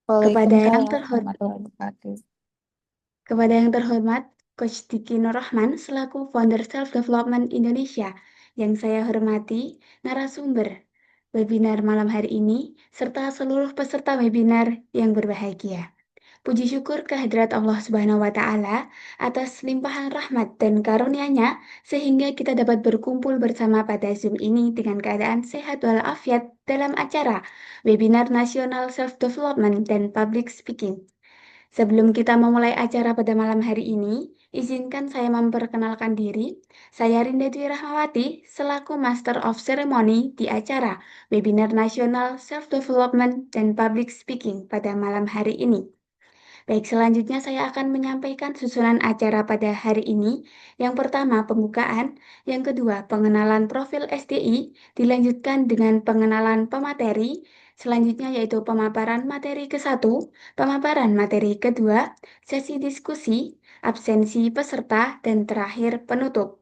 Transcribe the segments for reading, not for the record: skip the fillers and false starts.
Kepada yang Waalaikumsalam terhormat, warahmatullahi wabarakatuh. kepada yang terhormat, Coach Diki Nurrahman selaku founder Self Development Indonesia yang saya hormati, narasumber webinar malam hari ini, serta seluruh peserta webinar yang berbahagia. Puji syukur kehadirat Allah Subhanahu wa Ta'ala atas limpahan rahmat dan karunia-Nya sehingga kita dapat berkumpul bersama pada Zoom ini dengan keadaan sehat walafiat dalam acara Webinar Nasional Self Development dan Public Speaking. Sebelum kita memulai acara pada malam hari ini, izinkan saya memperkenalkan diri. Saya Rinda Dwi Rahmawati selaku Master of Ceremony di acara Webinar Nasional Self Development dan Public Speaking pada malam hari ini. Baik, selanjutnya saya akan menyampaikan susunan acara pada hari ini. Yang pertama, pembukaan. Yang kedua, pengenalan profil SDI. Dilanjutkan dengan pengenalan pemateri. Selanjutnya yaitu pemaparan materi ke-1, pemaparan materi kedua, sesi diskusi, absensi peserta, dan terakhir penutup.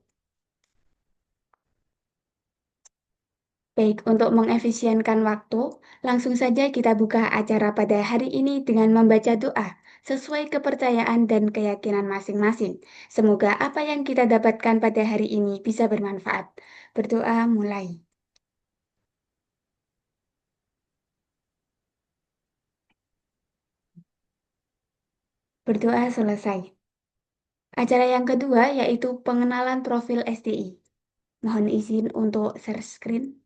Baik, untuk mengefisienkan waktu, langsung saja kita buka acara pada hari ini dengan membaca doa sesuai kepercayaan dan keyakinan masing-masing. Semoga apa yang kita dapatkan pada hari ini bisa bermanfaat. Berdoa mulai. Berdoa selesai. Acara yang kedua yaitu pengenalan profil SDI. Mohon izin untuk share screen.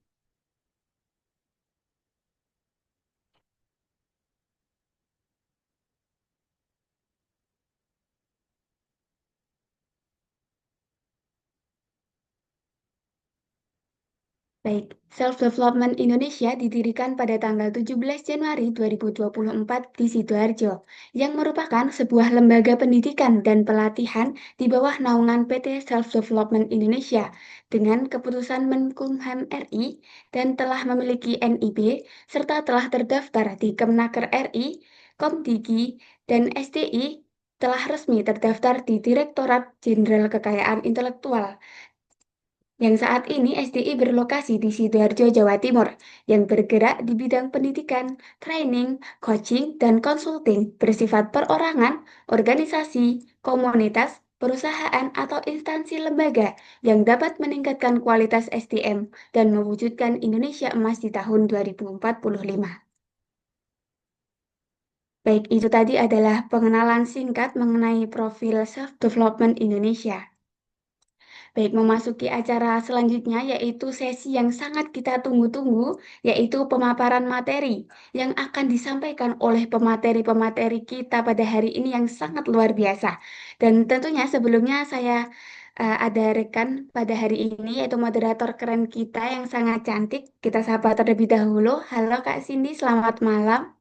Baik, Self Development Indonesia didirikan pada tanggal 17 Januari 2024 di Sidoarjo, yang merupakan sebuah lembaga pendidikan dan pelatihan di bawah naungan PT Self Development Indonesia dengan keputusan Menkumham RI dan telah memiliki NIB serta telah terdaftar di Kemnaker RI, Komdigi, dan SDI telah resmi terdaftar di Direktorat Jenderal Kekayaan Intelektual yang saat ini SDI berlokasi di Sidoarjo, Jawa Timur, yang bergerak di bidang pendidikan, training, coaching, dan consulting bersifat perorangan, organisasi, komunitas, perusahaan, atau instansi lembaga yang dapat meningkatkan kualitas SDM dan mewujudkan Indonesia Emas di tahun 2045. Baik, itu tadi adalah pengenalan singkat mengenai profil self-development Indonesia. Baik, memasuki acara selanjutnya yaitu sesi yang sangat kita tunggu-tunggu, yaitu pemaparan materi yang akan disampaikan oleh pemateri-pemateri kita pada hari ini yang sangat luar biasa. Dan tentunya sebelumnya saya ada rekan pada hari ini yaitu moderator keren kita yang sangat cantik. Kita sapa terlebih dahulu. Halo Kak Cindy, selamat malam.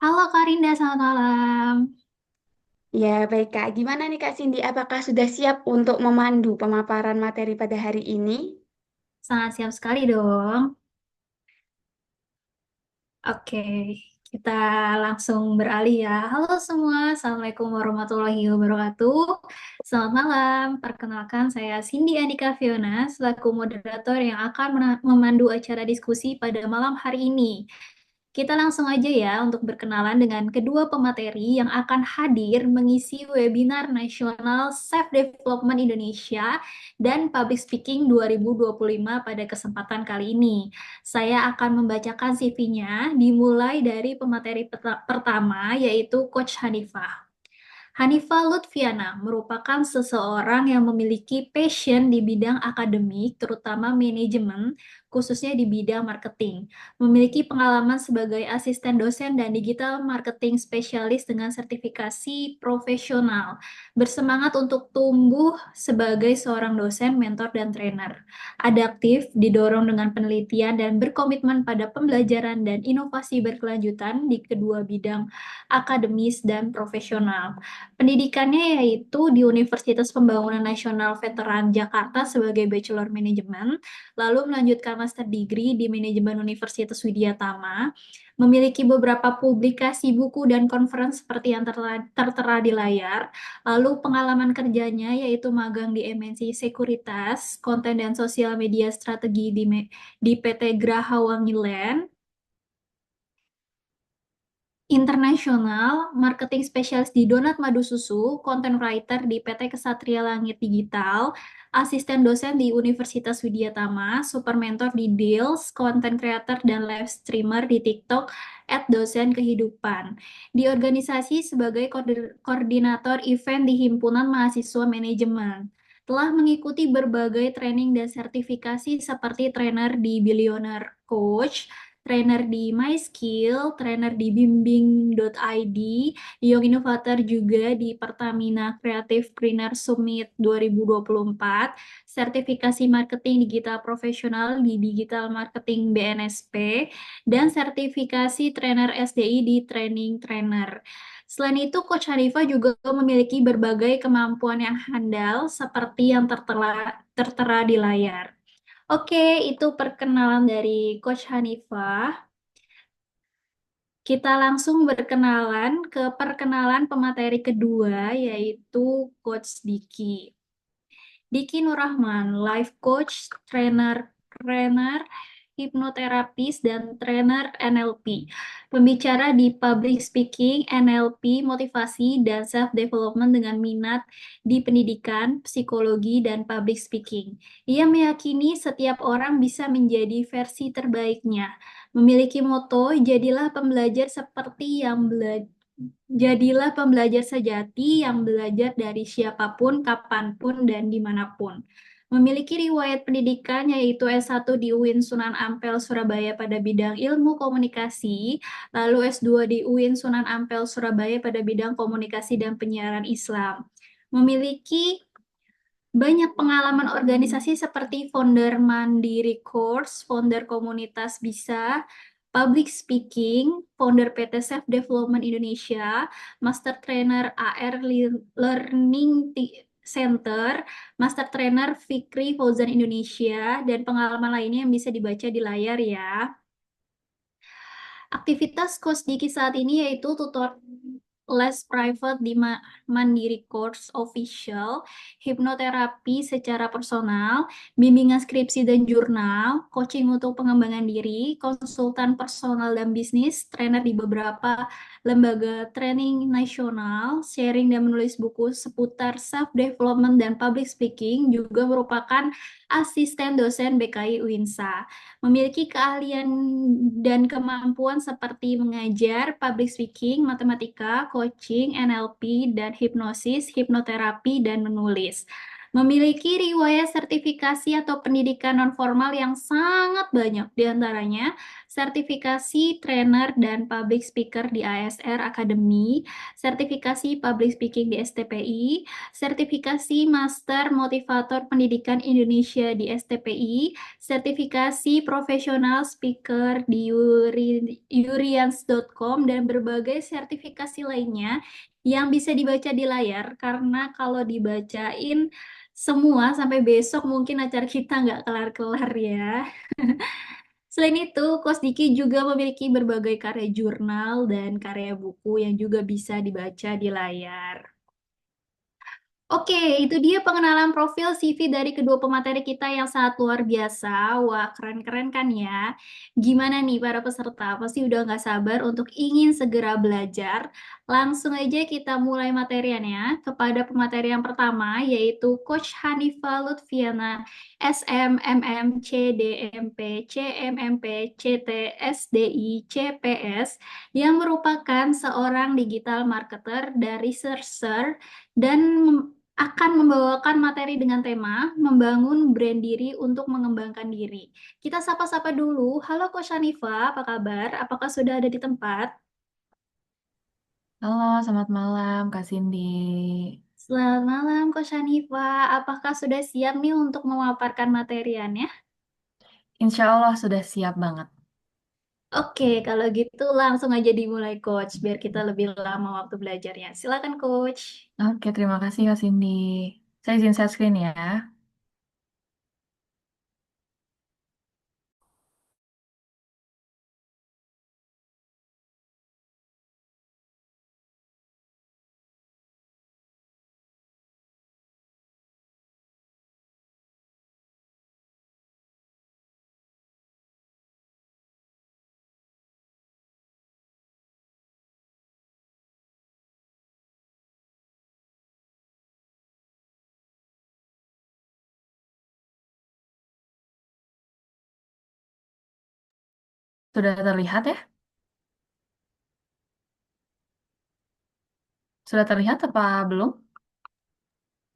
Halo Karinda, selamat malam. Ya, baik Kak. Gimana nih Kak Cindy? Apakah sudah siap untuk memandu pemaparan materi pada hari ini? Sangat siap sekali dong. Oke, kita langsung beralih ya. Halo semua, Assalamualaikum warahmatullahi wabarakatuh. Selamat malam, perkenalkan saya Cindy Andika Fiona, selaku moderator yang akan memandu acara diskusi pada malam hari ini. Kita langsung aja ya untuk berkenalan dengan kedua pemateri yang akan hadir mengisi webinar nasional Self Development Indonesia dan Public Speaking 2025 pada kesempatan kali ini. Saya akan membacakan CV-nya dimulai dari pemateri pertama yaitu Coach Hanifah. Hanifah Lutfiana merupakan seseorang yang memiliki passion di bidang akademik, terutama manajemen, khususnya di bidang marketing. Memiliki pengalaman sebagai asisten dosen dan digital marketing spesialis dengan sertifikasi profesional. Bersemangat untuk tumbuh sebagai seorang dosen, mentor, dan trainer. Adaptif, didorong dengan penelitian dan berkomitmen pada pembelajaran dan inovasi berkelanjutan di kedua bidang akademis dan profesional. Pendidikannya yaitu di Universitas Pembangunan Nasional Veteran Jakarta sebagai Bachelor Manajemen, lalu melanjutkan Master Degree di Manajemen Universitas Widyatama, memiliki beberapa publikasi buku dan conference seperti yang tertera di layar, lalu pengalaman kerjanya yaitu magang di MNC Sekuritas, konten dan sosial media strategi di PT Graha Wangi Land, internasional, marketing spesialis di Donat Madu Susu, content writer di PT Kesatria Langit Digital, asisten dosen di Universitas Widyatama, super mentor di Deals, content creator dan live streamer di TikTok, @dosen kehidupan. Di organisasi sebagai koordinator event di Himpunan Mahasiswa Manajemen. Telah mengikuti berbagai training dan sertifikasi seperti trainer di Billionaire Coach, trainer di MySkill, trainer di bimbing.id, Young Innovator juga di Pertamina Creative Greener Summit 2024, sertifikasi marketing digital profesional di Digital Marketing BNSP, dan sertifikasi trainer SDI di Training Trainer. Selain itu, Coach Hanifah juga memiliki berbagai kemampuan yang handal seperti yang tertera di layar. Oke, itu perkenalan dari Coach Hanifah. Kita langsung berkenalan ke perkenalan pemateri kedua, yaitu Coach Diki. Diki Nurrahman, life coach, trainer, hipnoterapis, dan trainer NLP. Pembicara di public speaking, NLP, motivasi, dan self-development dengan minat di pendidikan, psikologi, dan public speaking. Ia meyakini setiap orang bisa menjadi versi terbaiknya. Memiliki moto, jadilah pembelajar sejati yang belajar dari siapapun, kapanpun, dan dimanapun. Memiliki riwayat pendidikan yaitu S1 di UIN Sunan Ampel Surabaya pada bidang ilmu komunikasi, lalu S2 di UIN Sunan Ampel Surabaya pada bidang komunikasi dan penyiaran Islam. Memiliki banyak pengalaman organisasi seperti founder Mandiri Course, founder komunitas Bisa, public speaking, founder PT Self Development Indonesia, master trainer AR Learning Center, master trainer Fikri Fauzan Indonesia, dan pengalaman lainnya yang bisa dibaca di layar ya. Aktivitas Coach Diki saat ini yaitu tutor les private di Mandiri Course Official, hipnoterapi secara personal, bimbingan skripsi dan jurnal, coaching untuk pengembangan diri, konsultan personal dan bisnis, trainer di beberapa lembaga training nasional, sharing dan menulis buku seputar self-development dan public speaking, juga merupakan asisten dosen BKI UINSA. Memiliki keahlian dan kemampuan seperti mengajar, public speaking, matematika, coaching, NLP, dan hipnosis, hipnoterapi, dan menulis. Memiliki riwayat sertifikasi atau pendidikan nonformal yang sangat banyak, diantaranya sertifikasi trainer dan public speaker di ASR Academy, sertifikasi public speaking di STPI, sertifikasi master motivator pendidikan Indonesia di STPI, sertifikasi profesional speaker di Yurians.com, dan berbagai sertifikasi lainnya yang bisa dibaca di layar, karena kalau dibacain semua sampai besok mungkin acara kita nggak kelar-kelar ya. Selain itu, Coach Diki juga memiliki berbagai karya jurnal dan karya buku yang juga bisa dibaca di layar. Oke, itu dia pengenalan profil CV dari kedua pemateri kita yang sangat luar biasa. Wah, keren-keren kan ya? Gimana nih para peserta? Pasti udah nggak sabar untuk ingin segera belajar. Langsung aja kita mulai materiannya kepada pemateri yang pertama, yaitu Coach Hanifa Lutfiana, SMMM, CDMP, CMMP, CT, SDI, CPS, yang merupakan seorang digital marketer dan researcher dan akan membawakan materi dengan tema membangun brand diri untuk mengembangkan diri. Kita sapa-sapa dulu. Halo Coach Hanifa, apa kabar? Apakah sudah ada di tempat? Halo, selamat malam Kak Cindy. Selamat malam Coach Hanifa. Apakah sudah siap nih untuk memaparkan materiannya? Insya Allah sudah siap banget. Oke, kalau gitu langsung aja dimulai Coach, biar kita lebih lama waktu belajarnya. Silakan Coach. Oke, terima kasih Kak Cindy. Saya izin share screen ya. Sudah terlihat ya? Sudah terlihat apa belum?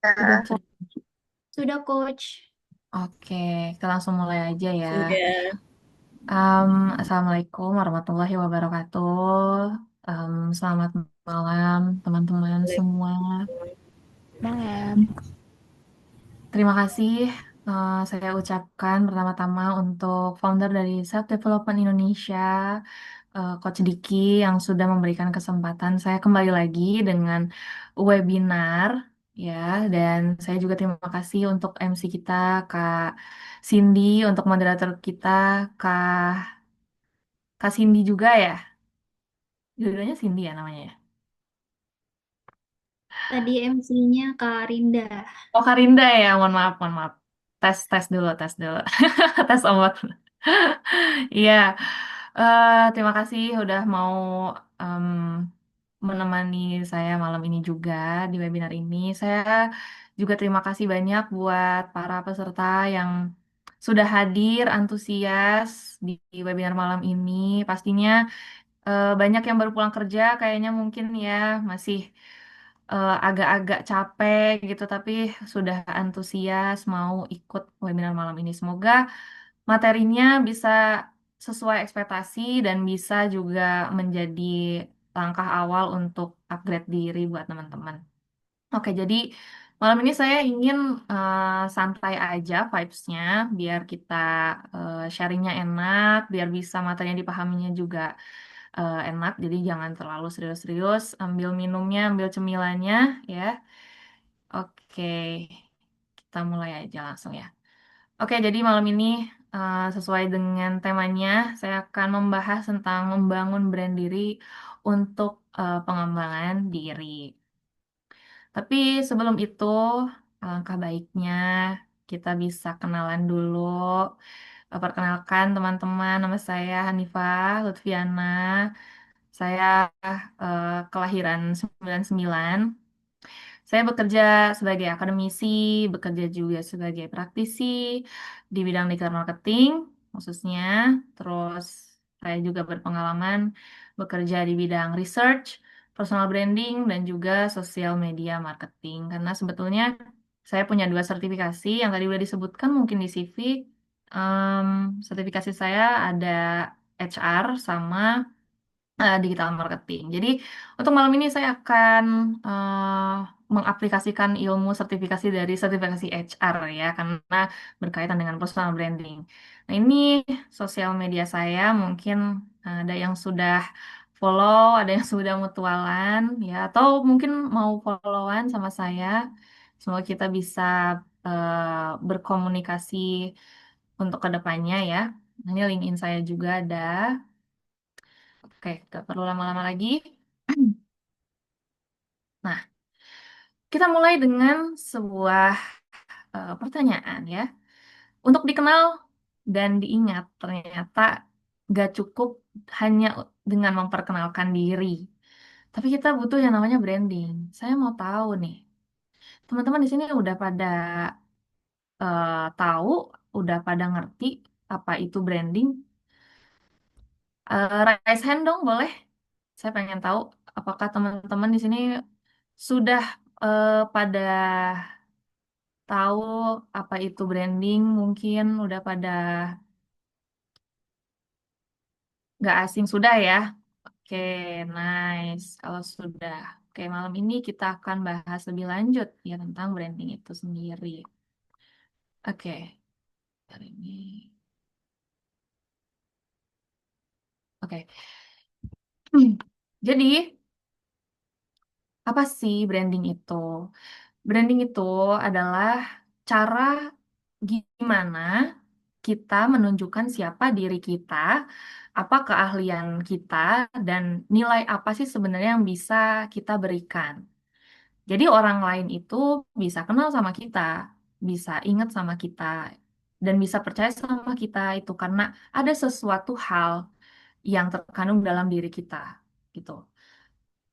Sudah, Sudah. Sudah, Coach. Oke, kita langsung mulai aja ya. Sudah. Assalamualaikum warahmatullahi wabarakatuh. Selamat malam teman-teman semua. Malam. Terima kasih saya ucapkan pertama-tama untuk founder dari Self Development Indonesia, Coach Diki yang sudah memberikan kesempatan saya kembali lagi dengan webinar ya, dan saya juga terima kasih untuk MC kita Kak Cindy, untuk moderator kita Kak Cindy juga ya. Judulnya Cindy ya namanya ya. Tadi MC-nya Kak Rinda. Oh Karinda ya, mohon maaf, mohon maaf. Tes dulu, tes dulu. Tes obat. Iya, terima kasih udah mau em, menemani saya malam ini juga di webinar ini. Saya juga terima kasih banyak buat para peserta yang sudah hadir, antusias di webinar malam ini. Pastinya banyak yang baru pulang kerja, kayaknya mungkin ya masih agak-agak capek gitu, tapi sudah antusias mau ikut webinar malam ini. Semoga materinya bisa sesuai ekspektasi dan bisa juga menjadi langkah awal untuk upgrade diri buat teman-teman. Oke, jadi malam ini saya ingin santai aja vibes-nya, biar kita sharingnya enak, biar bisa materinya dipahaminya juga enak. Jadi jangan terlalu serius-serius, ambil minumnya, ambil cemilannya ya. Oke, kita mulai aja langsung ya. Oke, jadi malam ini sesuai dengan temanya, saya akan membahas tentang membangun brand diri untuk pengembangan diri. Tapi sebelum itu, alangkah baiknya kita bisa kenalan dulu. Perkenalkan teman-teman, nama saya Hanifah Lutfiana. Saya kelahiran 99. Saya bekerja sebagai akademisi, bekerja juga sebagai praktisi di bidang digital marketing khususnya. Terus saya juga berpengalaman bekerja di bidang research, personal branding, dan juga sosial media marketing. Karena sebetulnya saya punya dua sertifikasi yang tadi udah disebutkan mungkin di CV. Em, Sertifikasi saya ada HR sama digital marketing. Jadi untuk malam ini saya akan mengaplikasikan ilmu sertifikasi dari sertifikasi HR ya, karena berkaitan dengan personal branding. Nah ini sosial media saya mungkin ada yang sudah follow, ada yang sudah mutualan ya, atau mungkin mau followan sama saya. Semoga kita bisa berkomunikasi untuk kedepannya ya. Nah, ini LinkedIn saya juga ada. Oke, gak perlu lama-lama lagi. Nah, kita mulai dengan sebuah pertanyaan ya. Untuk dikenal dan diingat, ternyata gak cukup hanya dengan memperkenalkan diri. Tapi kita butuh yang namanya branding. Saya mau tahu nih, teman-teman di sini udah pada tahu, udah pada ngerti apa itu branding? Raise hand dong, boleh? Saya pengen tahu apakah teman-teman di sini sudah pada tahu apa itu branding, mungkin udah pada nggak asing sudah ya. Oke, nice. Kalau sudah, oke malam ini kita akan bahas lebih lanjut ya tentang branding itu sendiri. Oke, hari ini. Oke. Jadi, apa sih branding itu? Branding itu adalah cara gimana kita menunjukkan siapa diri kita, apa keahlian kita, dan nilai apa sih sebenarnya yang bisa kita berikan. Jadi orang lain itu bisa kenal sama kita, bisa ingat sama kita, dan bisa percaya sama kita itu karena ada sesuatu hal yang terkandung dalam diri kita, gitu.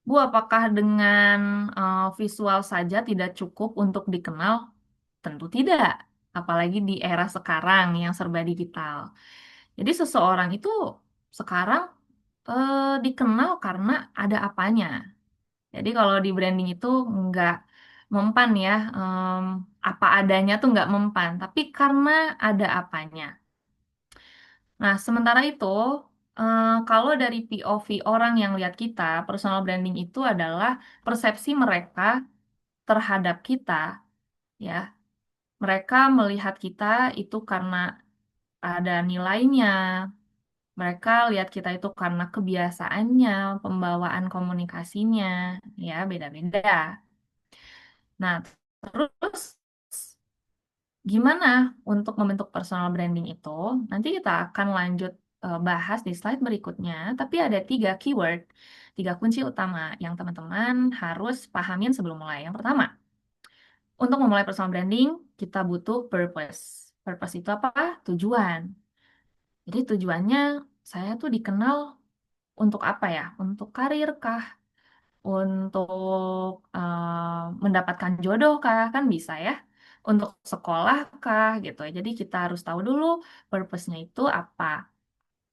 Bu, apakah dengan visual saja tidak cukup untuk dikenal? Tentu tidak, apalagi di era sekarang yang serba digital. Jadi seseorang itu sekarang dikenal karena ada apanya. Jadi kalau di branding itu nggak mempan ya, apa adanya tuh nggak mempan, tapi karena ada apanya. Nah, sementara itu, kalau dari POV orang yang lihat kita, personal branding itu adalah persepsi mereka terhadap kita, ya. Mereka melihat kita itu karena ada nilainya. Mereka lihat kita itu karena kebiasaannya, pembawaan komunikasinya, ya beda-beda. Nah, terus gimana untuk membentuk personal branding itu? Nanti kita akan lanjut bahas di slide berikutnya, tapi ada 3 keyword, 3 kunci utama yang teman-teman harus pahamin sebelum mulai. Yang pertama, untuk memulai personal branding, kita butuh purpose. Purpose itu apa? Tujuan. Jadi tujuannya saya tuh dikenal untuk apa ya? Untuk karir kah? Untuk mendapatkan jodoh kah? Kan bisa ya. Untuk sekolah kah? Gitu. Jadi kita harus tahu dulu purpose-nya itu apa.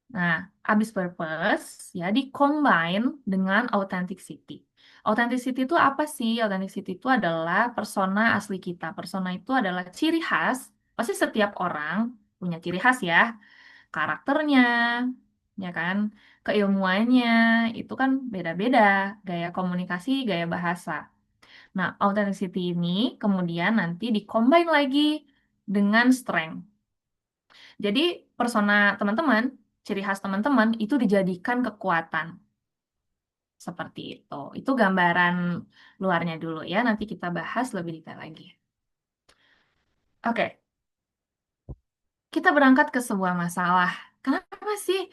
Nah, habis purpose ya di-combine dengan authenticity. Authenticity itu apa sih? Authenticity itu adalah persona asli kita. Persona itu adalah ciri khas. Pasti setiap orang punya ciri khas ya, karakternya, ya kan, keilmuannya, itu kan beda-beda, gaya komunikasi, gaya bahasa. Nah, authenticity ini kemudian nanti di-combine lagi dengan strength. Jadi, persona teman-teman, ciri khas teman-teman itu dijadikan kekuatan. Seperti itu. Itu gambaran luarnya dulu ya, nanti kita bahas lebih detail lagi. Oke, kita berangkat ke sebuah masalah. Kenapa sih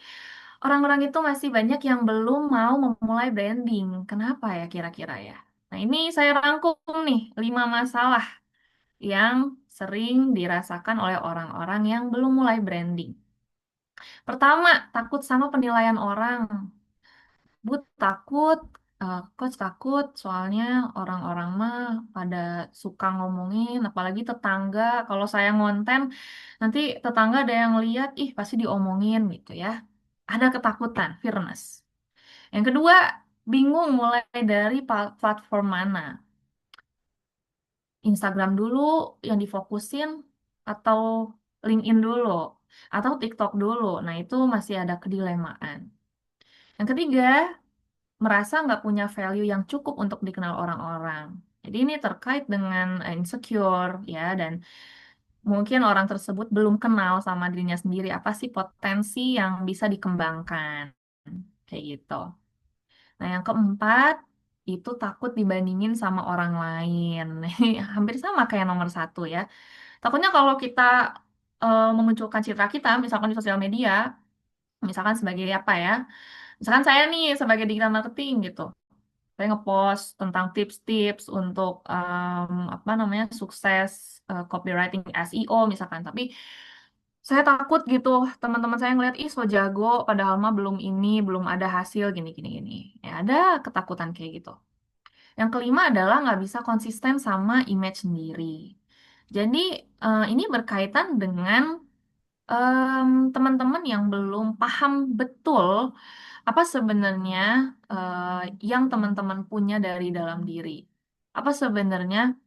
orang-orang itu masih banyak yang belum mau memulai branding? Kenapa ya kira-kira ya? Nah, ini saya rangkum nih 5 masalah yang sering dirasakan oleh orang-orang yang belum mulai branding. Pertama, takut sama penilaian orang. Bu, takut, coach takut soalnya orang-orang mah pada suka ngomongin, apalagi tetangga. Kalau saya ngonten, nanti tetangga ada yang lihat, ih pasti diomongin gitu ya. Ada ketakutan, fearness. Yang kedua, bingung mulai dari platform mana. Instagram dulu yang difokusin, atau LinkedIn dulu, atau TikTok dulu. Nah, itu masih ada kedilemaan. Yang ketiga, merasa nggak punya value yang cukup untuk dikenal orang-orang. Jadi ini terkait dengan insecure ya, dan mungkin orang tersebut belum kenal sama dirinya sendiri apa sih potensi yang bisa dikembangkan kayak gitu. Nah, yang keempat itu takut dibandingin sama orang lain. Hampir sama kayak nomor 1 ya. Takutnya kalau kita memunculkan citra kita, misalkan di sosial media, misalkan sebagai apa ya? Misalkan saya nih sebagai digital marketing gitu. Saya ngepost tentang tips-tips untuk apa namanya sukses copywriting SEO misalkan. Tapi saya takut gitu teman-teman saya ngeliat ih so jago padahal mah belum ini belum ada hasil gini gini gini. Ya ada ketakutan kayak gitu. Yang kelima adalah nggak bisa konsisten sama image sendiri. Jadi ini berkaitan dengan teman-teman yang belum paham betul apa sebenarnya eh, yang teman-teman punya dari dalam diri. Apa sebenarnya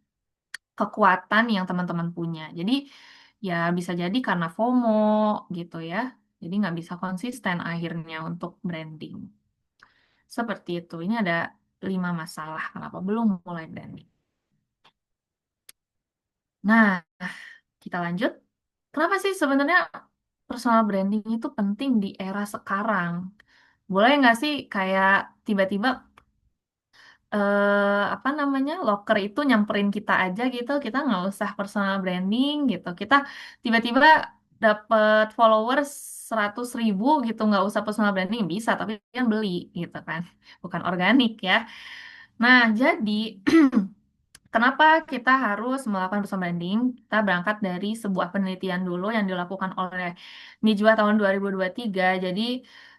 kekuatan yang teman-teman punya. Jadi ya bisa jadi karena FOMO gitu ya. Jadi nggak bisa konsisten akhirnya untuk branding. Seperti itu. Ini ada 5 masalah kenapa belum mulai branding. Nah, kita lanjut. Kenapa sih sebenarnya personal branding itu penting di era sekarang? Boleh nggak sih kayak tiba-tiba apa namanya loker itu nyamperin kita aja gitu, kita nggak usah personal branding gitu, kita tiba-tiba dapet followers 100.000 gitu, nggak usah personal branding bisa, tapi kan beli gitu kan, bukan organik ya. Nah, jadi kenapa kita harus melakukan personal branding? Kita berangkat dari sebuah penelitian dulu yang dilakukan oleh Nijwa tahun 2023. Jadi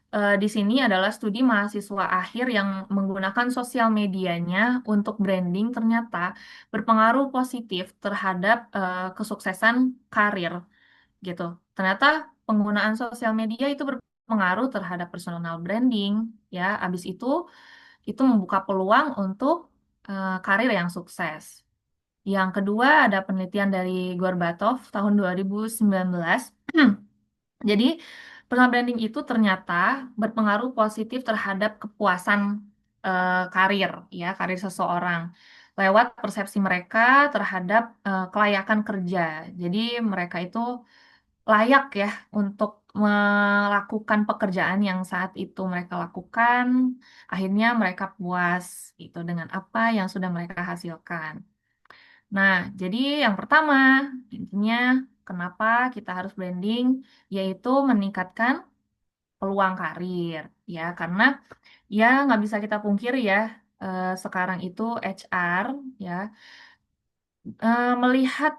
di sini adalah studi mahasiswa akhir yang menggunakan sosial medianya untuk branding ternyata berpengaruh positif terhadap kesuksesan karir gitu. Ternyata penggunaan sosial media itu mengaruh terhadap personal branding, ya. Abis itu membuka peluang untuk karir yang sukses. Yang kedua ada penelitian dari Gorbatov tahun 2019. Jadi, personal branding itu ternyata berpengaruh positif terhadap kepuasan karir, ya, karir seseorang lewat persepsi mereka terhadap kelayakan kerja. Jadi, mereka itu layak ya untuk melakukan pekerjaan yang saat itu mereka lakukan. Akhirnya mereka puas itu dengan apa yang sudah mereka hasilkan. Nah, jadi yang pertama, intinya kenapa kita harus branding, yaitu meningkatkan peluang karir, ya, karena ya nggak bisa kita pungkiri ya, sekarang itu HR, ya, melihat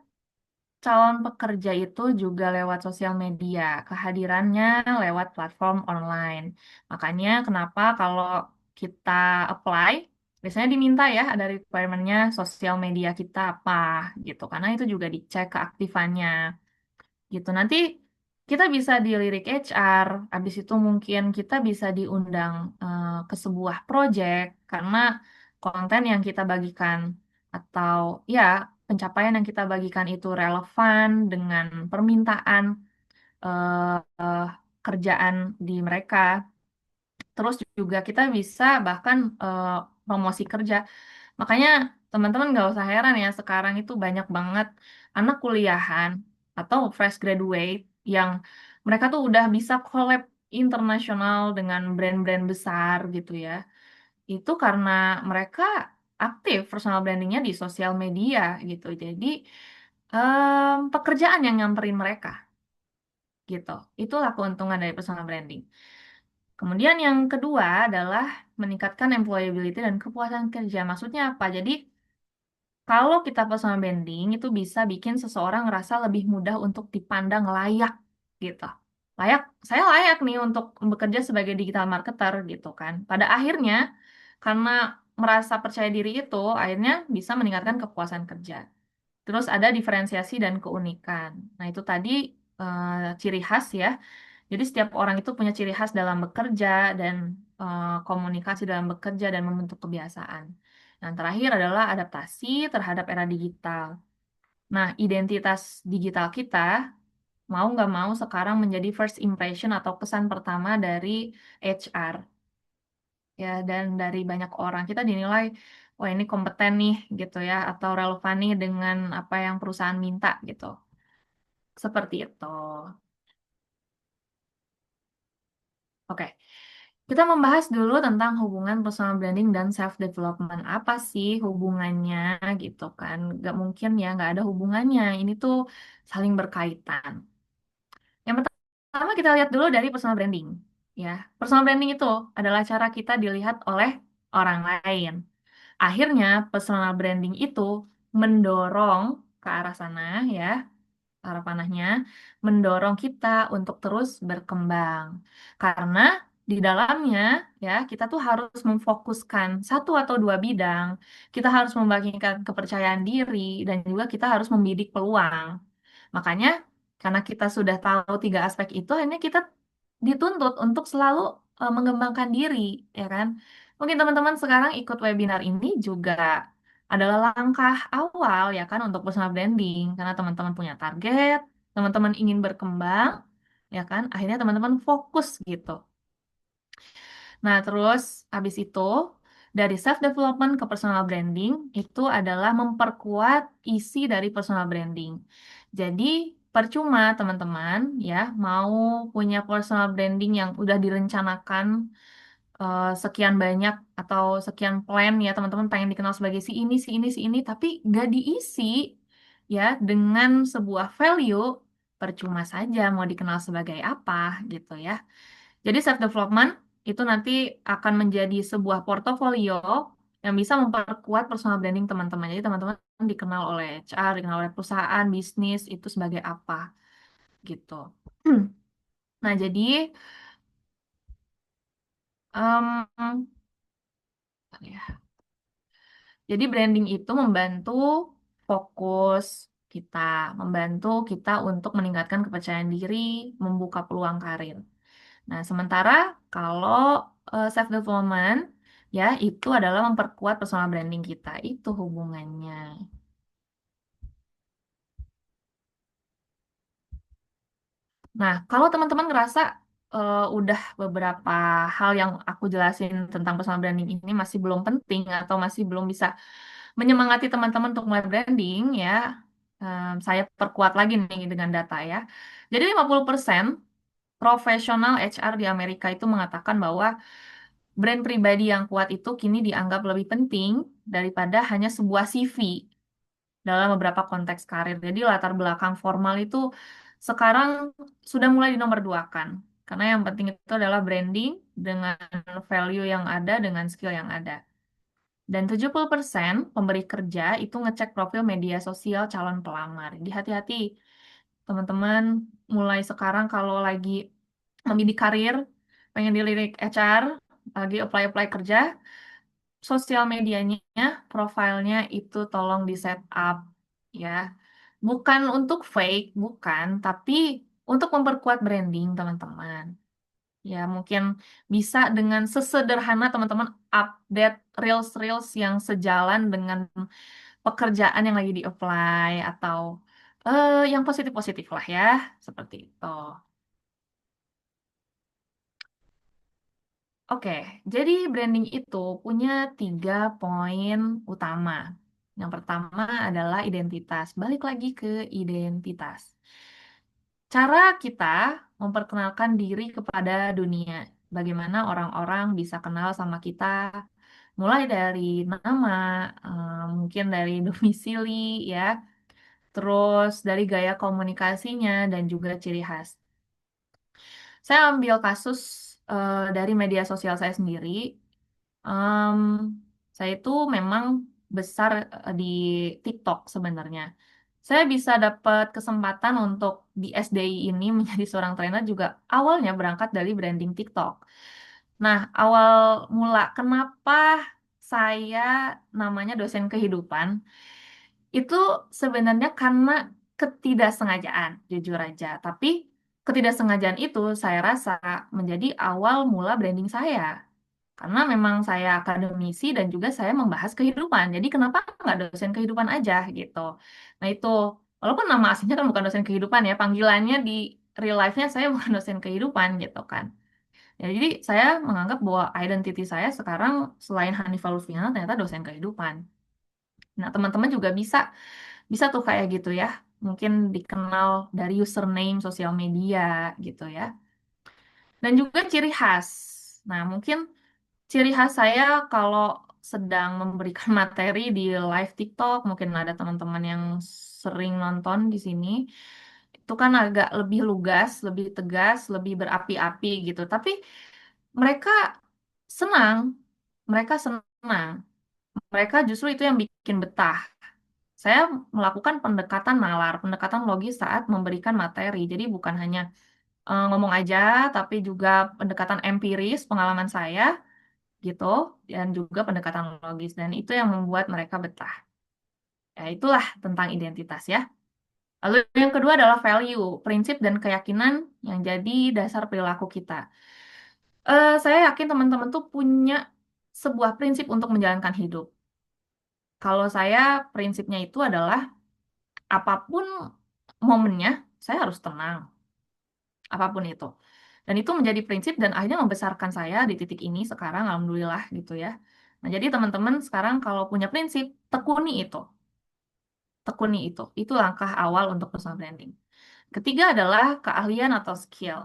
calon pekerja itu juga lewat sosial media, kehadirannya lewat platform online. Makanya kenapa kalau kita apply, biasanya diminta ya ada requirement-nya sosial media kita apa gitu, karena itu juga dicek keaktifannya gitu. Nanti kita bisa dilirik HR, habis itu mungkin kita bisa diundang ke sebuah project karena konten yang kita bagikan atau ya pencapaian yang kita bagikan itu relevan dengan permintaan eh, eh, kerjaan di mereka. Terus juga kita bisa bahkan promosi kerja. Makanya teman-teman nggak usah heran ya, sekarang itu banyak banget anak kuliahan atau fresh graduate yang mereka tuh udah bisa collab internasional dengan brand-brand besar gitu ya. Itu karena mereka aktif personal brandingnya di sosial media gitu. Jadi pekerjaan yang nyamperin mereka gitu. Itulah keuntungan dari personal branding. Kemudian yang kedua adalah meningkatkan employability dan kepuasan kerja. Maksudnya apa? Jadi kalau kita personal branding itu bisa bikin seseorang ngerasa lebih mudah untuk dipandang layak gitu. Layak, saya layak nih untuk bekerja sebagai digital marketer gitu kan. Pada akhirnya karena merasa percaya diri itu akhirnya bisa meningkatkan kepuasan kerja. Terus ada diferensiasi dan keunikan. Nah, itu tadi ciri khas ya. Jadi setiap orang itu punya ciri khas dalam bekerja dan komunikasi dalam bekerja dan membentuk kebiasaan. Yang terakhir adalah adaptasi terhadap era digital. Nah, identitas digital kita mau nggak mau sekarang menjadi first impression atau kesan pertama dari HR. Ya, dan dari banyak orang kita dinilai, wah ini kompeten nih gitu ya, atau relevan nih dengan apa yang perusahaan minta gitu. Seperti itu. Oke, kita membahas dulu tentang hubungan personal branding dan self development. Apa sih hubungannya gitu kan? Gak mungkin ya nggak ada hubungannya. Ini tuh saling berkaitan. Yang pertama kita lihat dulu dari personal branding. Ya, personal branding itu adalah cara kita dilihat oleh orang lain. Akhirnya personal branding itu mendorong ke arah sana ya, arah panahnya, mendorong kita untuk terus berkembang. Karena di dalamnya ya kita tuh harus memfokuskan satu atau dua bidang. Kita harus membagikan kepercayaan diri dan juga kita harus membidik peluang. Makanya karena kita sudah tahu tiga aspek itu, akhirnya kita dituntut untuk selalu mengembangkan diri, ya kan? Mungkin teman-teman sekarang ikut webinar ini juga adalah langkah awal ya kan untuk personal branding karena teman-teman punya target, teman-teman ingin berkembang, ya kan? Akhirnya teman-teman fokus gitu. Nah, terus habis itu dari self development ke personal branding itu adalah memperkuat isi dari personal branding. Jadi percuma teman-teman ya mau punya personal branding yang udah direncanakan sekian banyak atau sekian plan ya teman-teman pengen dikenal sebagai si ini, si ini, si ini, tapi gak diisi ya dengan sebuah value, percuma saja mau dikenal sebagai apa gitu ya. Jadi self development itu nanti akan menjadi sebuah portofolio yang bisa memperkuat personal branding teman-teman. Jadi teman-teman dikenal oleh HR, dikenal oleh perusahaan, bisnis itu sebagai apa gitu. Nah, jadi em, ya. Jadi branding itu membantu fokus kita, membantu kita untuk meningkatkan kepercayaan diri, membuka peluang karir. Nah, sementara kalau self development ya itu adalah memperkuat personal branding kita. Itu hubungannya. Nah, kalau teman-teman ngerasa udah beberapa hal yang aku jelasin tentang personal branding ini masih belum penting atau masih belum bisa menyemangati teman-teman untuk mulai branding ya, saya perkuat lagi nih dengan data ya. Jadi 50% profesional HR di Amerika itu mengatakan bahwa brand pribadi yang kuat itu kini dianggap lebih penting daripada hanya sebuah CV dalam beberapa konteks karir. Jadi latar belakang formal itu sekarang sudah mulai dinomorduakan. Karena yang penting itu adalah branding dengan value yang ada, dengan skill yang ada. Dan 70% pemberi kerja itu ngecek profil media sosial calon pelamar. Jadi hati-hati teman-teman, mulai sekarang kalau lagi membidik karir, pengen dilirik HR, lagi apply-apply kerja, sosial medianya, profilnya itu tolong di set up ya. Bukan untuk fake, bukan, tapi untuk memperkuat branding teman-teman. Ya, mungkin bisa dengan sesederhana teman-teman update reels-reels yang sejalan dengan pekerjaan yang lagi di-apply atau yang positif-positif lah ya, seperti itu. Oke, jadi branding itu punya 3 poin utama. Yang pertama adalah identitas. Balik lagi ke identitas. Cara kita memperkenalkan diri kepada dunia. Bagaimana orang-orang bisa kenal sama kita. Mulai dari nama, mungkin dari domisili, ya. Terus dari gaya komunikasinya dan juga ciri khas. Saya ambil kasus dari media sosial saya sendiri. Em, saya itu memang besar di TikTok sebenarnya. Saya bisa dapat kesempatan untuk di SDI ini menjadi seorang trainer juga awalnya berangkat dari branding TikTok. Nah, awal mula kenapa saya namanya dosen kehidupan itu sebenarnya karena ketidaksengajaan, jujur aja. Tapi ketidaksengajaan itu saya rasa menjadi awal mula branding saya. Karena memang saya akademisi dan juga saya membahas kehidupan. Jadi kenapa nggak dosen kehidupan aja gitu. Nah itu, walaupun nama aslinya kan bukan dosen kehidupan ya, panggilannya di real life-nya saya bukan dosen kehidupan gitu kan. Ya, jadi saya menganggap bahwa identity saya sekarang selain Hanifah Lufina ternyata dosen kehidupan. Nah teman-teman juga bisa bisa tuh kayak gitu ya. Mungkin dikenal dari username sosial media gitu ya. Dan juga ciri khas. Nah, mungkin ciri khas saya kalau sedang memberikan materi di live TikTok, mungkin ada teman-teman yang sering nonton di sini, itu kan agak lebih lugas, lebih tegas, lebih berapi-api gitu. Tapi mereka senang, mereka senang. Mereka justru itu yang bikin betah. Saya melakukan pendekatan nalar, pendekatan logis saat memberikan materi. Jadi bukan hanya ngomong aja, tapi juga pendekatan empiris, pengalaman saya gitu, dan juga pendekatan logis. Dan itu yang membuat mereka betah. Ya, itulah tentang identitas ya. Lalu yang kedua adalah value, prinsip dan keyakinan yang jadi dasar perilaku kita. Saya yakin teman-teman tuh punya sebuah prinsip untuk menjalankan hidup. Kalau saya prinsipnya itu adalah apapun momennya, saya harus tenang. Apapun itu. Dan itu menjadi prinsip dan akhirnya membesarkan saya di titik ini sekarang, alhamdulillah gitu ya. Nah, jadi teman-teman sekarang kalau punya prinsip, tekuni itu. Tekuni itu. Itu langkah awal untuk personal branding. Ketiga adalah keahlian atau skill.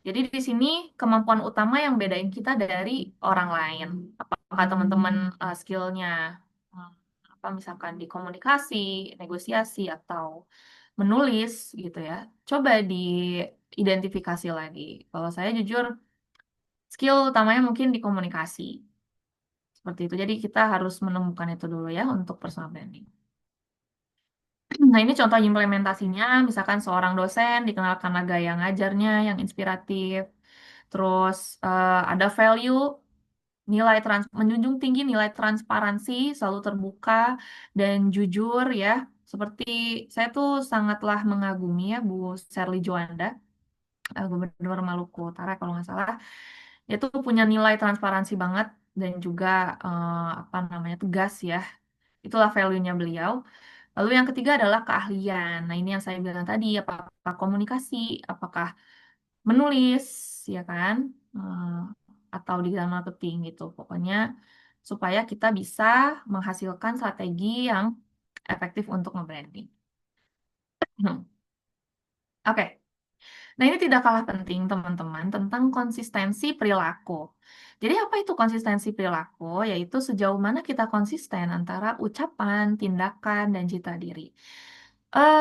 Jadi di sini kemampuan utama yang bedain kita dari orang lain. Apakah teman-teman skillnya hmm, apa misalkan di komunikasi, negosiasi atau menulis gitu ya. Coba diidentifikasi lagi. Kalau saya jujur skill utamanya mungkin di komunikasi. Seperti itu. Jadi kita harus menemukan itu dulu ya untuk personal branding. Nah, ini contoh implementasinya, misalkan seorang dosen dikenal karena gaya ngajarnya yang inspiratif, terus ada value, menjunjung tinggi nilai transparansi, selalu terbuka dan jujur ya. Seperti saya tuh sangatlah mengagumi ya Bu Sherly Juanda. Gubernur Maluku Utara kalau nggak salah, itu punya nilai transparansi banget dan juga apa namanya tegas ya. Itulah value-nya beliau. Lalu yang ketiga adalah keahlian. Nah, ini yang saya bilang tadi, apakah komunikasi, apakah menulis, ya kan, Eh, atau digital marketing gitu. Pokoknya supaya kita bisa menghasilkan strategi yang efektif untuk nge-branding. Oke. Nah, ini tidak kalah penting, teman-teman, tentang konsistensi perilaku. Jadi, apa itu konsistensi perilaku? Yaitu sejauh mana kita konsisten antara ucapan, tindakan, dan citra diri.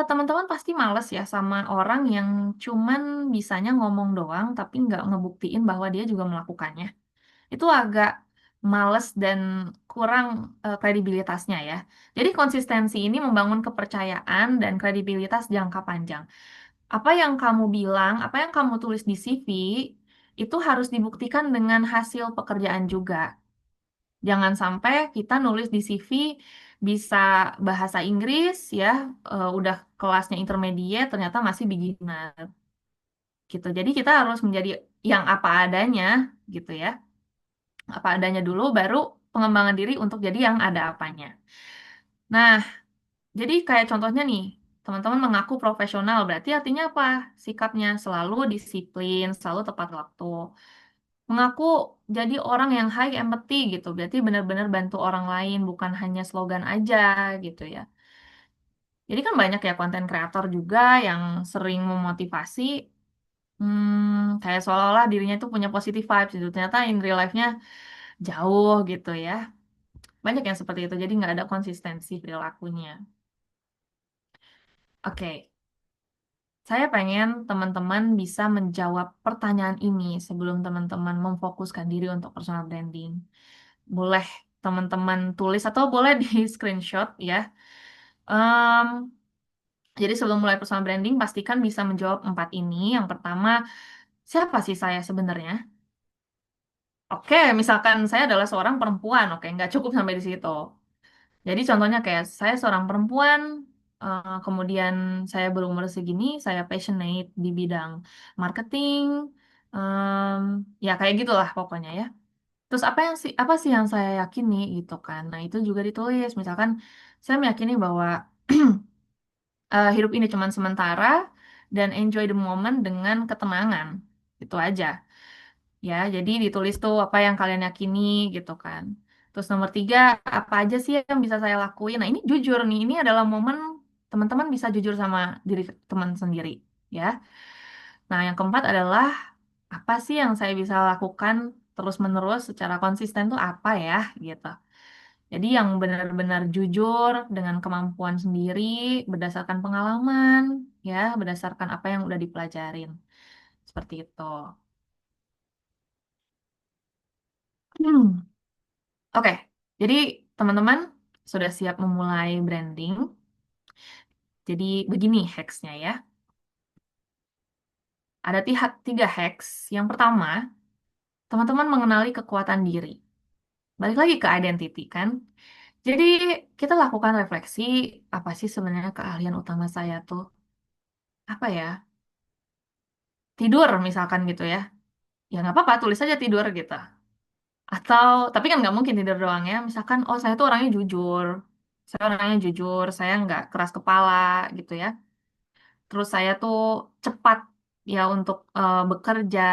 Teman-teman pasti males ya sama orang yang cuman bisanya ngomong doang, tapi nggak ngebuktiin bahwa dia juga melakukannya. Itu agak males dan kurang kredibilitasnya ya. Jadi, konsistensi ini membangun kepercayaan dan kredibilitas jangka panjang. Apa yang kamu bilang, apa yang kamu tulis di CV, itu harus dibuktikan dengan hasil pekerjaan juga. Jangan sampai kita nulis di CV bisa bahasa Inggris ya, udah kelasnya intermediate, ternyata masih beginner gitu. Jadi kita harus menjadi yang apa adanya gitu ya. Apa adanya dulu, baru pengembangan diri untuk jadi yang ada apanya. Nah, jadi kayak contohnya nih, teman-teman mengaku profesional, berarti artinya apa? Sikapnya selalu disiplin, selalu tepat waktu. Mengaku jadi orang yang high empathy gitu, berarti benar-benar bantu orang lain, bukan hanya slogan aja gitu ya. Jadi kan banyak ya konten kreator juga yang sering memotivasi, kayak seolah-olah dirinya itu punya positive vibes gitu. Ternyata in real life-nya jauh gitu ya. Banyak yang seperti itu, jadi nggak ada konsistensi perilakunya. Oke. Saya pengen teman-teman bisa menjawab pertanyaan ini sebelum teman-teman memfokuskan diri untuk personal branding. Boleh teman-teman tulis atau boleh di screenshot ya. Em, jadi sebelum mulai personal branding, pastikan bisa menjawab 4 ini. Yang pertama, siapa sih saya sebenarnya? Oke, misalkan saya adalah seorang perempuan, oke, nggak cukup sampai di situ. Jadi contohnya kayak saya seorang perempuan, kemudian saya berumur segini, saya passionate di bidang marketing, em, ya kayak gitulah pokoknya ya. Terus apa sih yang saya yakini gitu kan? Nah itu juga ditulis. Misalkan saya meyakini bahwa hidup ini cuma sementara dan enjoy the moment dengan ketenangan. Itu aja. Ya, jadi ditulis tuh apa yang kalian yakini gitu kan. Terus nomor 3, apa aja sih yang bisa saya lakuin? Nah, ini jujur nih, ini adalah momen teman-teman bisa jujur sama diri teman sendiri, ya. Nah, yang keempat adalah apa sih yang saya bisa lakukan terus-menerus secara konsisten tuh apa ya, gitu. Jadi yang benar-benar jujur dengan kemampuan sendiri, berdasarkan pengalaman, ya, berdasarkan apa yang udah dipelajarin. Seperti itu. Hmm. Oke, jadi teman-teman sudah siap memulai branding. Jadi begini hacksnya ya. Ada 3 hacks. Yang pertama, teman-teman mengenali kekuatan diri. Balik lagi ke identity kan. Jadi kita lakukan refleksi, apa sih sebenarnya keahlian utama saya tuh? Apa ya? Tidur misalkan gitu ya. Ya nggak apa-apa, tulis aja tidur gitu. Atau, tapi kan nggak mungkin tidur doang ya. Misalkan, oh saya tuh orangnya jujur. Saya orangnya jujur, saya nggak keras kepala gitu ya. Terus saya tuh cepat ya untuk bekerja,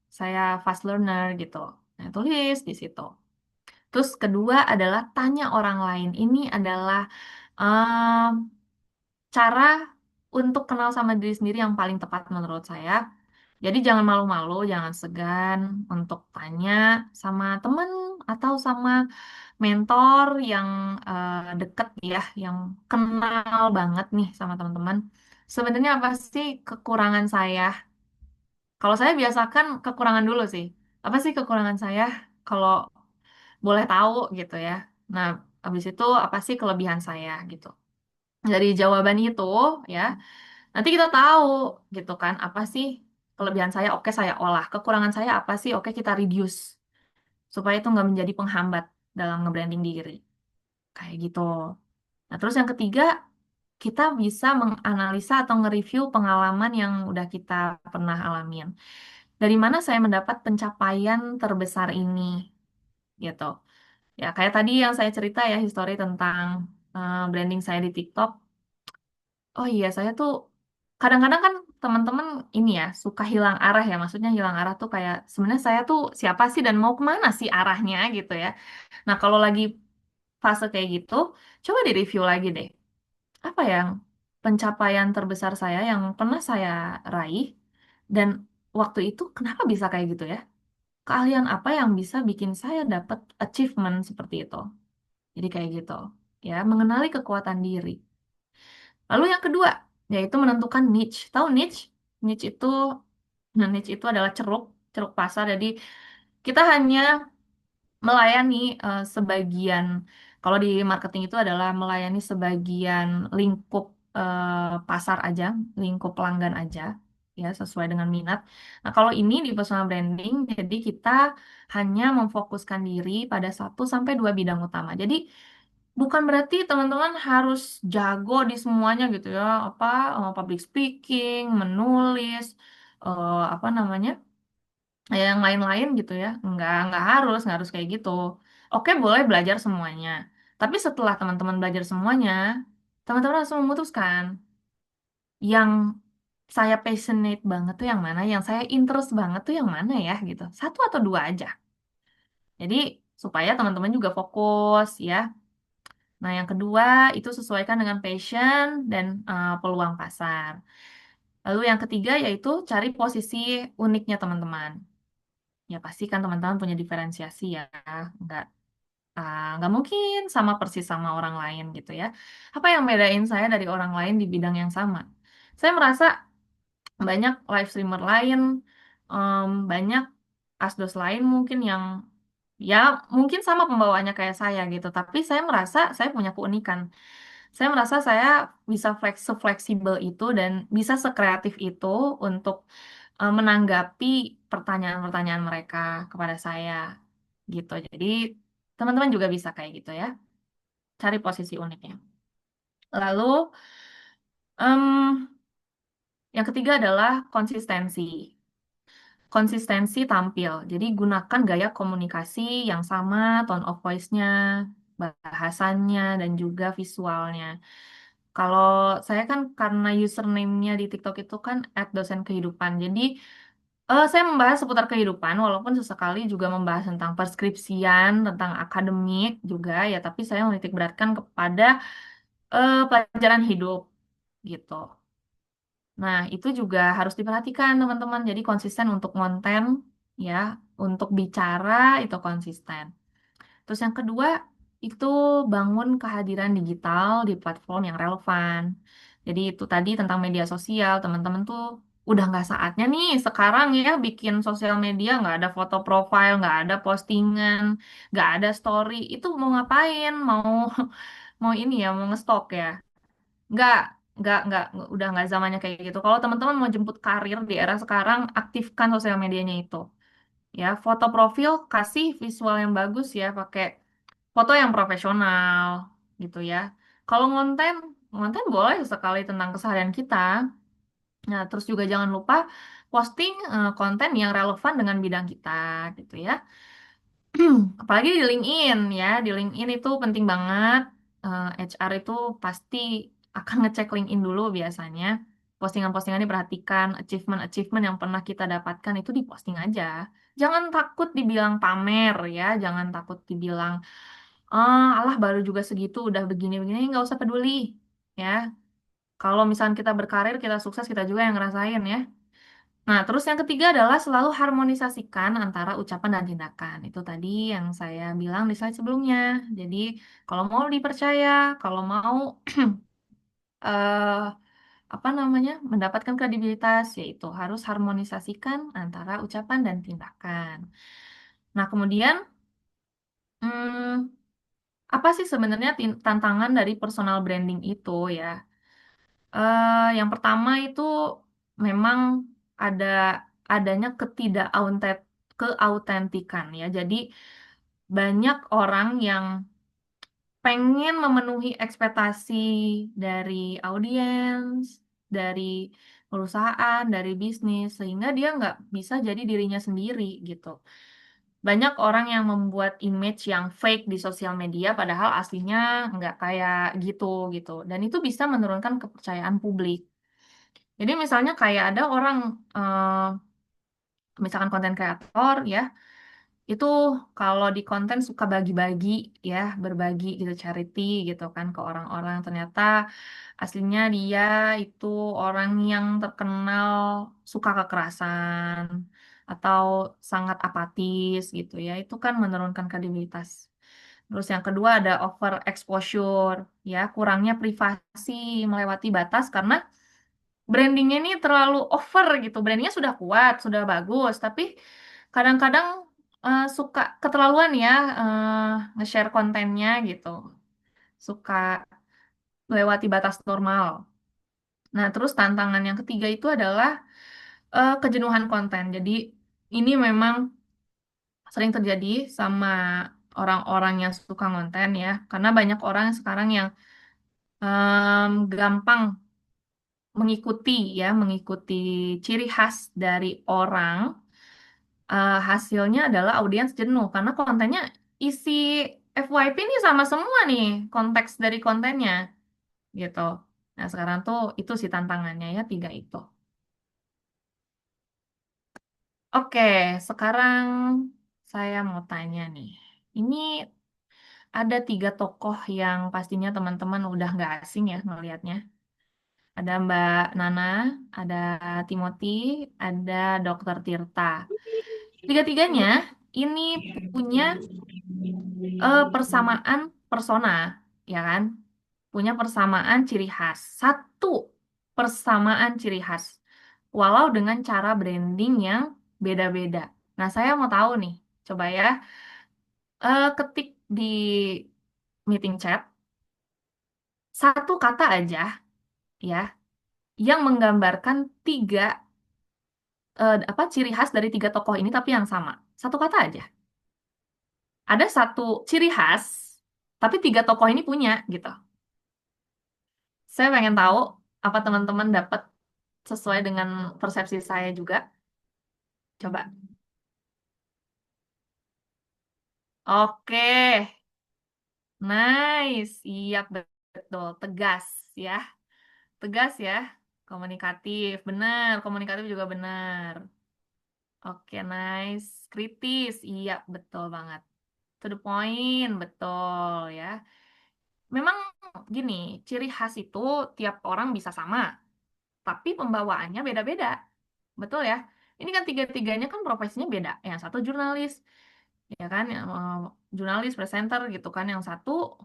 saya fast learner gitu. Nah, tulis di situ. Terus kedua adalah tanya orang lain. Ini adalah em, cara untuk kenal sama diri sendiri yang paling tepat menurut saya. Jadi jangan malu-malu, jangan segan untuk tanya sama temen atau sama mentor yang deket ya, yang kenal banget nih sama teman-teman. Sebenarnya apa sih kekurangan saya? Kalau saya biasakan kekurangan dulu sih. Apa sih kekurangan saya? Kalau boleh tahu gitu ya. Nah, habis itu apa sih kelebihan saya gitu. Dari jawaban itu ya, nanti kita tahu gitu kan, apa sih kelebihan saya, oke saya olah. Kekurangan saya apa sih, oke kita reduce. Supaya itu nggak menjadi penghambat dalam nge-branding diri. Kayak gitu. Nah, terus yang ketiga, kita bisa menganalisa atau nge-review pengalaman yang udah kita pernah alamin. Dari mana saya mendapat pencapaian terbesar ini, gitu. Ya, kayak tadi yang saya cerita ya, histori tentang branding saya di TikTok. Oh iya, saya tuh kadang-kadang kan teman-teman ini ya suka hilang arah ya. Maksudnya hilang arah tuh kayak sebenarnya saya tuh siapa sih dan mau kemana sih arahnya gitu ya. Nah, kalau lagi fase kayak gitu, coba di-review lagi deh. Apa yang pencapaian terbesar saya yang pernah saya raih dan waktu itu kenapa bisa kayak gitu ya? Keahlian apa yang bisa bikin saya dapat achievement seperti itu? Jadi kayak gitu. Ya, mengenali kekuatan diri. Lalu yang kedua, yaitu menentukan niche. Tahu niche? Niche itu, nah niche itu adalah ceruk, ceruk pasar. Jadi kita hanya melayani sebagian, kalau di marketing itu adalah melayani sebagian lingkup pasar aja, lingkup pelanggan aja, ya sesuai dengan minat. Nah, kalau ini di personal branding, jadi kita hanya memfokuskan diri pada 1 sampai 2 bidang utama. Jadi bukan berarti teman-teman harus jago di semuanya gitu ya, apa public speaking, menulis, apa namanya? Yang lain-lain gitu ya, nggak harus kayak gitu. Oke, boleh belajar semuanya, tapi setelah teman-teman belajar semuanya, teman-teman harus memutuskan yang saya passionate banget tuh yang mana, yang saya interest banget tuh yang mana ya gitu, 1 atau 2 aja. Jadi supaya teman-teman juga fokus ya. Nah, yang kedua itu sesuaikan dengan passion dan peluang pasar. Lalu yang ketiga yaitu cari posisi uniknya teman-teman. Ya pasti kan teman-teman punya diferensiasi ya, nggak nggak mungkin sama persis sama orang lain gitu ya. Apa yang bedain saya dari orang lain di bidang yang sama? Saya merasa banyak live streamer lain, banyak asdos lain mungkin yang ya mungkin sama pembawaannya kayak saya gitu, tapi saya merasa saya punya keunikan. Saya merasa saya bisa fleksibel itu dan bisa sekreatif itu untuk menanggapi pertanyaan-pertanyaan mereka kepada saya gitu. Jadi teman-teman juga bisa kayak gitu ya, cari posisi uniknya. Lalu em, yang ketiga adalah konsistensi. Konsistensi tampil. Jadi gunakan gaya komunikasi yang sama, tone of voice-nya, bahasannya, dan juga visualnya. Kalau saya kan karena username-nya di TikTok itu kan @dosenkehidupan. Jadi saya membahas seputar kehidupan, walaupun sesekali juga membahas tentang perskripsian, tentang akademik juga ya, tapi saya menitik beratkan kepada pelajaran hidup gitu. Nah, itu juga harus diperhatikan teman-teman. Jadi konsisten untuk konten ya, untuk bicara itu konsisten. Terus yang kedua itu bangun kehadiran digital di platform yang relevan. Jadi itu tadi tentang media sosial, teman-teman tuh udah nggak saatnya nih sekarang ya bikin sosial media nggak ada foto profile, nggak ada postingan, nggak ada story. Itu mau ngapain? Mau mau ini ya, mau ngestok ya? Nggak, nggak, udah nggak zamannya kayak gitu. Kalau teman-teman mau jemput karir di era sekarang, aktifkan sosial medianya itu. Ya, foto profil kasih visual yang bagus ya, pakai foto yang profesional gitu ya. Kalau ngonten, ngonten boleh sekali tentang keseharian kita. Nah, terus juga jangan lupa posting konten yang relevan dengan bidang kita gitu ya. Apalagi di LinkedIn ya, di LinkedIn itu penting banget. HR itu pasti akan ngecek LinkedIn dulu biasanya. Postingan-postingan diperhatikan, achievement-achievement yang pernah kita dapatkan itu diposting aja. Jangan takut dibilang pamer ya, jangan takut dibilang, alah baru juga segitu, udah begini-begini, nggak usah peduli ya. Kalau misalnya kita berkarir, kita sukses, kita juga yang ngerasain ya. Nah, terus yang ketiga adalah selalu harmonisasikan antara ucapan dan tindakan. Itu tadi yang saya bilang di slide sebelumnya. Jadi, kalau mau dipercaya, kalau mau eh, apa namanya, mendapatkan kredibilitas, yaitu harus harmonisasikan antara ucapan dan tindakan. Nah, kemudian hmm, apa sih sebenarnya tantangan dari personal branding itu ya? Yang pertama itu memang ada adanya keautentikan ya. Jadi banyak orang yang pengen memenuhi ekspektasi dari audiens, dari perusahaan, dari bisnis, sehingga dia nggak bisa jadi dirinya sendiri gitu. Banyak orang yang membuat image yang fake di sosial media, padahal aslinya nggak kayak gitu gitu. Dan itu bisa menurunkan kepercayaan publik. Jadi misalnya kayak ada orang, misalkan konten kreator ya, itu kalau di konten suka bagi-bagi ya, berbagi gitu, charity gitu kan ke orang-orang. Ternyata aslinya dia itu orang yang terkenal suka kekerasan atau sangat apatis gitu ya. Itu kan menurunkan kredibilitas. Terus yang kedua ada over exposure ya, kurangnya privasi melewati batas karena brandingnya ini terlalu over gitu. Brandingnya sudah kuat, sudah bagus, tapi kadang-kadang suka keterlaluan ya, nge-share kontennya gitu. Suka melewati batas normal. Nah, terus tantangan yang ketiga itu adalah kejenuhan konten. Jadi ini memang sering terjadi sama orang-orang yang suka konten ya, karena banyak orang sekarang yang gampang mengikuti ya, mengikuti ciri khas dari orang. Hasilnya adalah audiens jenuh karena kontennya isi FYP nih sama semua nih konteks dari kontennya gitu. Nah, sekarang tuh itu sih tantangannya ya, tiga itu. Oke, sekarang saya mau tanya nih. Ini ada tiga tokoh yang pastinya teman-teman udah nggak asing ya ngelihatnya. Ada Mbak Nana, ada Timothy, ada Dokter Tirta. Tiga-tiganya ini punya persamaan persona, ya kan? Punya persamaan ciri khas. Satu persamaan ciri khas. Walau dengan cara branding yang beda-beda. Nah, saya mau tahu nih. Coba ya, ketik di meeting chat, satu kata aja ya, yang menggambarkan tiga, apa ciri khas dari tiga tokoh ini tapi yang sama. Satu kata aja. Ada satu ciri khas, tapi tiga tokoh ini punya gitu. Saya pengen tahu apa teman-teman dapat sesuai dengan persepsi saya juga. Coba. Oke, nice. Siap, betul. Tegas ya. Tegas ya. Komunikatif. Benar, komunikatif juga benar. Oke, nice. Kritis. Iya, betul banget. To the point, betul ya. Memang gini, ciri khas itu tiap orang bisa sama, tapi pembawaannya beda-beda. Betul ya? Ini kan tiga-tiganya kan profesinya beda. Yang satu jurnalis, ya kan? Jurnalis, presenter gitu kan. Yang satu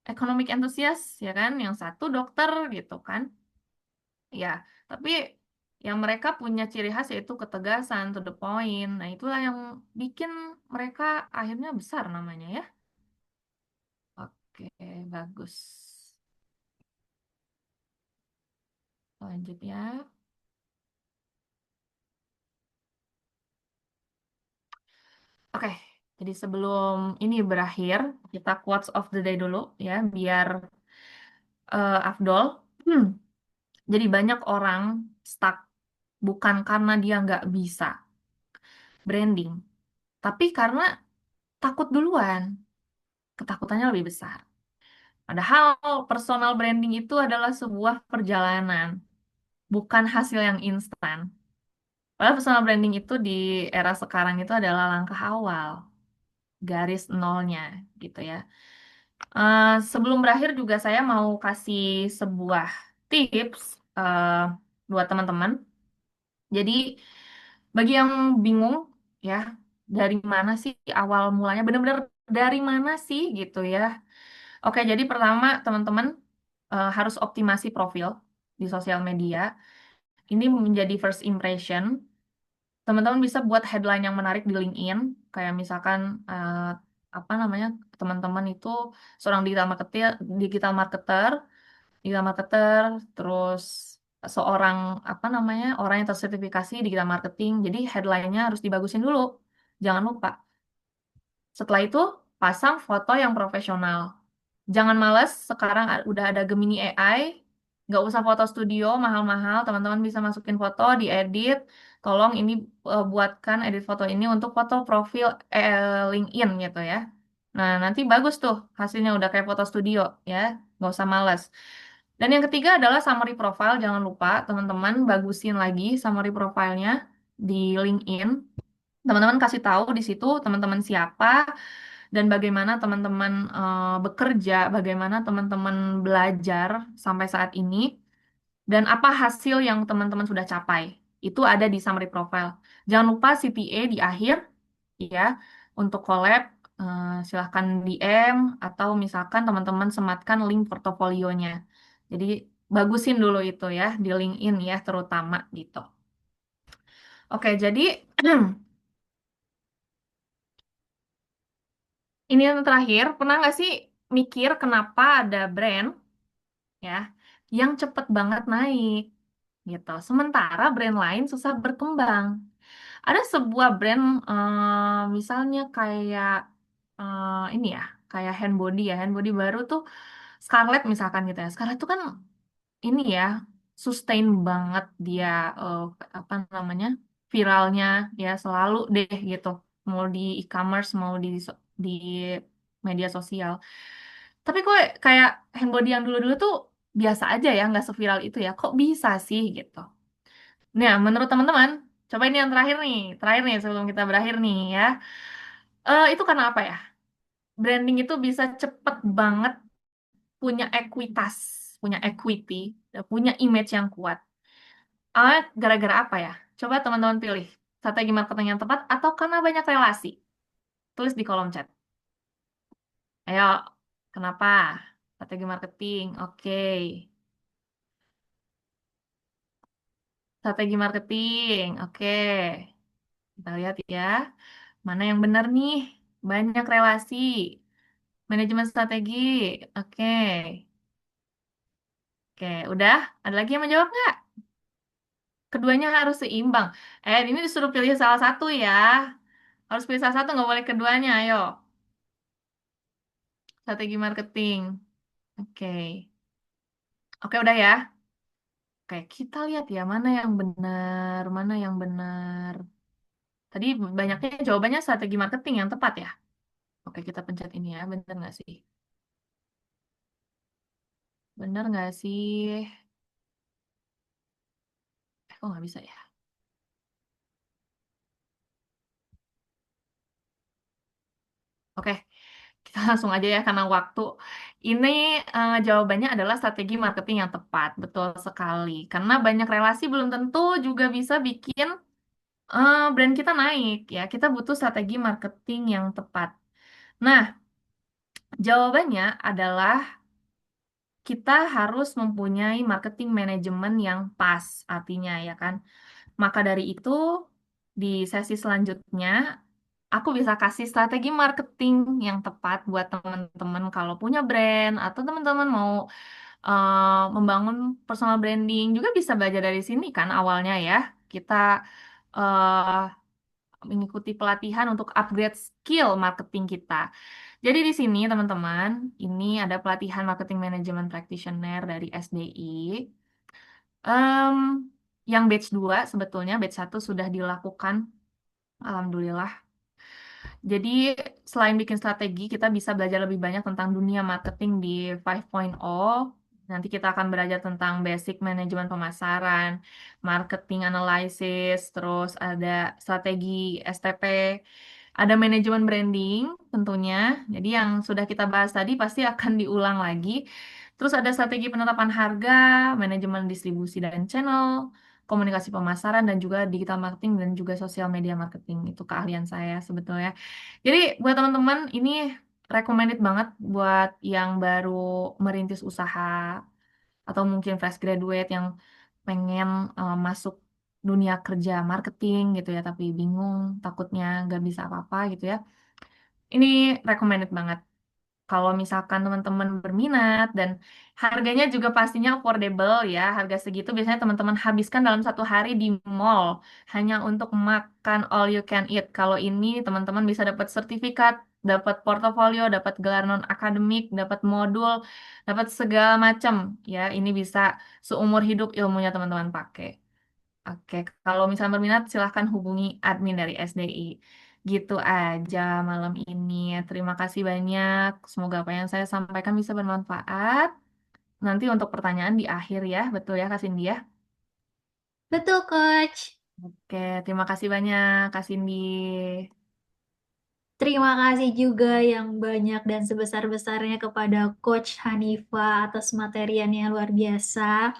economic enthusiast, ya kan? Yang satu dokter gitu kan. Ya, tapi yang mereka punya ciri khas yaitu ketegasan, to the point. Nah, itulah yang bikin mereka akhirnya besar namanya ya. Oke, bagus. Lanjut ya. Oke, jadi sebelum ini berakhir, kita quotes of the day dulu ya, biar afdol. Hmm, Jadi banyak orang stuck bukan karena dia nggak bisa branding, tapi karena takut duluan. Ketakutannya lebih besar. Padahal personal branding itu adalah sebuah perjalanan, bukan hasil yang instan. Padahal personal branding itu di era sekarang itu adalah langkah awal, garis nolnya gitu ya. Sebelum berakhir juga saya mau kasih sebuah tips buat teman-teman. Jadi bagi yang bingung ya, dari mana sih awal mulanya, benar-benar dari mana sih gitu ya. Oke, jadi pertama teman-teman harus optimasi profil di sosial media. Ini menjadi first impression. Teman-teman bisa buat headline yang menarik di LinkedIn, kayak misalkan apa namanya, teman-teman itu seorang digital marketer, digital marketer, terus seorang apa namanya, orang yang tersertifikasi digital marketing. Jadi headline-nya harus dibagusin dulu. Jangan lupa. Setelah itu pasang foto yang profesional Jangan males, sekarang udah ada Gemini AI, nggak usah foto studio mahal-mahal, teman-teman bisa masukin foto, diedit. Tolong ini buatkan edit foto ini untuk foto profil LinkedIn gitu ya. Nah, nanti bagus tuh hasilnya udah kayak foto studio ya, nggak usah males. Dan yang ketiga adalah summary profile, jangan lupa teman-teman bagusin lagi summary profilenya di LinkedIn. Teman-teman kasih tahu di situ teman-teman siapa dan bagaimana teman-teman bekerja, bagaimana teman-teman belajar sampai saat ini, dan apa hasil yang teman-teman sudah capai. Itu ada di summary profile. Jangan lupa CTA di akhir, ya, untuk collab, silahkan DM, atau misalkan teman-teman sematkan link portofolionya. Jadi, bagusin dulu itu ya, di LinkedIn ya, terutama gitu. Oke, jadi ini yang terakhir, pernah nggak sih mikir kenapa ada brand ya yang cepet banget naik gitu, sementara brand lain susah berkembang? Ada sebuah brand, misalnya kayak ini ya, kayak handbody ya, handbody baru tuh Scarlett misalkan gitu ya. Scarlett tuh kan ini ya sustain banget dia, eh, apa namanya, viralnya ya selalu deh gitu, mau di e-commerce mau di media sosial. Tapi kok kayak handbody yang dulu-dulu tuh biasa aja ya, nggak seviral itu ya, kok bisa sih gitu. Nah, menurut teman-teman, coba ini yang terakhir nih sebelum kita berakhir nih ya. Itu karena apa ya? Branding itu bisa cepet banget punya ekuitas, punya equity, dan punya image yang kuat. Gara-gara apa ya? Coba teman-teman pilih. Strategi marketing yang tepat atau karena banyak relasi? Tulis di kolom chat. Ayo, kenapa? Strategi marketing, oke. Strategi marketing, oke. Kita lihat ya. Mana yang benar nih? Banyak relasi. Manajemen strategi, oke. Oke, udah? Ada lagi yang menjawab nggak? Keduanya harus seimbang. Ini disuruh pilih salah satu ya. Harus pilih salah satu, nggak boleh keduanya. Ayo, strategi marketing. Oke, oke udah ya. Oke, kita lihat ya mana yang benar, mana yang benar. Tadi banyaknya jawabannya strategi marketing yang tepat ya. Oke, kita pencet ini ya. Benar nggak sih? Benar nggak sih? Kok nggak bisa ya? Oke, kita langsung aja ya karena waktu. Ini jawabannya adalah strategi marketing yang tepat, betul sekali. Karena banyak relasi belum tentu juga bisa bikin brand kita naik ya. Kita butuh strategi marketing yang tepat. Nah, jawabannya adalah kita harus mempunyai marketing manajemen yang pas artinya ya kan. Maka dari itu di sesi selanjutnya aku bisa kasih strategi marketing yang tepat buat teman-teman kalau punya brand atau teman-teman mau membangun personal branding juga bisa belajar dari sini kan awalnya ya. Kita eh, mengikuti pelatihan untuk upgrade skill marketing kita. Jadi di sini teman-teman, ini ada pelatihan marketing management practitioner dari SDI. Em, yang batch 2 sebetulnya batch 1 sudah dilakukan, alhamdulillah. Jadi, selain bikin strategi, kita bisa belajar lebih banyak tentang dunia marketing di 5.0. Nanti kita akan belajar tentang basic manajemen pemasaran, marketing analysis, terus ada strategi STP, ada manajemen branding tentunya. Jadi yang sudah kita bahas tadi pasti akan diulang lagi. Terus ada strategi penetapan harga, manajemen distribusi dan channel, komunikasi pemasaran, dan juga digital marketing dan juga sosial media marketing. Itu keahlian saya sebetulnya. Jadi buat teman-teman ini recommended banget buat yang baru merintis usaha atau mungkin fresh graduate yang pengen masuk dunia kerja marketing gitu ya, tapi bingung, takutnya nggak bisa apa-apa gitu ya. Ini recommended banget. Kalau misalkan teman-teman berminat dan harganya juga pastinya affordable ya, harga segitu biasanya teman-teman habiskan dalam satu hari di mall hanya untuk makan all you can eat. Kalau ini teman-teman bisa dapat sertifikat dapat portofolio, dapat gelar non akademik, dapat modul, dapat segala macam. Ya, ini bisa seumur hidup ilmunya teman-teman pakai. Oke, kalau misalnya berminat silahkan hubungi admin dari SDI. Gitu aja malam ini. Terima kasih banyak. Semoga apa yang saya sampaikan bisa bermanfaat. Nanti untuk pertanyaan di akhir ya, betul ya Kak Cindy ya? Betul, Coach. Oke, terima kasih banyak Kak Cindy. Terima kasih juga yang banyak dan sebesar-besarnya kepada Coach Hanifa atas materian yang luar biasa.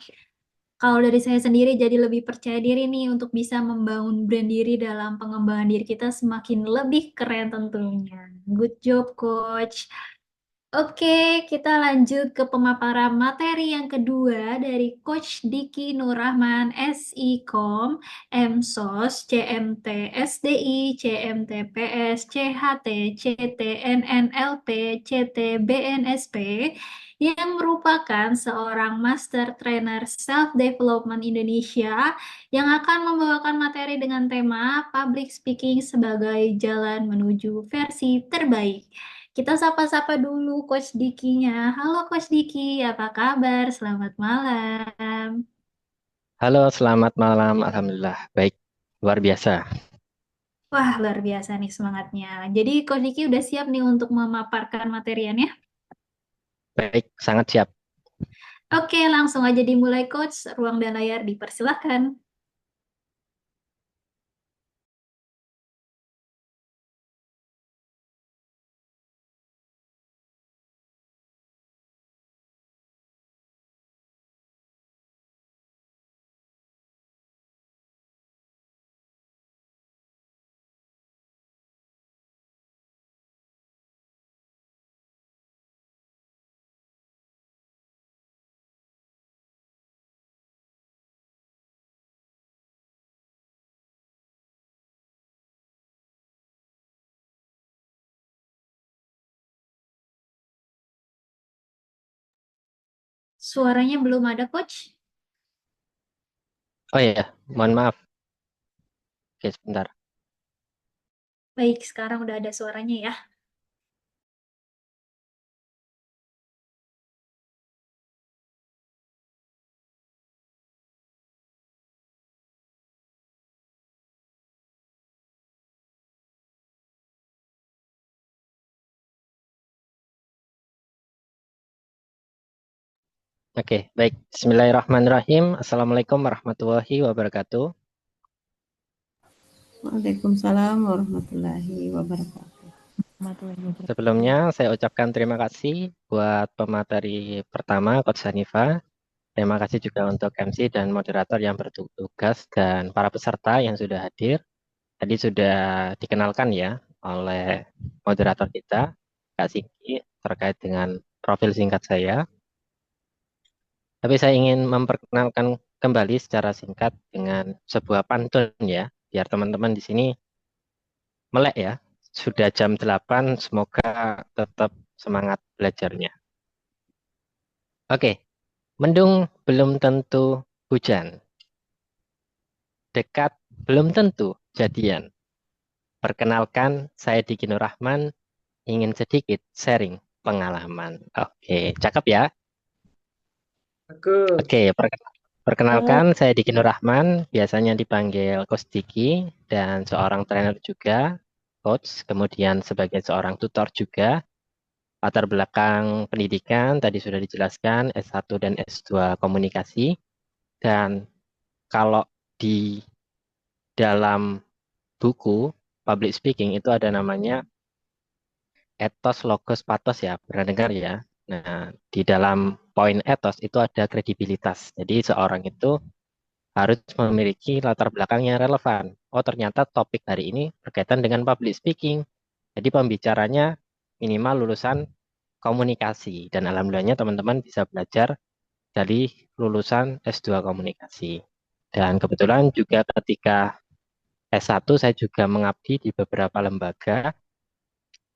Kalau dari saya sendiri jadi lebih percaya diri nih untuk bisa membangun brand diri dalam pengembangan diri kita semakin lebih keren tentunya. Good job, Coach. Oke, kita lanjut ke pemaparan materi yang kedua dari Coach Diki Nurrahman, SIKOM, MSOS, CMT, SDI, CMT PS, CHT, CT, NNLP, CT, BNSP, yang merupakan seorang Master Trainer Self-Development Indonesia yang akan membawakan materi dengan tema Public Speaking sebagai jalan menuju versi terbaik. Kita sapa-sapa dulu Coach Dikinya. Halo Coach Diki, apa kabar? Selamat malam. Halo, selamat malam. Alhamdulillah, baik. Luar biasa. Wah, luar biasa nih semangatnya. Jadi Coach Diki udah siap nih untuk memaparkan materiannya? Baik, sangat siap. Oke, langsung aja dimulai Coach. Ruang dan layar dipersilahkan. Suaranya belum ada Coach? Oh iya, mohon maaf. Oke, sebentar. Baik, sekarang udah ada suaranya ya. Oke, baik. Bismillahirrahmanirrahim. Assalamualaikum warahmatullahi wabarakatuh. Waalaikumsalam warahmatullahi wabarakatuh. Sebelumnya, saya ucapkan terima kasih buat pemateri pertama, Coach Hanifa. Terima kasih juga untuk MC dan moderator yang bertugas dan para peserta yang sudah hadir. Tadi sudah dikenalkan ya oleh moderator kita, Kak Singki, terkait dengan profil singkat saya. Tapi saya ingin memperkenalkan kembali secara singkat dengan sebuah pantun ya, biar teman-teman di sini melek ya. Sudah jam 8, semoga tetap semangat belajarnya. Oke, mendung belum tentu hujan. Dekat belum tentu jadian. Perkenalkan, saya Diki Nurrahman, ingin sedikit sharing pengalaman. Oke, cakep ya. Oke, perkenalkan saya Diki Nurrahman, biasanya dipanggil Coach Diki dan seorang trainer juga, coach, kemudian sebagai seorang tutor juga. Latar belakang pendidikan tadi sudah dijelaskan S1 dan S2 komunikasi. Dan kalau di dalam buku public speaking itu ada namanya ethos, logos, pathos ya, pernah dengar ya. Nah, di dalam poin ethos itu ada kredibilitas. Jadi seorang itu harus memiliki latar belakang yang relevan. Oh, ternyata topik hari ini berkaitan dengan public speaking. Jadi pembicaranya minimal lulusan komunikasi. Dan alhamdulillahnya teman-teman bisa belajar dari lulusan S2 komunikasi. Dan kebetulan juga ketika S1 saya juga mengabdi di beberapa lembaga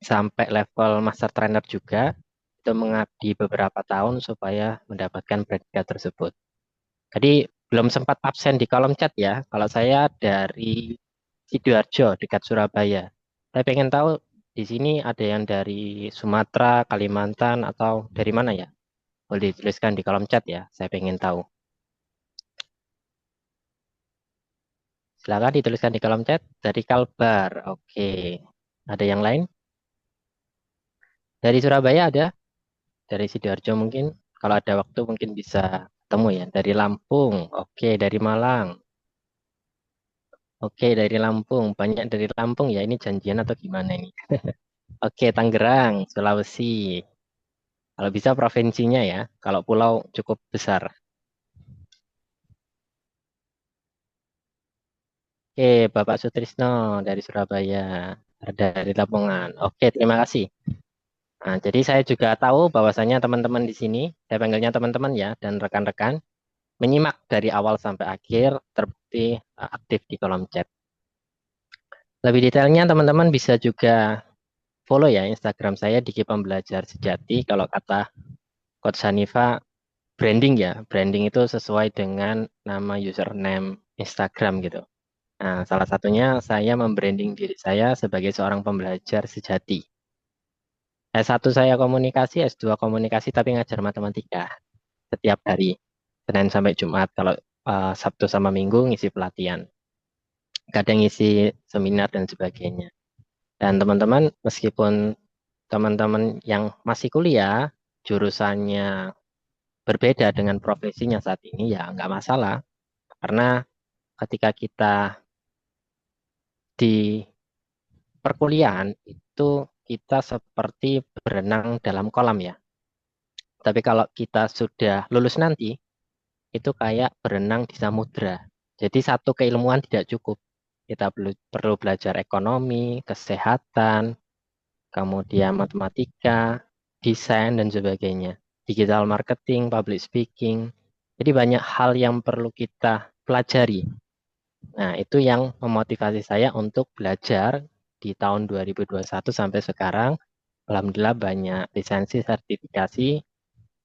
sampai level master trainer juga. Itu mengabdi beberapa tahun supaya mendapatkan predikat tersebut. Jadi belum sempat absen di kolom chat ya. Kalau saya dari Sidoarjo dekat Surabaya. Saya pengen tahu Di sini ada yang dari Sumatera, Kalimantan, atau dari mana ya? Boleh dituliskan di kolom chat ya, saya pengen tahu. Silakan dituliskan di kolom chat. Dari Kalbar, oke. Ada yang lain? Dari Surabaya ada? Dari Sidoarjo mungkin? Kalau ada waktu mungkin bisa ketemu ya. Dari Lampung, oke. Dari Malang, oke. Dari Lampung, banyak dari Lampung ya. Ini janjian atau gimana ini? Oke, Tangerang, Sulawesi. Kalau bisa provinsinya ya. Kalau pulau cukup besar. Oke, Bapak Sutrisno dari Surabaya, dari Lamongan. Oke, terima kasih. Nah, jadi saya juga tahu bahwasanya teman-teman di sini, saya panggilnya teman-teman ya, dan rekan-rekan, menyimak dari awal sampai akhir, terbukti aktif di kolom chat. Lebih detailnya teman-teman bisa juga follow ya Instagram saya Diki Pembelajar Sejati. Kalau kata Coach Hanifa, branding ya, branding itu sesuai dengan nama username Instagram gitu. Nah, salah satunya saya membranding diri saya sebagai seorang pembelajar sejati. S1 saya komunikasi, S2 komunikasi tapi ngajar matematika setiap hari, Senin sampai Jumat. Kalau Sabtu sama Minggu ngisi pelatihan, kadang ngisi seminar dan sebagainya. Dan teman-teman, meskipun teman-teman yang masih kuliah, jurusannya berbeda dengan profesinya saat ini, ya nggak masalah. Karena ketika kita di perkuliahan, itu kita seperti berenang dalam kolam ya. Tapi kalau kita sudah lulus nanti, itu kayak berenang di samudra. Jadi satu keilmuan tidak cukup. Kita perlu belajar ekonomi, kesehatan, kemudian matematika, desain, dan sebagainya. Digital marketing, public speaking. Jadi banyak hal yang perlu kita pelajari. Nah, itu yang memotivasi saya untuk belajar di tahun 2021 sampai sekarang. Alhamdulillah banyak lisensi sertifikasi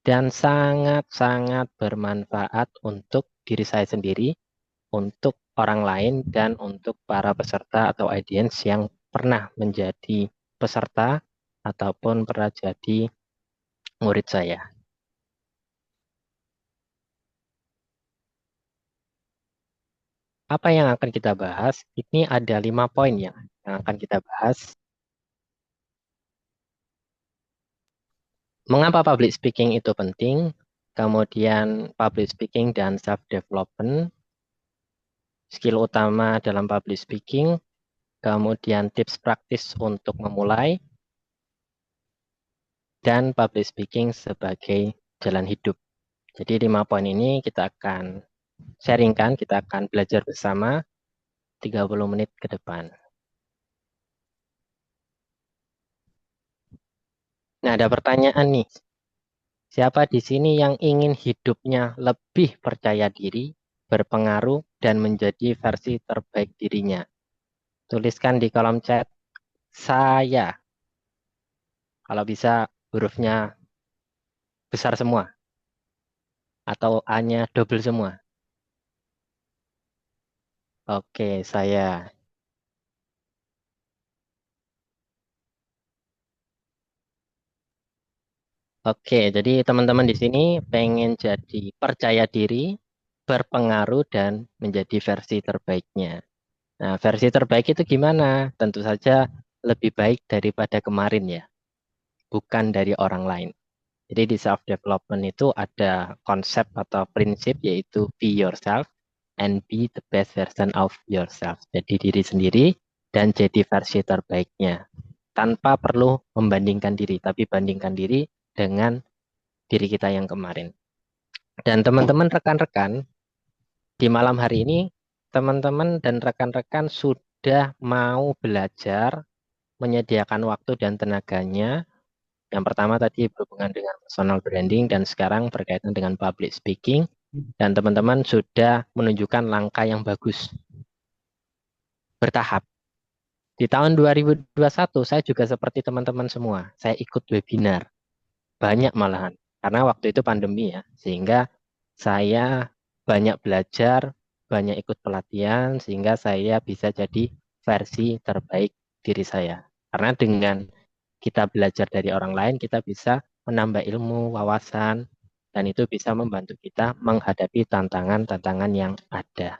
dan sangat-sangat bermanfaat untuk diri saya sendiri, untuk orang lain, dan untuk para peserta atau audiens yang pernah menjadi peserta ataupun pernah jadi murid saya. Apa yang akan kita bahas? Ini ada 5 poin yang akan kita bahas. Mengapa public speaking itu penting? Kemudian public speaking dan self-development, skill utama dalam public speaking, kemudian tips praktis untuk memulai, dan public speaking sebagai jalan hidup. Jadi 5 poin ini kita akan sharingkan, kita akan belajar bersama 30 menit ke depan. Nah, ada pertanyaan nih. Siapa di sini yang ingin hidupnya lebih percaya diri, berpengaruh, dan menjadi versi terbaik dirinya? Tuliskan di kolom chat, saya. Kalau bisa hurufnya besar semua. Atau A-nya double semua. Oke, saya. Oke, jadi teman-teman di sini pengen jadi percaya diri, berpengaruh, dan menjadi versi terbaiknya. Nah, versi terbaik itu gimana? Tentu saja lebih baik daripada kemarin ya, bukan dari orang lain. Jadi di self development itu ada konsep atau prinsip yaitu be yourself and be the best version of yourself. Jadi diri sendiri dan jadi versi terbaiknya. Tanpa perlu membandingkan diri, tapi bandingkan diri dengan diri kita yang kemarin. Dan teman-teman rekan-rekan, di malam hari ini teman-teman dan rekan-rekan sudah mau belajar menyediakan waktu dan tenaganya. Yang pertama tadi berhubungan dengan personal branding dan sekarang berkaitan dengan public speaking. Dan teman-teman sudah menunjukkan langkah yang bagus. Bertahap. Di tahun 2021 saya juga seperti teman-teman semua. Saya ikut webinar. Banyak malahan. Karena waktu itu pandemi ya. Sehingga saya banyak belajar, banyak ikut pelatihan. Sehingga saya bisa jadi versi terbaik diri saya. Karena dengan kita belajar dari orang lain, kita bisa menambah ilmu, wawasan, dan itu bisa membantu kita menghadapi tantangan-tantangan yang ada.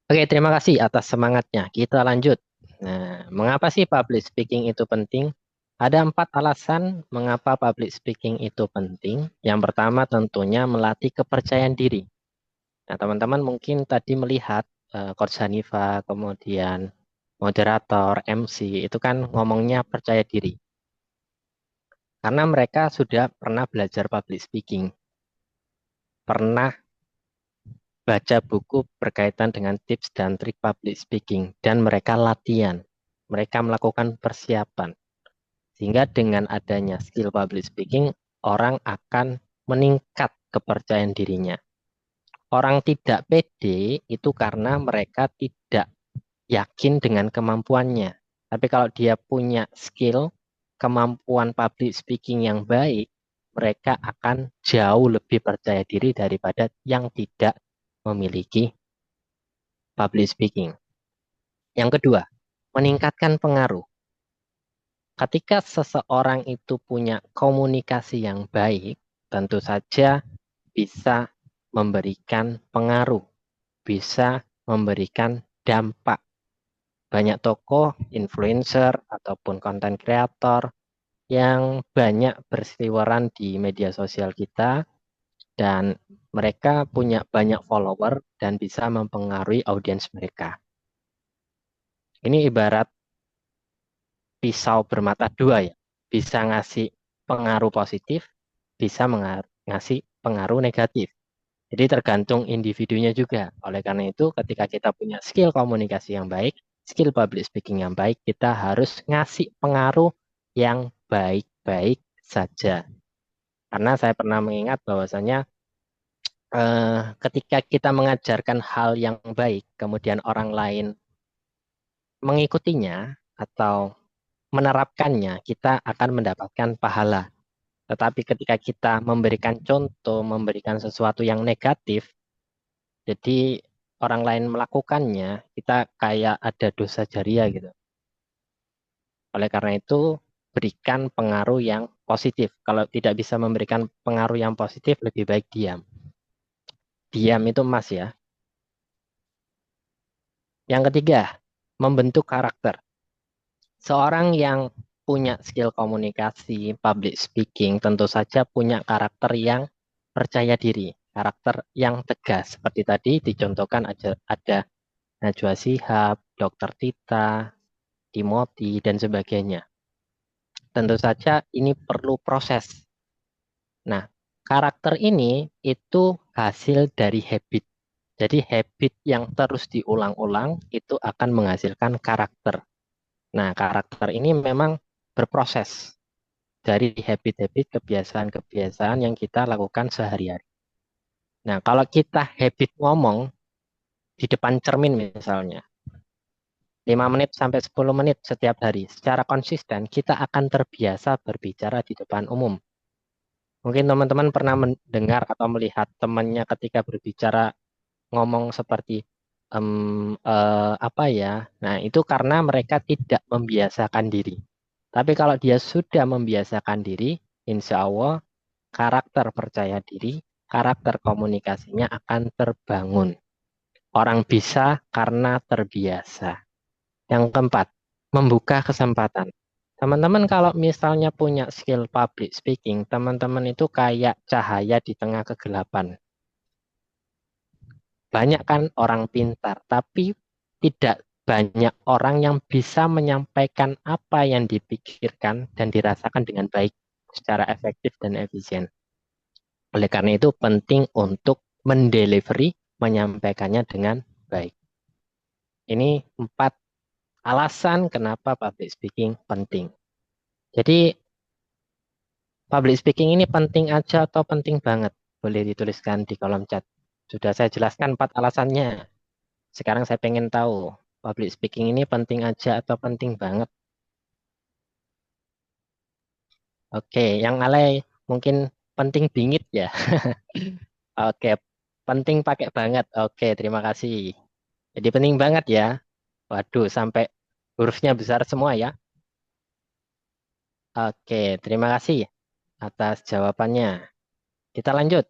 Oke, terima kasih atas semangatnya. Kita lanjut. Nah, mengapa sih public speaking itu penting? Ada 4 alasan mengapa public speaking itu penting. Yang pertama tentunya melatih kepercayaan diri. Nah, teman-teman mungkin tadi melihat Coach Hanifa, kemudian moderator, MC, itu kan ngomongnya percaya diri. Karena mereka sudah pernah belajar public speaking. Pernah baca buku berkaitan dengan tips dan trik public speaking. Dan mereka latihan. Mereka melakukan persiapan. Sehingga dengan adanya skill public speaking, orang akan meningkat kepercayaan dirinya. Orang tidak pede itu karena mereka tidak yakin dengan kemampuannya. Tapi kalau dia punya skill, kemampuan public speaking yang baik, mereka akan jauh lebih percaya diri daripada yang tidak memiliki public speaking. Yang kedua, meningkatkan pengaruh. Ketika seseorang itu punya komunikasi yang baik, tentu saja bisa memberikan pengaruh, bisa memberikan dampak. Banyak tokoh, influencer, ataupun konten kreator yang banyak berseliweran di media sosial kita, dan mereka punya banyak follower dan bisa mempengaruhi audiens mereka. Ini ibarat pisau bermata dua ya. Bisa ngasih pengaruh positif, bisa ngasih pengaruh negatif. Jadi tergantung individunya juga. Oleh karena itu, ketika kita punya skill komunikasi yang baik, skill public speaking yang baik, kita harus ngasih pengaruh yang baik-baik saja. Karena saya pernah mengingat bahwasanya ketika kita mengajarkan hal yang baik, kemudian orang lain mengikutinya atau menerapkannya, kita akan mendapatkan pahala. Tetapi ketika kita memberikan contoh, memberikan sesuatu yang negatif, jadi orang lain melakukannya, kita kayak ada dosa jariah gitu. Oleh karena itu, berikan pengaruh yang positif. Kalau tidak bisa memberikan pengaruh yang positif, lebih baik diam. Diam itu emas ya. Yang ketiga, membentuk karakter. Seorang yang punya skill komunikasi, public speaking, tentu saja punya karakter yang percaya diri, karakter yang tegas. Seperti tadi dicontohkan ada Najwa Shihab, Dr. Tita, Timothy, dan sebagainya. Tentu saja ini perlu proses. Nah, karakter ini itu hasil dari habit. Jadi habit yang terus diulang-ulang itu akan menghasilkan karakter. Nah, karakter ini memang berproses dari habit-habit, kebiasaan-kebiasaan yang kita lakukan sehari-hari. Nah, kalau kita habit ngomong di depan cermin misalnya, 5 menit sampai 10 menit setiap hari, secara konsisten kita akan terbiasa berbicara di depan umum. Mungkin teman-teman pernah mendengar atau melihat temannya ketika berbicara ngomong seperti apa ya. Nah, itu karena mereka tidak membiasakan diri. Tapi kalau dia sudah membiasakan diri, insya Allah karakter percaya diri, karakter komunikasinya akan terbangun. Orang bisa karena terbiasa. Yang keempat, membuka kesempatan. Teman-teman kalau misalnya punya skill public speaking, teman-teman itu kayak cahaya di tengah kegelapan. Banyak kan orang pintar, tapi tidak banyak orang yang bisa menyampaikan apa yang dipikirkan dan dirasakan dengan baik secara efektif dan efisien. Oleh karena itu penting untuk mendelivery, menyampaikannya dengan baik. Ini 4 alasan kenapa public speaking penting. Jadi public speaking ini penting aja atau penting banget? Boleh dituliskan di kolom chat. Sudah saya jelaskan 4 alasannya. Sekarang saya pengen tahu, public speaking ini penting aja atau penting banget? Oke, yang alay mungkin penting bingit ya. Oke, penting pakai banget. Oke, terima kasih. Jadi penting banget ya. Waduh, sampai Hurufnya besar semua ya. Oke, terima kasih atas jawabannya. Kita lanjut.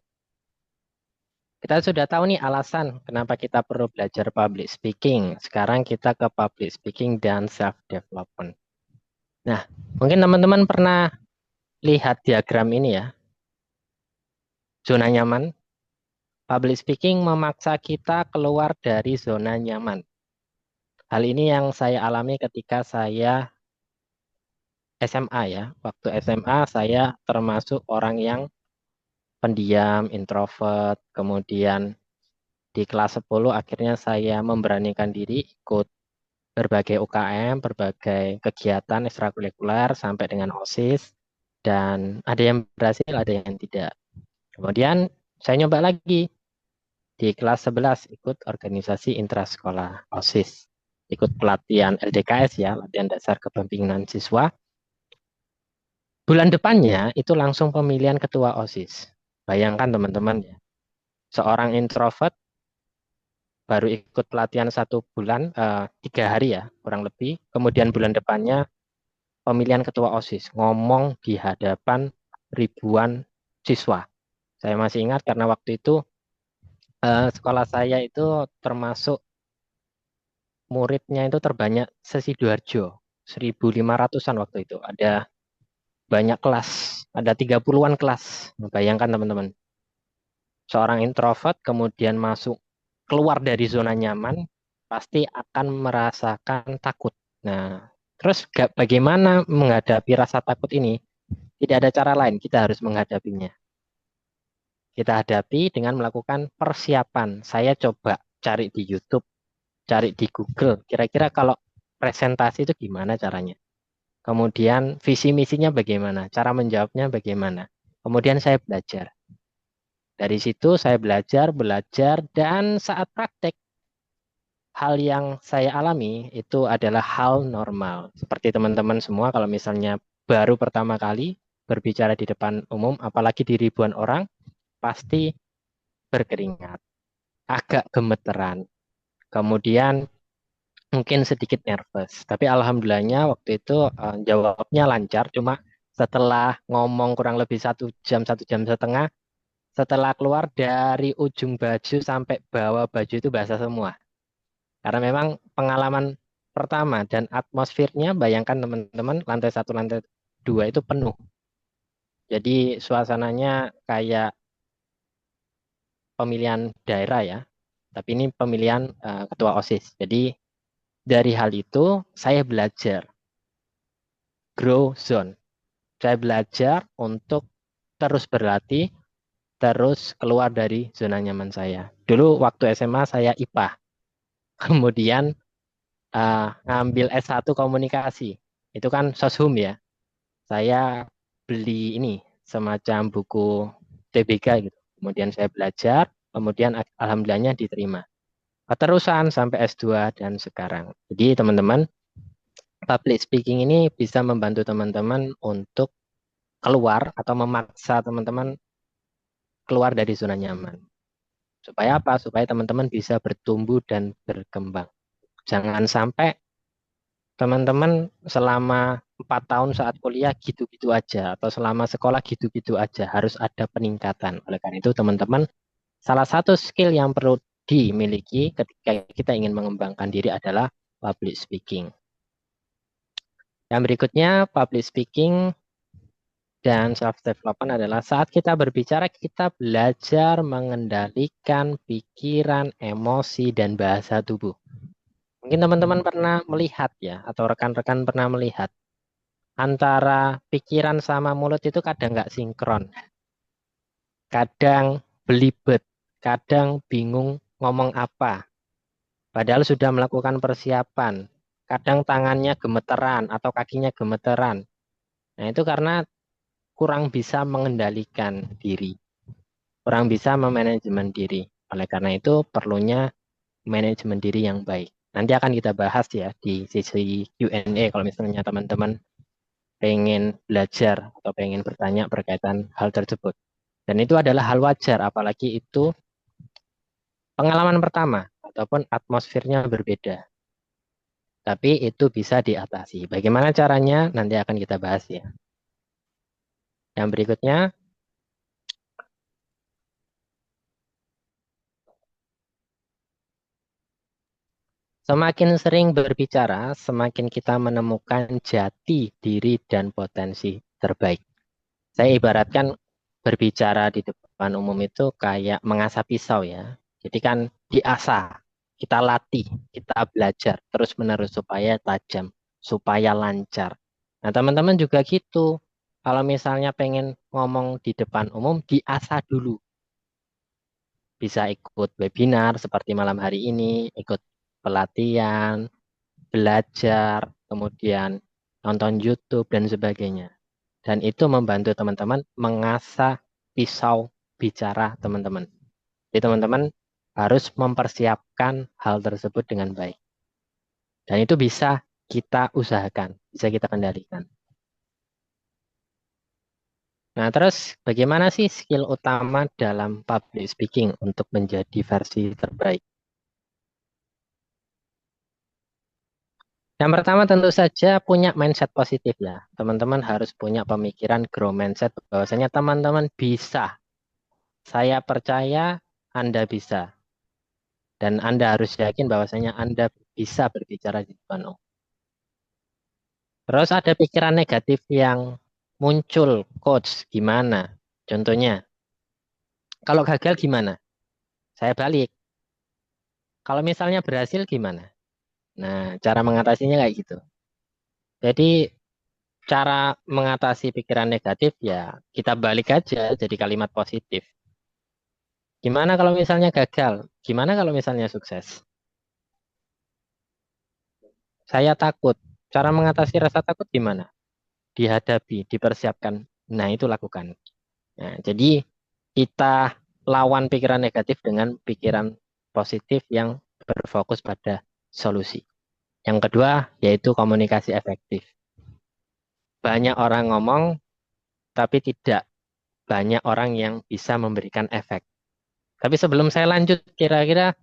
Kita sudah tahu nih alasan kenapa kita perlu belajar public speaking. Sekarang kita ke public speaking dan self-development. Nah, mungkin teman-teman pernah lihat diagram ini ya. Zona nyaman. Public speaking memaksa kita keluar dari zona nyaman. Hal ini yang saya alami ketika saya SMA ya. Waktu SMA saya termasuk orang yang pendiam, introvert. Kemudian di kelas 10 akhirnya saya memberanikan diri ikut berbagai UKM, berbagai kegiatan ekstrakurikuler sampai dengan OSIS. Dan ada yang berhasil, ada yang tidak. Kemudian saya nyoba lagi di kelas 11 ikut organisasi intrasekolah OSIS. Ikut pelatihan LDKS ya, latihan dasar kepemimpinan siswa. Bulan depannya itu langsung pemilihan ketua OSIS. Bayangkan teman-teman ya, seorang introvert baru ikut pelatihan 1 bulan, 3 hari ya kurang lebih. Kemudian bulan depannya pemilihan ketua OSIS, ngomong di hadapan ribuan siswa. Saya masih ingat karena waktu itu sekolah saya itu termasuk muridnya itu terbanyak se-Sidoarjo, 1.500-an waktu itu. Ada banyak kelas, ada 30-an kelas. Bayangkan teman-teman, seorang introvert kemudian masuk keluar dari zona nyaman, pasti akan merasakan takut. Nah, terus bagaimana menghadapi rasa takut ini? Tidak ada cara lain, kita harus menghadapinya. Kita hadapi dengan melakukan persiapan. Saya coba cari di YouTube, cari di Google, kira-kira kalau presentasi itu gimana caranya. Kemudian visi misinya bagaimana, cara menjawabnya bagaimana. Kemudian saya belajar. Dari situ saya belajar, dan saat praktek, hal yang saya alami itu adalah hal normal. Seperti teman-teman semua kalau misalnya baru pertama kali berbicara di depan umum, apalagi di ribuan orang, pasti berkeringat, agak gemeteran, kemudian mungkin sedikit nervous. Tapi alhamdulillahnya waktu itu jawabnya lancar, cuma setelah ngomong kurang lebih 1 jam, 1 jam setengah, setelah keluar dari ujung baju sampai bawah baju itu basah semua. Karena memang pengalaman pertama dan atmosfernya, bayangkan teman-teman, lantai 1, lantai 2 itu penuh. Jadi suasananya kayak pemilihan daerah ya, tapi ini pemilihan ketua OSIS. Jadi dari hal itu saya belajar grow zone. Saya belajar untuk terus berlatih, terus keluar dari zona nyaman saya. Dulu waktu SMA saya IPA, kemudian ngambil S1 komunikasi. Itu kan soshum ya. Saya beli ini semacam buku TBK gitu. Kemudian saya belajar, kemudian alhamdulillahnya diterima. Keterusan sampai S2 dan sekarang. Jadi teman-teman, public speaking ini bisa membantu teman-teman untuk keluar atau memaksa teman-teman keluar dari zona nyaman. Supaya apa? Supaya teman-teman bisa bertumbuh dan berkembang. Jangan sampai teman-teman selama 4 tahun saat kuliah gitu-gitu aja, atau selama sekolah gitu-gitu aja, harus ada peningkatan. Oleh karena itu teman-teman, salah satu skill yang perlu dimiliki ketika kita ingin mengembangkan diri adalah public speaking. Yang berikutnya, public speaking dan self-development adalah saat kita berbicara, kita belajar mengendalikan pikiran, emosi, dan bahasa tubuh. Mungkin teman-teman pernah melihat ya, atau rekan-rekan pernah melihat, antara pikiran sama mulut itu kadang nggak sinkron. Kadang belibet, kadang bingung ngomong apa. Padahal sudah melakukan persiapan. Kadang tangannya gemeteran atau kakinya gemeteran. Nah itu karena kurang bisa mengendalikan diri. Kurang bisa memanajemen diri. Oleh karena itu perlunya manajemen diri yang baik. Nanti akan kita bahas ya di sesi Q&A kalau misalnya teman-teman pengen belajar atau pengen bertanya berkaitan hal tersebut. Dan itu adalah hal wajar, apalagi itu pengalaman pertama ataupun atmosfernya berbeda. Tapi itu bisa diatasi. Bagaimana caranya? Nanti akan kita bahas ya. Yang berikutnya, semakin sering berbicara, semakin kita menemukan jati diri dan potensi terbaik. Saya ibaratkan berbicara di depan umum itu kayak mengasah pisau ya. Jadi kan diasah, kita latih, kita belajar terus-menerus supaya tajam, supaya lancar. Nah, teman-teman juga gitu. Kalau misalnya pengen ngomong di depan umum, diasah dulu. Bisa ikut webinar seperti malam hari ini, ikut pelatihan, belajar, kemudian nonton YouTube dan sebagainya. Dan itu membantu teman-teman mengasah pisau bicara teman-teman. Jadi teman-teman harus mempersiapkan hal tersebut dengan baik. Dan itu bisa kita usahakan, bisa kita kendalikan. Nah, terus bagaimana sih skill utama dalam public speaking untuk menjadi versi terbaik? Yang pertama tentu saja punya mindset positif ya. Teman-teman harus punya pemikiran grow mindset bahwasanya teman-teman bisa. Saya percaya Anda bisa. Dan Anda harus yakin bahwasanya Anda bisa berbicara di depan umum. Terus ada pikiran negatif yang muncul, coach, gimana? Contohnya, kalau gagal gimana? Saya balik. Kalau misalnya berhasil gimana? Nah, cara mengatasinya kayak gitu. Jadi cara mengatasi pikiran negatif ya kita balik aja jadi kalimat positif. Gimana kalau misalnya gagal? Gimana kalau misalnya sukses? Saya takut. Cara mengatasi rasa takut gimana? Dihadapi, dipersiapkan. Nah, itu lakukan. Nah, jadi kita lawan pikiran negatif dengan pikiran positif yang berfokus pada solusi. Yang kedua, yaitu komunikasi efektif. Banyak orang ngomong, tapi tidak banyak orang yang bisa memberikan efek. Tapi sebelum saya lanjut, kira-kira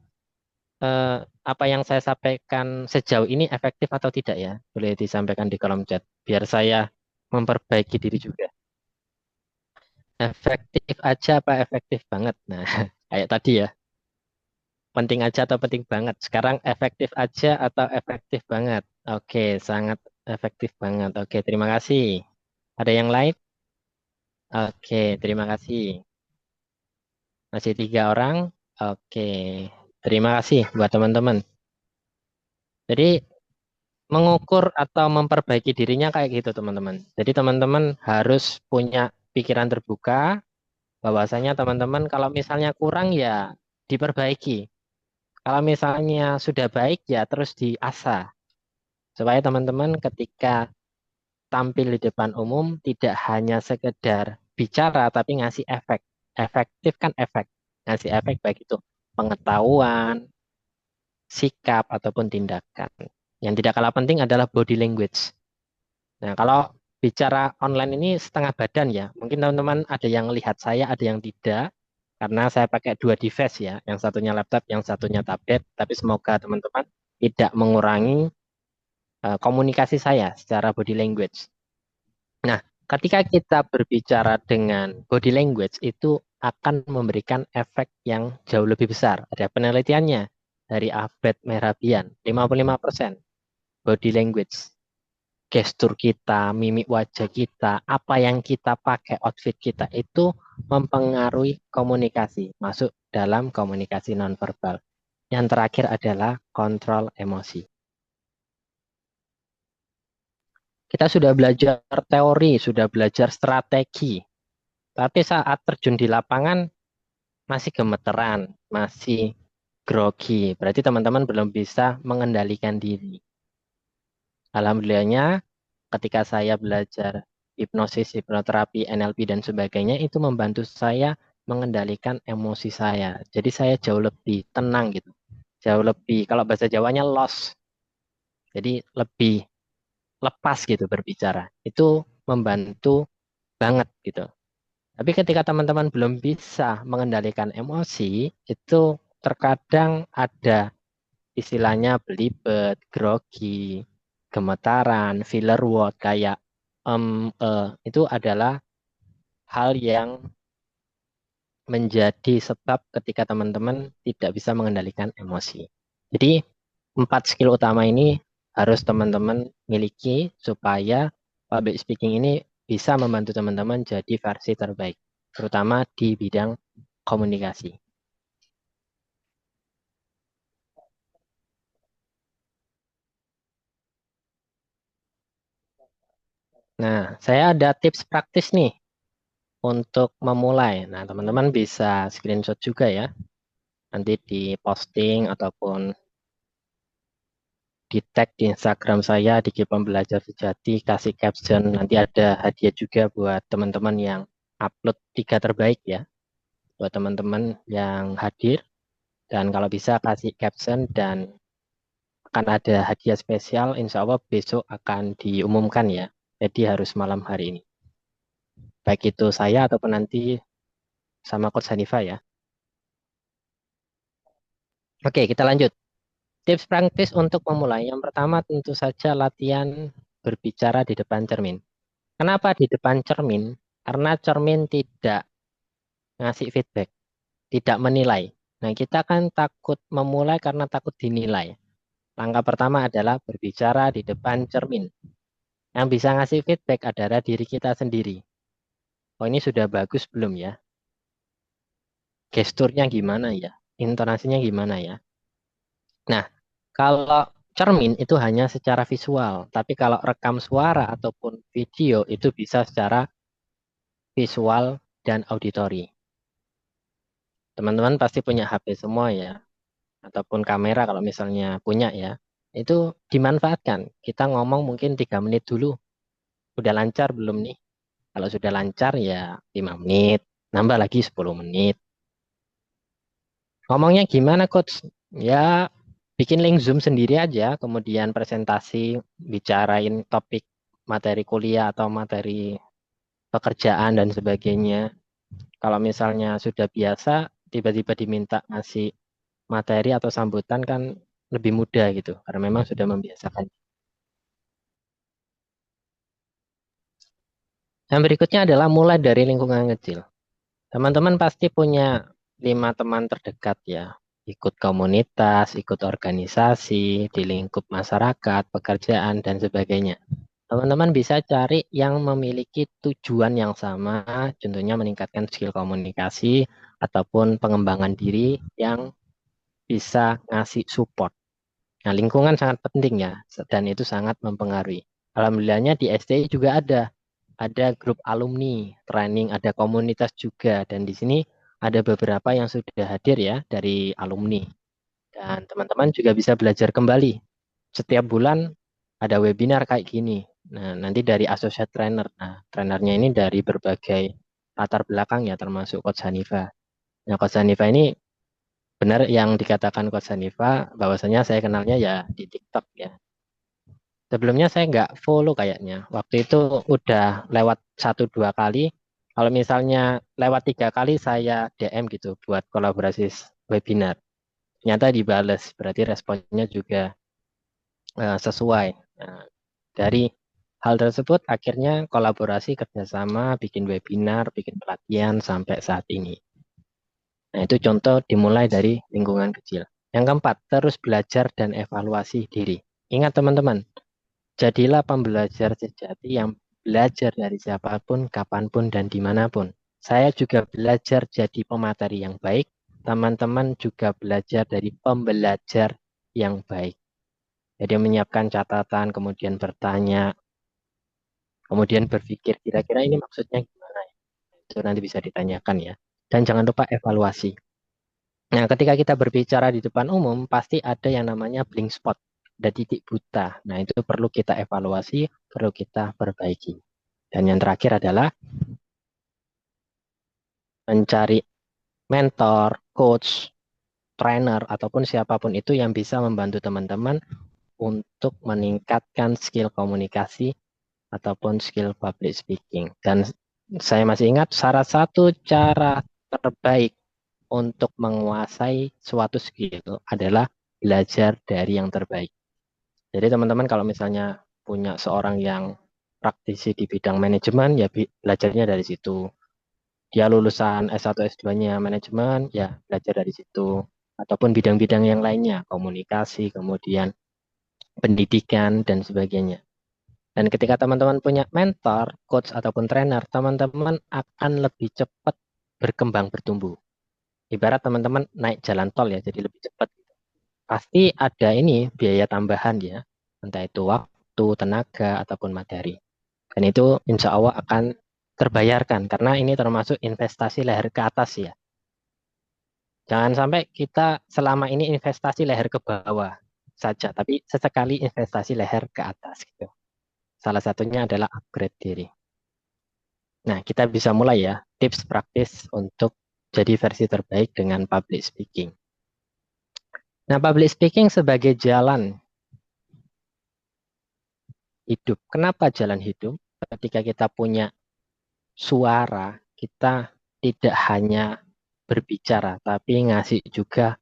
apa yang saya sampaikan sejauh ini efektif atau tidak ya? Boleh disampaikan di kolom chat, biar saya memperbaiki diri juga. Efektif aja apa efektif banget? Nah, kayak tadi ya, penting aja atau penting banget. Sekarang efektif aja atau efektif banget? Oke, sangat efektif banget. Oke, terima kasih. Ada yang lain? Oke, terima kasih. Masih 3 orang? Oke, terima kasih buat teman-teman. Jadi mengukur atau memperbaiki dirinya kayak gitu teman-teman. Jadi teman-teman harus punya pikiran terbuka bahwasanya teman-teman kalau misalnya kurang ya diperbaiki. Kalau misalnya sudah baik ya terus diasah. Supaya teman-teman ketika tampil di depan umum tidak hanya sekedar bicara tapi ngasih efek. Efektif kan efek. Ngasih efek baik itu pengetahuan, sikap ataupun tindakan. Yang tidak kalah penting adalah body language. Nah, kalau bicara online ini setengah badan ya. Mungkin teman-teman ada yang lihat saya, ada yang tidak. Karena saya pakai 2 device ya. Yang satunya laptop, yang satunya tablet. Tapi semoga teman-teman tidak mengurangi komunikasi saya secara body language. Nah, ketika kita berbicara dengan body language itu akan memberikan efek yang jauh lebih besar. Ada penelitiannya dari Abed Mehrabian, 55% body language, gestur kita, mimik wajah kita, apa yang kita pakai, outfit kita itu mempengaruhi komunikasi, masuk dalam komunikasi nonverbal. Yang terakhir adalah kontrol emosi. Kita sudah belajar teori, sudah belajar strategi, tapi saat terjun di lapangan masih gemeteran, masih grogi. Berarti teman-teman belum bisa mengendalikan diri. Alhamdulillahnya ketika saya belajar hipnosis, hipnoterapi, NLP dan sebagainya itu membantu saya mengendalikan emosi saya. Jadi saya jauh lebih tenang gitu. Jauh lebih kalau bahasa Jawanya loss. Jadi lebih lepas gitu berbicara. Itu membantu banget gitu. Tapi ketika teman-teman belum bisa mengendalikan emosi, itu terkadang ada istilahnya belibet, grogi, gemetaran, filler word kayak itu adalah hal yang menjadi sebab ketika teman-teman tidak bisa mengendalikan emosi. Jadi 4 skill utama ini harus teman-teman miliki supaya public speaking ini bisa membantu teman-teman jadi versi terbaik, terutama di bidang komunikasi. Nah, saya ada tips praktis nih untuk memulai. Nah, teman-teman bisa screenshot juga ya. Nanti di posting ataupun di tag di Instagram saya di Pembelajar Sejati, kasih caption. Nanti ada hadiah juga buat teman-teman yang upload 3 terbaik ya. Buat teman-teman yang hadir. Dan kalau bisa kasih caption dan akan ada hadiah spesial. Insya Allah besok akan diumumkan ya. Jadi harus malam hari ini. Baik itu saya ataupun nanti sama Coach Hanifah ya. Oke, kita lanjut. Tips praktis untuk memulai. Yang pertama tentu saja latihan berbicara di depan cermin. Kenapa di depan cermin? Karena cermin tidak ngasih feedback, tidak menilai. Nah, kita kan takut memulai karena takut dinilai. Langkah pertama adalah berbicara di depan cermin. Yang bisa ngasih feedback adalah diri kita sendiri. Oh, ini sudah bagus belum ya? Gesturnya gimana ya? Intonasinya gimana ya? Nah, kalau cermin itu hanya secara visual, tapi kalau rekam suara ataupun video itu bisa secara visual dan auditori. Teman-teman pasti punya HP semua ya, ataupun kamera kalau misalnya punya ya. Itu dimanfaatkan. Kita ngomong mungkin 3 menit dulu. Udah lancar belum nih? Kalau sudah lancar ya 5 menit, nambah lagi 10 menit. Ngomongnya gimana Coach? Ya bikin link Zoom sendiri aja, kemudian presentasi, bicarain topik materi kuliah atau materi pekerjaan dan sebagainya. Kalau misalnya sudah biasa, tiba-tiba diminta ngasih materi atau sambutan kan lebih mudah gitu, karena memang sudah membiasakan. Yang berikutnya adalah mulai dari lingkungan kecil. Teman-teman pasti punya 5 teman terdekat ya, ikut komunitas, ikut organisasi, di lingkup masyarakat, pekerjaan, dan sebagainya. Teman-teman bisa cari yang memiliki tujuan yang sama, contohnya meningkatkan skill komunikasi ataupun pengembangan diri yang bisa ngasih support. Nah, lingkungan sangat penting ya, dan itu sangat mempengaruhi. Alhamdulillahnya di STI juga ada grup alumni, training, ada komunitas juga, dan di sini ada beberapa yang sudah hadir ya dari alumni. Dan teman-teman juga bisa belajar kembali. Setiap bulan ada webinar kayak gini. Nah, nanti dari associate trainer. Nah, trainernya ini dari berbagai latar belakang ya, termasuk Coach Hanifah. Nah, Coach Hanifah ini benar yang dikatakan Coach Hanifah, bahwasanya saya kenalnya ya di TikTok ya. Sebelumnya saya nggak follow kayaknya. Waktu itu udah lewat 1-2 kali. Kalau misalnya lewat 3 kali saya DM gitu buat kolaborasi webinar. Ternyata dibales, berarti responnya juga sesuai. Nah, dari hal tersebut akhirnya kolaborasi kerjasama, bikin webinar, bikin pelatihan sampai saat ini. Nah, itu contoh dimulai dari lingkungan kecil. Yang keempat, terus belajar dan evaluasi diri. Ingat teman-teman, jadilah pembelajar sejati yang belajar dari siapapun, kapanpun, dan dimanapun. Saya juga belajar jadi pemateri yang baik. Teman-teman juga belajar dari pembelajar yang baik. Jadi menyiapkan catatan, kemudian bertanya, kemudian berpikir kira-kira ini maksudnya gimana ya? Itu nanti bisa ditanyakan ya. Dan jangan lupa evaluasi. Nah, ketika kita berbicara di depan umum, pasti ada yang namanya blind spot, ada titik buta. Nah, itu perlu kita evaluasi, perlu kita perbaiki. Dan yang terakhir adalah mencari mentor, coach, trainer, ataupun siapapun itu yang bisa membantu teman-teman untuk meningkatkan skill komunikasi ataupun skill public speaking. Dan saya masih ingat salah satu cara terbaik untuk menguasai suatu skill adalah belajar dari yang terbaik. Jadi teman-teman kalau misalnya punya seorang yang praktisi di bidang manajemen, ya belajarnya dari situ. Dia lulusan S1, S2-nya manajemen, ya belajar dari situ. Ataupun bidang-bidang yang lainnya, komunikasi, kemudian pendidikan, dan sebagainya. Dan ketika teman-teman punya mentor, coach, ataupun trainer, teman-teman akan lebih cepat berkembang, bertumbuh. Ibarat teman-teman naik jalan tol ya, jadi lebih cepat. Pasti ada ini biaya tambahan ya, entah itu waktu, tenaga, ataupun materi. Dan itu insya Allah akan terbayarkan, karena ini termasuk investasi leher ke atas ya. Jangan sampai kita selama ini investasi leher ke bawah saja, tapi sesekali investasi leher ke atas gitu. Salah satunya adalah upgrade diri. Nah, kita bisa mulai ya, tips praktis untuk jadi versi terbaik dengan public speaking. Nah, public speaking sebagai jalan hidup. Kenapa jalan hidup? Ketika kita punya suara, kita tidak hanya berbicara, tapi ngasih juga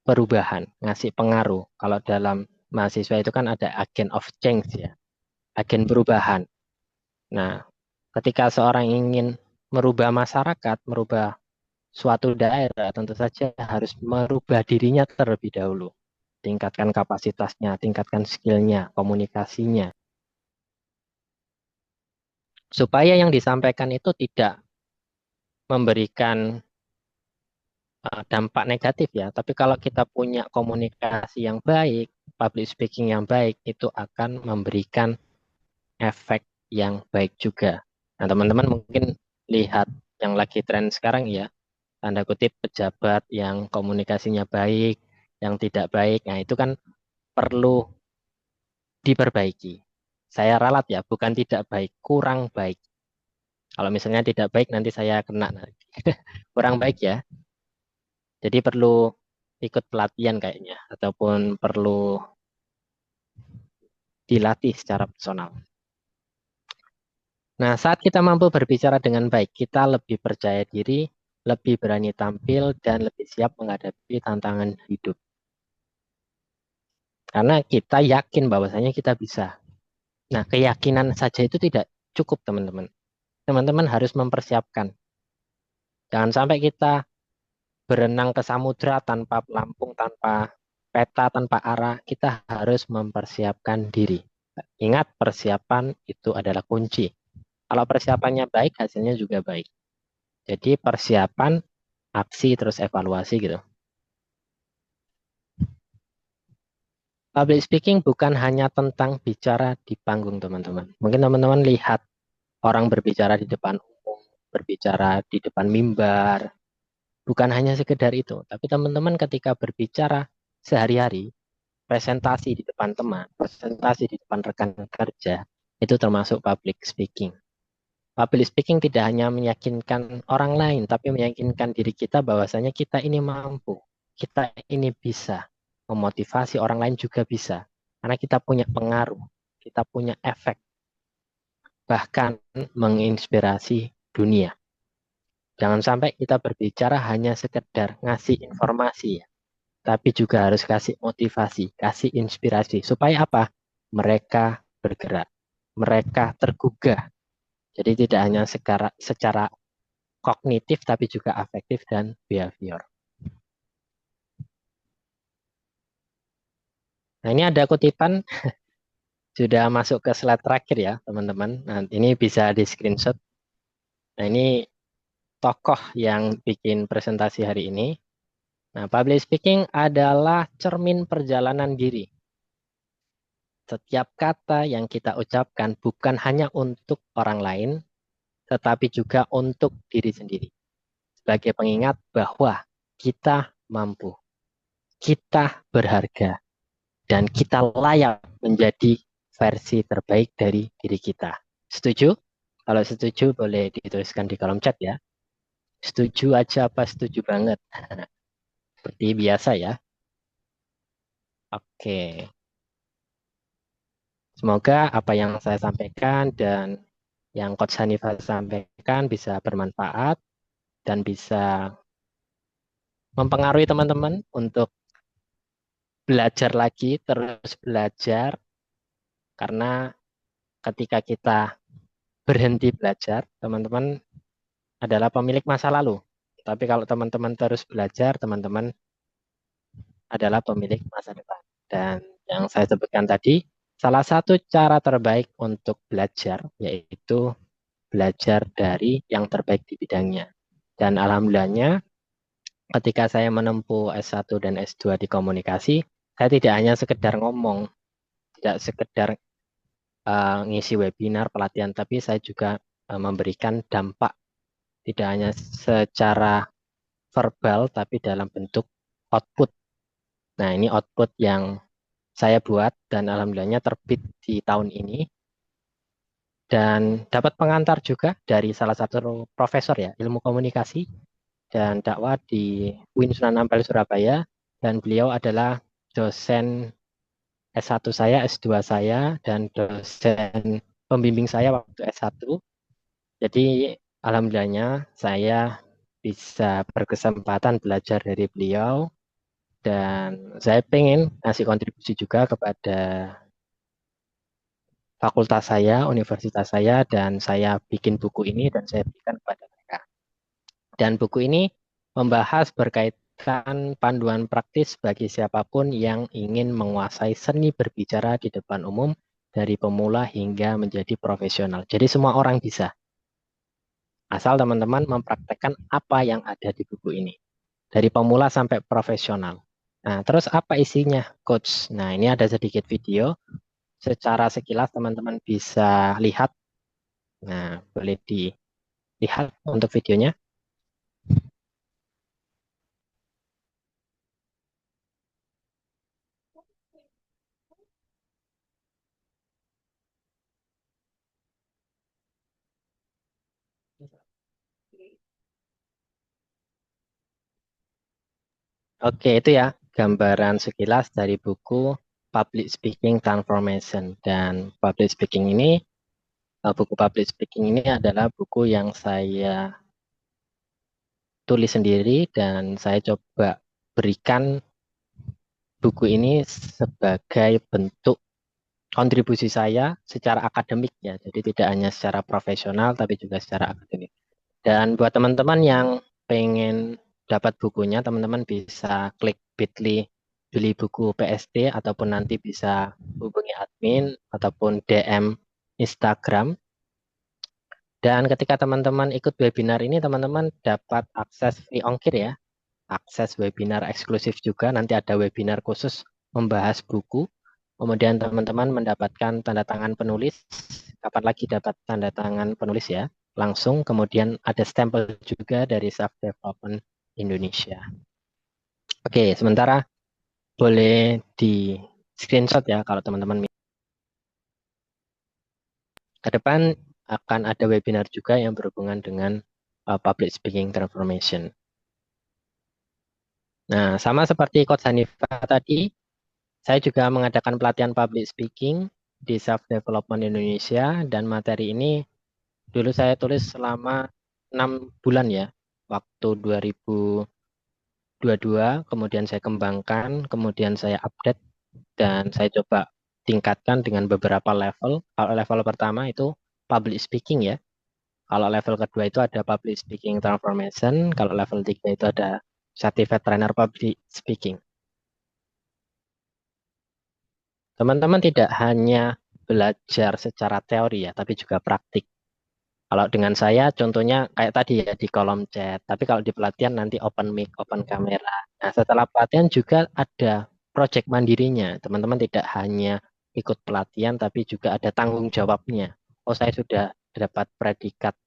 perubahan, ngasih pengaruh. Kalau dalam mahasiswa itu kan ada agent of change ya, agen perubahan. Nah, ketika seorang ingin merubah masyarakat, merubah suatu daerah, tentu saja harus merubah dirinya terlebih dahulu. Tingkatkan kapasitasnya, tingkatkan skillnya, komunikasinya. Supaya yang disampaikan itu tidak memberikan dampak negatif ya. Tapi kalau kita punya komunikasi yang baik, public speaking yang baik, itu akan memberikan efek yang baik juga. Nah, teman-teman mungkin lihat yang lagi tren sekarang ya, tanda kutip pejabat yang komunikasinya baik, yang tidak baik. Nah, itu kan perlu diperbaiki. Saya ralat ya, bukan tidak baik, kurang baik. Kalau misalnya tidak baik nanti saya kena nanti. Kurang baik ya. Jadi perlu ikut pelatihan kayaknya, ataupun perlu dilatih secara personal. Nah, saat kita mampu berbicara dengan baik, kita lebih percaya diri, lebih berani tampil, dan lebih siap menghadapi tantangan hidup. Karena kita yakin bahwasanya kita bisa. Nah, keyakinan saja itu tidak cukup, teman-teman. Teman-teman harus mempersiapkan. Jangan sampai kita berenang ke samudra tanpa pelampung, tanpa peta, tanpa arah. Kita harus mempersiapkan diri. Ingat, persiapan itu adalah kunci. Kalau persiapannya baik, hasilnya juga baik. Jadi persiapan, aksi, terus evaluasi gitu. Public speaking bukan hanya tentang bicara di panggung, teman-teman. Mungkin teman-teman lihat orang berbicara di depan umum, berbicara di depan mimbar. Bukan hanya sekedar itu, tapi teman-teman ketika berbicara sehari-hari, presentasi di depan teman, presentasi di depan rekan kerja, itu termasuk public speaking. Public speaking tidak hanya meyakinkan orang lain, tapi meyakinkan diri kita bahwasanya kita ini mampu, kita ini bisa, memotivasi orang lain juga bisa. Karena kita punya pengaruh, kita punya efek, bahkan menginspirasi dunia. Jangan sampai kita berbicara hanya sekedar ngasih informasi, tapi juga harus kasih motivasi, kasih inspirasi. Supaya apa? Mereka bergerak, mereka tergugah. Jadi tidak hanya secara kognitif, tapi juga afektif dan behavior. Nah, ini ada kutipan, sudah masuk ke slide terakhir ya, teman-teman. Nah, ini bisa di screenshot. Nah, ini tokoh yang bikin presentasi hari ini. Nah, public speaking adalah cermin perjalanan diri. Setiap kata yang kita ucapkan bukan hanya untuk orang lain, tetapi juga untuk diri sendiri. Sebagai pengingat bahwa kita mampu, kita berharga, dan kita layak menjadi versi terbaik dari diri kita. Setuju? Kalau setuju boleh dituliskan di kolom chat ya. Setuju aja apa setuju banget? Seperti biasa ya. Oke. Semoga apa yang saya sampaikan dan yang Coach Hanifah sampaikan bisa bermanfaat dan bisa mempengaruhi teman-teman untuk belajar lagi, terus belajar, karena ketika kita berhenti belajar, teman-teman adalah pemilik masa lalu. Tapi kalau teman-teman terus belajar, teman-teman adalah pemilik masa depan. Dan yang saya sebutkan tadi, salah satu cara terbaik untuk belajar yaitu belajar dari yang terbaik di bidangnya. Dan alhamdulillahnya ketika saya menempuh S1 dan S2 di komunikasi, saya tidak hanya sekedar ngomong, tidak sekedar ngisi webinar, pelatihan, tapi saya juga memberikan dampak, tidak hanya secara verbal, tapi dalam bentuk output. Nah, ini output yang saya buat dan alhamdulillahnya terbit di tahun ini. Dan dapat pengantar juga dari salah satu profesor ya, ilmu komunikasi dan dakwah di UIN Sunan Ampel Surabaya. Dan beliau adalah dosen S1 saya, S2 saya, dan dosen pembimbing saya waktu S1. Jadi alhamdulillahnya saya bisa berkesempatan belajar dari beliau dan saya pengen ngasih kontribusi juga kepada fakultas saya, universitas saya, dan saya bikin buku ini dan saya berikan kepada mereka. Dan buku ini membahas berkaitan panduan praktis bagi siapapun yang ingin menguasai seni berbicara di depan umum dari pemula hingga menjadi profesional. Jadi semua orang bisa, asal teman-teman mempraktekkan apa yang ada di buku ini. Dari pemula sampai profesional. Nah, terus apa isinya, Coach? Nah, ini ada sedikit video. Secara sekilas teman-teman bisa lihat. Nah, boleh dilihat untuk videonya. Oke, itu ya gambaran sekilas dari buku Public Speaking Transformation. Dan Public Speaking ini, buku Public Speaking ini adalah buku yang saya tulis sendiri dan saya coba berikan buku ini sebagai bentuk kontribusi saya secara akademik ya. Jadi tidak hanya secara profesional tapi juga secara akademik. Dan buat teman-teman yang pengen dapat bukunya, teman-teman bisa klik bit.ly beli buku PST ataupun nanti bisa hubungi admin ataupun DM Instagram. Dan ketika teman-teman ikut webinar ini, teman-teman dapat akses free ongkir ya. Akses webinar eksklusif juga, nanti ada webinar khusus membahas buku. Kemudian teman-teman mendapatkan tanda tangan penulis. Kapan lagi dapat tanda tangan penulis ya? Langsung, kemudian ada stempel juga dari Self Development Indonesia. Oke, sementara boleh di screenshot ya kalau teman-teman. Ke depan akan ada webinar juga yang berhubungan dengan public speaking transformation. Nah, sama seperti Coach Hanifah tadi, saya juga mengadakan pelatihan public speaking di Self Development Indonesia dan materi ini dulu saya tulis selama 6 bulan ya, waktu 2022, kemudian saya kembangkan, kemudian saya update, dan saya coba tingkatkan dengan beberapa level. Kalau level pertama itu public speaking ya, kalau level kedua itu ada public speaking transformation, kalau level 3 itu ada certified trainer public speaking. Teman-teman tidak hanya belajar secara teori ya, tapi juga praktik. Kalau dengan saya contohnya kayak tadi ya di kolom chat, tapi kalau di pelatihan nanti open mic, open kamera. Nah, setelah pelatihan juga ada project mandirinya. Teman-teman tidak hanya ikut pelatihan, tapi juga ada tanggung jawabnya. Oh, saya sudah dapat predikat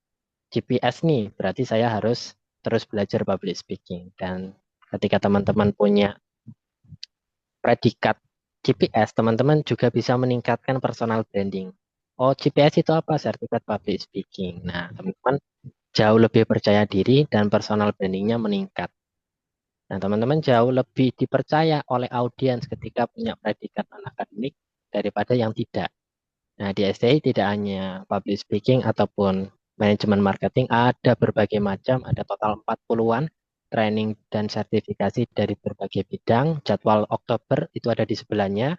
GPS nih, berarti saya harus terus belajar public speaking. Dan ketika teman-teman punya predikat GPS, teman-teman juga bisa meningkatkan personal branding. Oh, GPS itu apa? Sertifikat Public Speaking. Nah, teman-teman jauh lebih percaya diri dan personal brandingnya meningkat. Nah, teman-teman jauh lebih dipercaya oleh audiens ketika punya predikat non-akademik daripada yang tidak. Nah, di STI tidak hanya Public Speaking ataupun manajemen marketing, ada berbagai macam, ada total 40-an. training dan sertifikasi dari berbagai bidang. Jadwal Oktober itu ada di sebelahnya.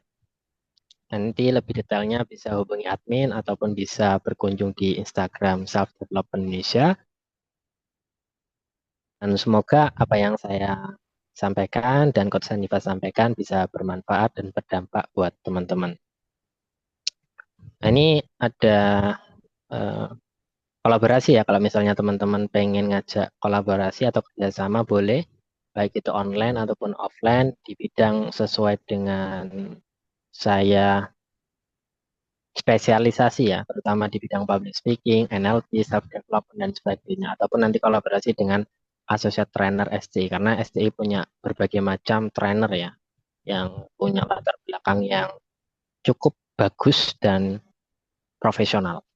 Nanti lebih detailnya bisa hubungi admin ataupun bisa berkunjung di Instagram Self Development Indonesia. Dan semoga apa yang saya sampaikan dan Coach Hanifa sampaikan bisa bermanfaat dan berdampak buat teman-teman. Nah, ini ada eh, kolaborasi ya. Kalau misalnya teman-teman pengen ngajak kolaborasi atau kerjasama boleh, baik itu online ataupun offline di bidang sesuai dengan saya spesialisasi ya, terutama di bidang public speaking, NLP, self development dan sebagainya. Ataupun nanti kolaborasi dengan associate trainer STI karena STI punya berbagai macam trainer ya, yang punya latar belakang yang cukup bagus dan profesional.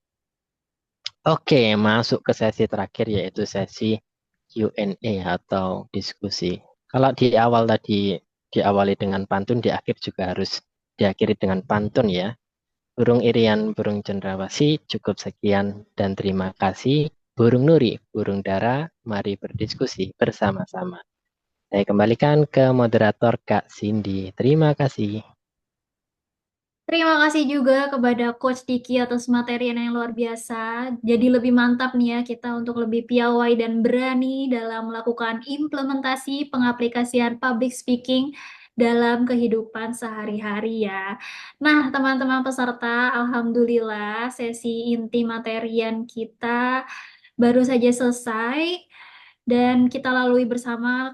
Oke, masuk ke sesi terakhir yaitu sesi Q&A atau diskusi. Kalau di awal tadi diawali dengan pantun, di akhir juga harus diakhiri dengan pantun ya. Burung irian, burung cendrawasih, cukup sekian dan terima kasih. Burung nuri, burung dara, mari berdiskusi bersama-sama. Saya kembalikan ke moderator Kak Cindy. Terima kasih. Terima kasih juga kepada Coach Diki atas materi yang luar biasa. Jadi lebih mantap nih ya kita untuk lebih piawai dan berani dalam melakukan implementasi pengaplikasian public speaking dalam kehidupan sehari-hari ya. Nah, teman-teman peserta, alhamdulillah sesi inti materian kita baru saja selesai dan kita lalui bersama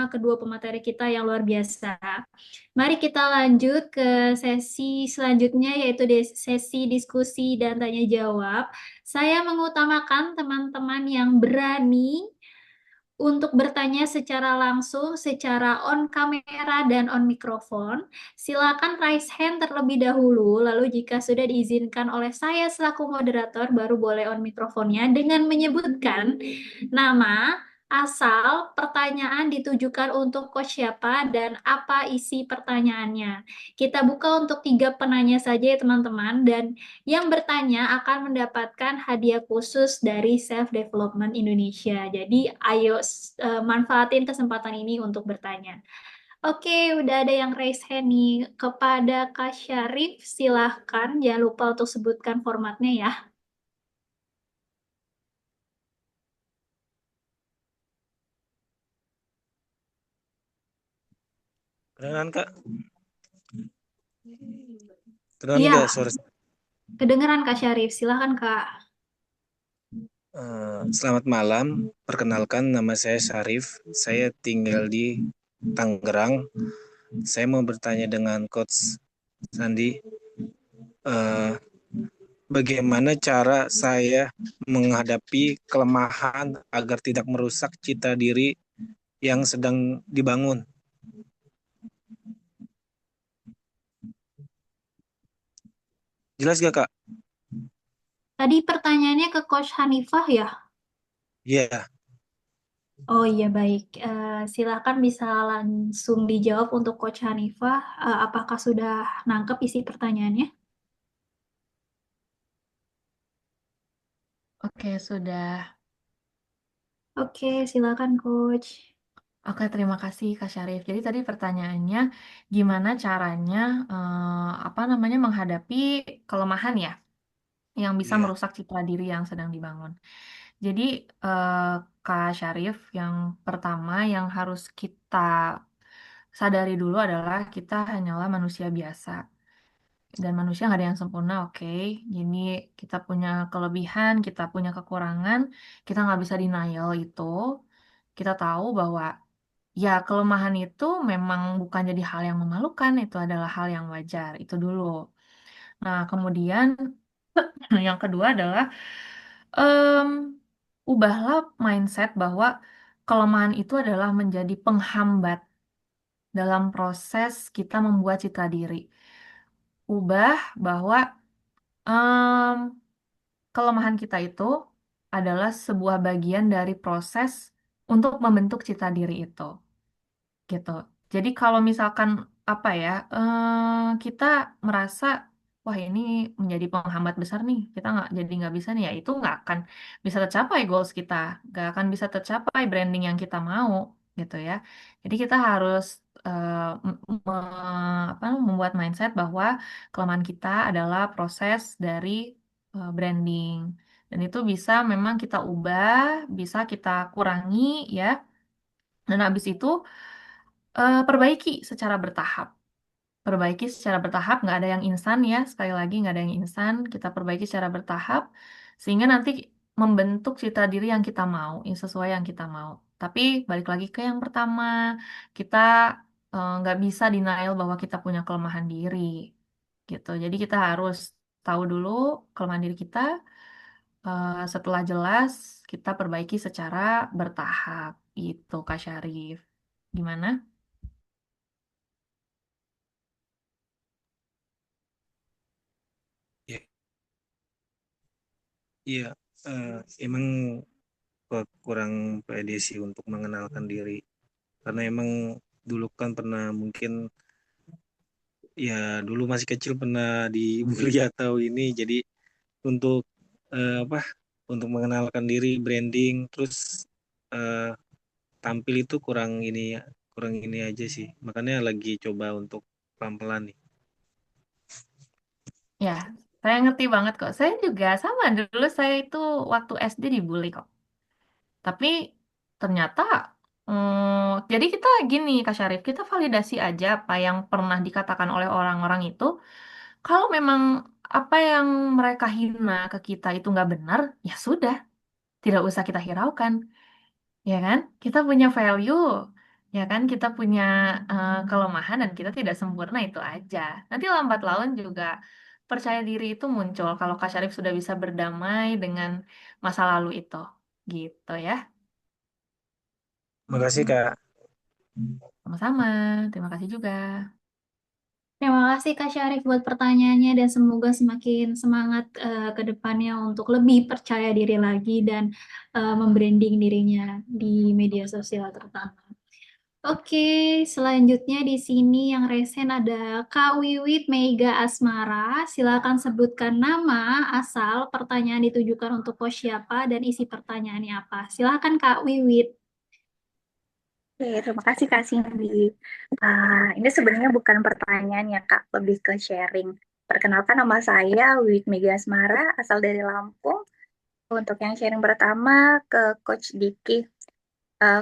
kedua pemateri kita yang luar biasa. Mari kita lanjut ke sesi selanjutnya yaitu sesi diskusi dan tanya jawab. Saya mengutamakan teman-teman yang berani untuk bertanya secara langsung, secara on kamera dan on mikrofon. Silakan raise hand terlebih dahulu, lalu jika sudah diizinkan oleh saya selaku moderator, baru boleh on mikrofonnya dengan menyebutkan nama, asal, pertanyaan ditujukan untuk coach siapa, dan apa isi pertanyaannya. Kita buka untuk 3 penanya saja ya teman-teman, dan yang bertanya akan mendapatkan hadiah khusus dari Self Development Indonesia. Jadi ayo manfaatin kesempatan ini untuk bertanya. Oke, udah ada yang raise hand nih. Kepada Kak Syarif, silahkan. Jangan lupa untuk sebutkan formatnya ya. Kedengeran Kak? Kedengeran Iya, nggak suara? kedengeran Kak Syarif. Silahkan Kak. Selamat malam, perkenalkan nama saya Syarif. Saya tinggal di Tangerang. Saya mau bertanya dengan Coach Sandi, bagaimana cara saya menghadapi kelemahan agar tidak merusak citra diri yang sedang dibangun? Jelas gak Kak? Tadi pertanyaannya ke Coach Hanifah ya? Iya. Oh iya baik, silakan bisa langsung dijawab untuk Coach Hanifah. Apakah sudah nangkep isi pertanyaannya? Oke, sudah. Oke, silakan Coach. Oke, terima kasih Kak Syarif. Jadi tadi pertanyaannya, gimana caranya apa namanya menghadapi kelemahan ya, yang bisa Iya. merusak citra diri yang sedang dibangun. Jadi eh, Kak Syarif, yang pertama yang harus kita sadari dulu adalah kita hanyalah manusia biasa. Dan manusia nggak ada yang sempurna, oke. Jadi kita punya kelebihan, kita punya kekurangan, kita nggak bisa denial itu. Kita tahu bahwa ya, kelemahan itu memang bukan jadi hal yang memalukan, itu adalah hal yang wajar, itu dulu. Nah, kemudian yang kedua adalah em, ubahlah mindset bahwa kelemahan itu adalah menjadi penghambat dalam proses kita membuat citra diri. Ubah bahwa em, kelemahan kita itu adalah sebuah bagian dari proses untuk membentuk citra diri itu. Gitu. Jadi kalau misalkan apa ya, kita merasa wah ini menjadi penghambat besar nih, kita nggak bisa nih, ya itu nggak akan bisa tercapai goals kita, nggak akan bisa tercapai branding yang kita mau gitu ya. Jadi kita harus membuat mindset bahwa kelemahan kita adalah proses dari branding. Dan itu bisa memang kita ubah, bisa kita kurangi ya. Dan habis itu perbaiki secara bertahap. Perbaiki secara bertahap, nggak ada yang instan ya. Sekali lagi nggak ada yang instan. Kita perbaiki secara bertahap sehingga nanti membentuk citra diri yang kita mau, yang sesuai yang kita mau. Tapi balik lagi ke yang pertama, kita nggak bisa denial bahwa kita punya kelemahan diri, gitu. Jadi kita harus tahu dulu kelemahan diri kita. Setelah jelas, kita perbaiki secara bertahap, gitu, Kak Syarif. Gimana? Ya, iya, emang kurang pede sih untuk mengenalkan diri. Karena emang dulu kan pernah mungkin ya dulu masih kecil pernah dibully atau ini. Jadi untuk apa? Untuk mengenalkan diri, branding, terus eh, tampil itu kurang ini aja sih. Makanya lagi coba untuk pelan-pelan nih. Ya, saya ngerti banget kok. Saya juga sama dulu, saya itu waktu SD dibully kok. Tapi ternyata, jadi kita gini Kak Syarif, kita validasi aja apa yang pernah dikatakan oleh orang-orang itu. Kalau memang apa yang mereka hina ke kita itu nggak benar, ya sudah, tidak usah kita hiraukan. Ya kan? Kita punya value, ya kan? Kita punya kelemahan dan kita tidak sempurna, itu aja. Nanti lambat laun juga percaya diri itu muncul kalau Kak Syarif sudah bisa berdamai dengan masa lalu itu. Gitu ya. Makasih Kak. Sama-sama. Terima kasih juga. Terima kasih Kak Syarif buat pertanyaannya dan semoga semakin semangat ke depannya untuk lebih percaya diri lagi dan membranding dirinya di media sosial terutama. Oke, selanjutnya di sini yang resen ada Kak Wiwit Mega Asmara. Silakan sebutkan nama, asal, pertanyaan ditujukan untuk pos siapa, dan isi pertanyaannya apa. Silakan Kak Wiwit. Oke, terima kasih Kak Cindy. Ini sebenarnya bukan pertanyaan ya Kak, lebih ke sharing. Perkenalkan nama saya Wid Mega Asmara, asal dari Lampung. Untuk yang sharing pertama ke Coach Diki.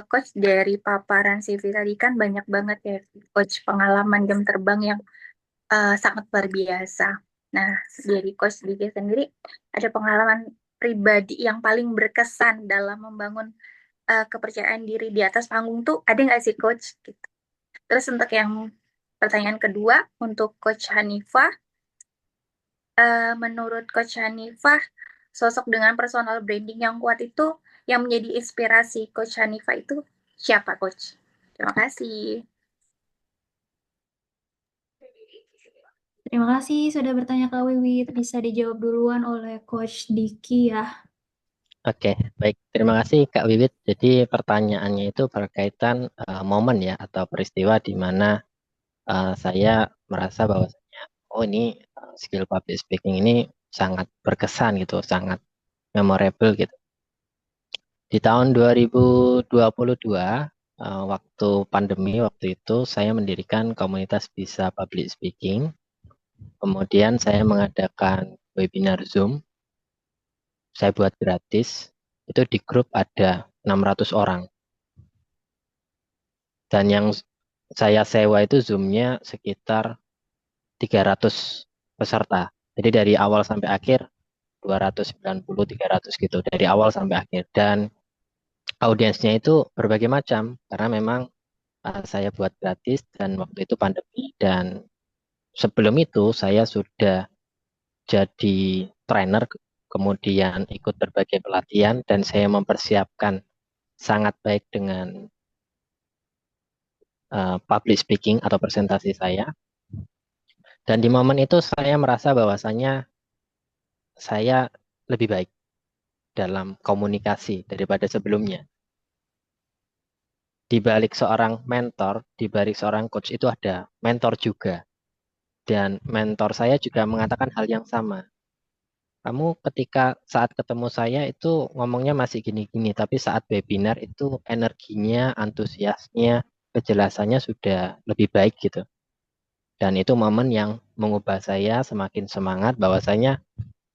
Coach, dari paparan CV tadi kan banyak banget ya Coach pengalaman jam terbang yang sangat luar biasa. Nah, dari Coach Diki sendiri ada pengalaman pribadi yang paling berkesan dalam membangun kepercayaan diri di atas panggung tuh ada nggak sih Coach? Gitu. Terus untuk yang pertanyaan kedua untuk Coach Hanifah, menurut Coach Hanifah, sosok dengan personal branding yang kuat itu yang menjadi inspirasi Coach Hanifah itu siapa Coach? Terima kasih. Terima kasih sudah bertanya Kak Wiwit. Bisa dijawab duluan oleh Coach Diki ya. Oke, baik. Terima kasih Kak Wiwit. Jadi pertanyaannya itu berkaitan momen ya atau peristiwa di mana saya merasa bahwasanya oh ini skill public speaking ini sangat berkesan gitu, sangat memorable gitu. Di tahun 2022 waktu pandemi waktu itu saya mendirikan komunitas Bisa Public Speaking. Kemudian saya mengadakan webinar Zoom. Saya buat gratis. Itu di grup ada 600 orang. Dan yang saya sewa itu Zoom-nya sekitar 300 peserta. Jadi dari awal sampai akhir 290, 300 gitu. Dari awal sampai akhir. Dan audiensnya itu berbagai macam. Karena memang saya buat gratis dan waktu itu pandemi. Dan sebelum itu saya sudah jadi trainer, kemudian ikut berbagai pelatihan. Dan saya mempersiapkan sangat baik dengan public speaking atau presentasi saya. Dan di momen itu saya merasa bahwasannya saya lebih baik dalam komunikasi daripada sebelumnya. Di balik seorang mentor, di balik seorang coach itu ada mentor juga. Dan mentor saya juga mengatakan hal yang sama. Kamu ketika saat ketemu saya itu ngomongnya masih gini-gini, tapi saat webinar itu energinya, antusiasnya, kejelasannya sudah lebih baik gitu. Dan itu momen yang mengubah saya semakin semangat bahwasanya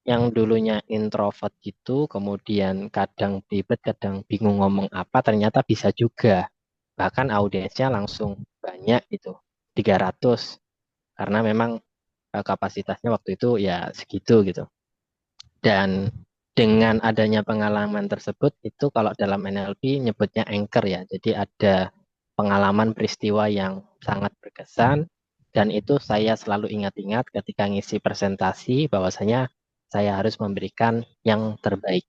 yang dulunya introvert gitu, kemudian kadang ribet, kadang bingung ngomong apa, ternyata bisa juga. Bahkan audiensnya langsung banyak gitu, 300. Karena memang kapasitasnya waktu itu ya segitu gitu. Dan dengan adanya pengalaman tersebut, itu kalau dalam NLP nyebutnya anchor ya. Jadi ada pengalaman peristiwa yang sangat berkesan, dan itu saya selalu ingat-ingat ketika ngisi presentasi bahwasanya saya harus memberikan yang terbaik.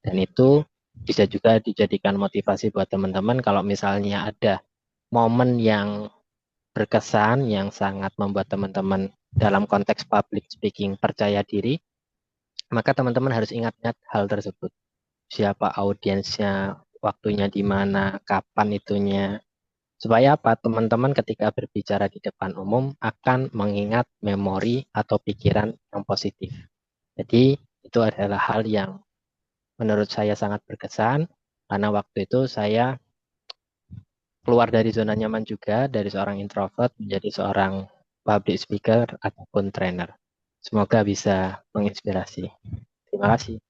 Dan itu bisa juga dijadikan motivasi buat teman-teman kalau misalnya ada momen yang berkesan yang sangat membuat teman-teman dalam konteks public speaking percaya diri, maka teman-teman harus ingat-ingat hal tersebut. Siapa audiensnya, waktunya di mana, kapan itunya. Supaya apa? Teman-teman ketika berbicara di depan umum akan mengingat memori atau pikiran yang positif. Jadi itu adalah hal yang menurut saya sangat berkesan karena waktu itu saya keluar dari zona nyaman juga dari seorang introvert menjadi seorang public speaker ataupun trainer. Semoga bisa menginspirasi. Terima kasih.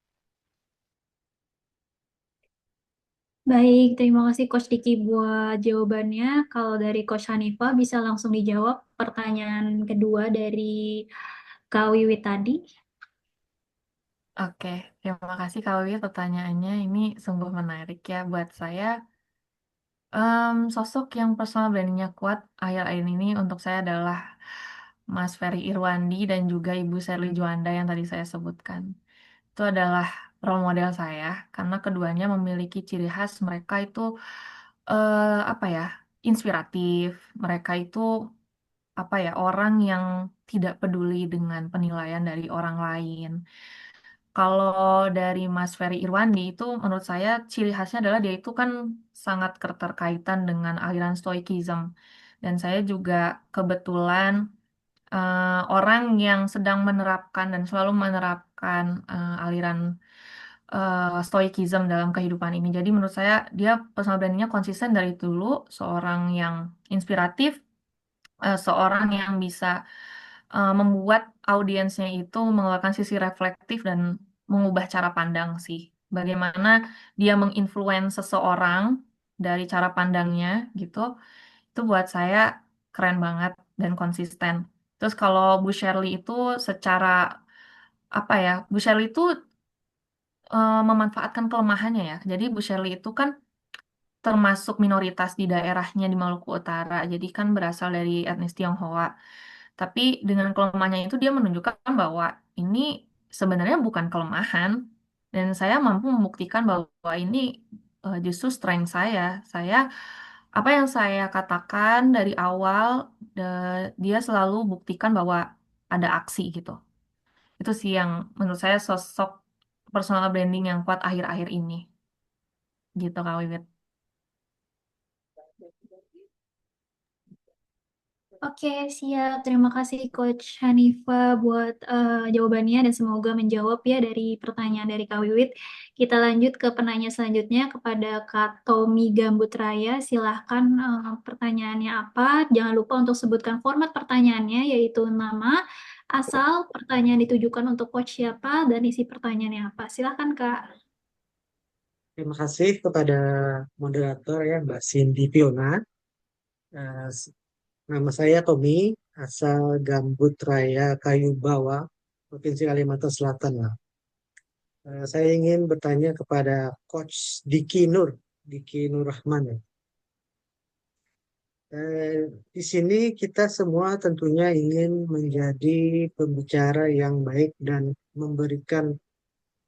Baik, terima kasih Coach Diki buat jawabannya. Kalau dari Coach Hanifah bisa langsung dijawab pertanyaan kedua dari Kak Wiwi tadi. Oke, terima kasih Kak Wiwit pertanyaannya. Ini sungguh menarik ya buat saya. Sosok yang personal brandingnya kuat akhir-akhir ini untuk saya adalah Mas Ferry Irwandi dan juga Ibu Sherly Juanda yang tadi saya sebutkan. Itu adalah role model saya karena keduanya memiliki ciri khas mereka itu apa ya, inspiratif. Mereka itu apa ya, orang yang tidak peduli dengan penilaian dari orang lain. Kalau dari Mas Ferry Irwandi itu menurut saya ciri khasnya adalah dia itu kan sangat keterkaitan dengan aliran Stoicism. Dan saya juga kebetulan orang yang sedang menerapkan dan selalu menerapkan aliran Stoicism dalam kehidupan ini. Jadi menurut saya dia personal brandingnya konsisten dari dulu, seorang yang inspiratif, seorang yang bisa membuat audiensnya itu mengeluarkan sisi reflektif dan mengubah cara pandang sih. Bagaimana dia menginfluence seseorang dari cara pandangnya gitu. Itu buat saya keren banget dan konsisten. Terus kalau Bu Shirley itu secara apa ya? Bu Shirley itu memanfaatkan kelemahannya ya. Jadi Bu Shirley itu kan termasuk minoritas di daerahnya di Maluku Utara. Jadi kan berasal dari etnis Tionghoa. Tapi dengan kelemahannya itu dia menunjukkan bahwa ini sebenarnya bukan kelemahan. Dan saya mampu membuktikan bahwa ini justru strength saya. Saya apa yang saya katakan dari awal, dia selalu buktikan bahwa ada aksi gitu. Itu sih yang menurut saya sosok personal branding yang kuat akhir-akhir ini. Gitu Kak Wiwit. Oke, siap. Terima kasih Coach Hanifa buat jawabannya dan semoga menjawab ya dari pertanyaan dari Kak Wiwit. Kita lanjut ke penanya selanjutnya kepada Kak Tommy Gambutraya. Silahkan pertanyaannya apa? Jangan lupa untuk sebutkan format pertanyaannya yaitu nama, asal, pertanyaan ditujukan untuk coach siapa, dan isi pertanyaannya apa. Silahkan Kak. Terima kasih kepada moderator ya Mbak Cindy Piona. Eh, Nama saya Tommy, asal Gambut Raya Kayu Bawah, Provinsi Kalimantan Selatan. Lah. Saya ingin bertanya kepada Coach Diki Nur Rahman. Ya. Di sini kita semua tentunya ingin menjadi pembicara yang baik dan memberikan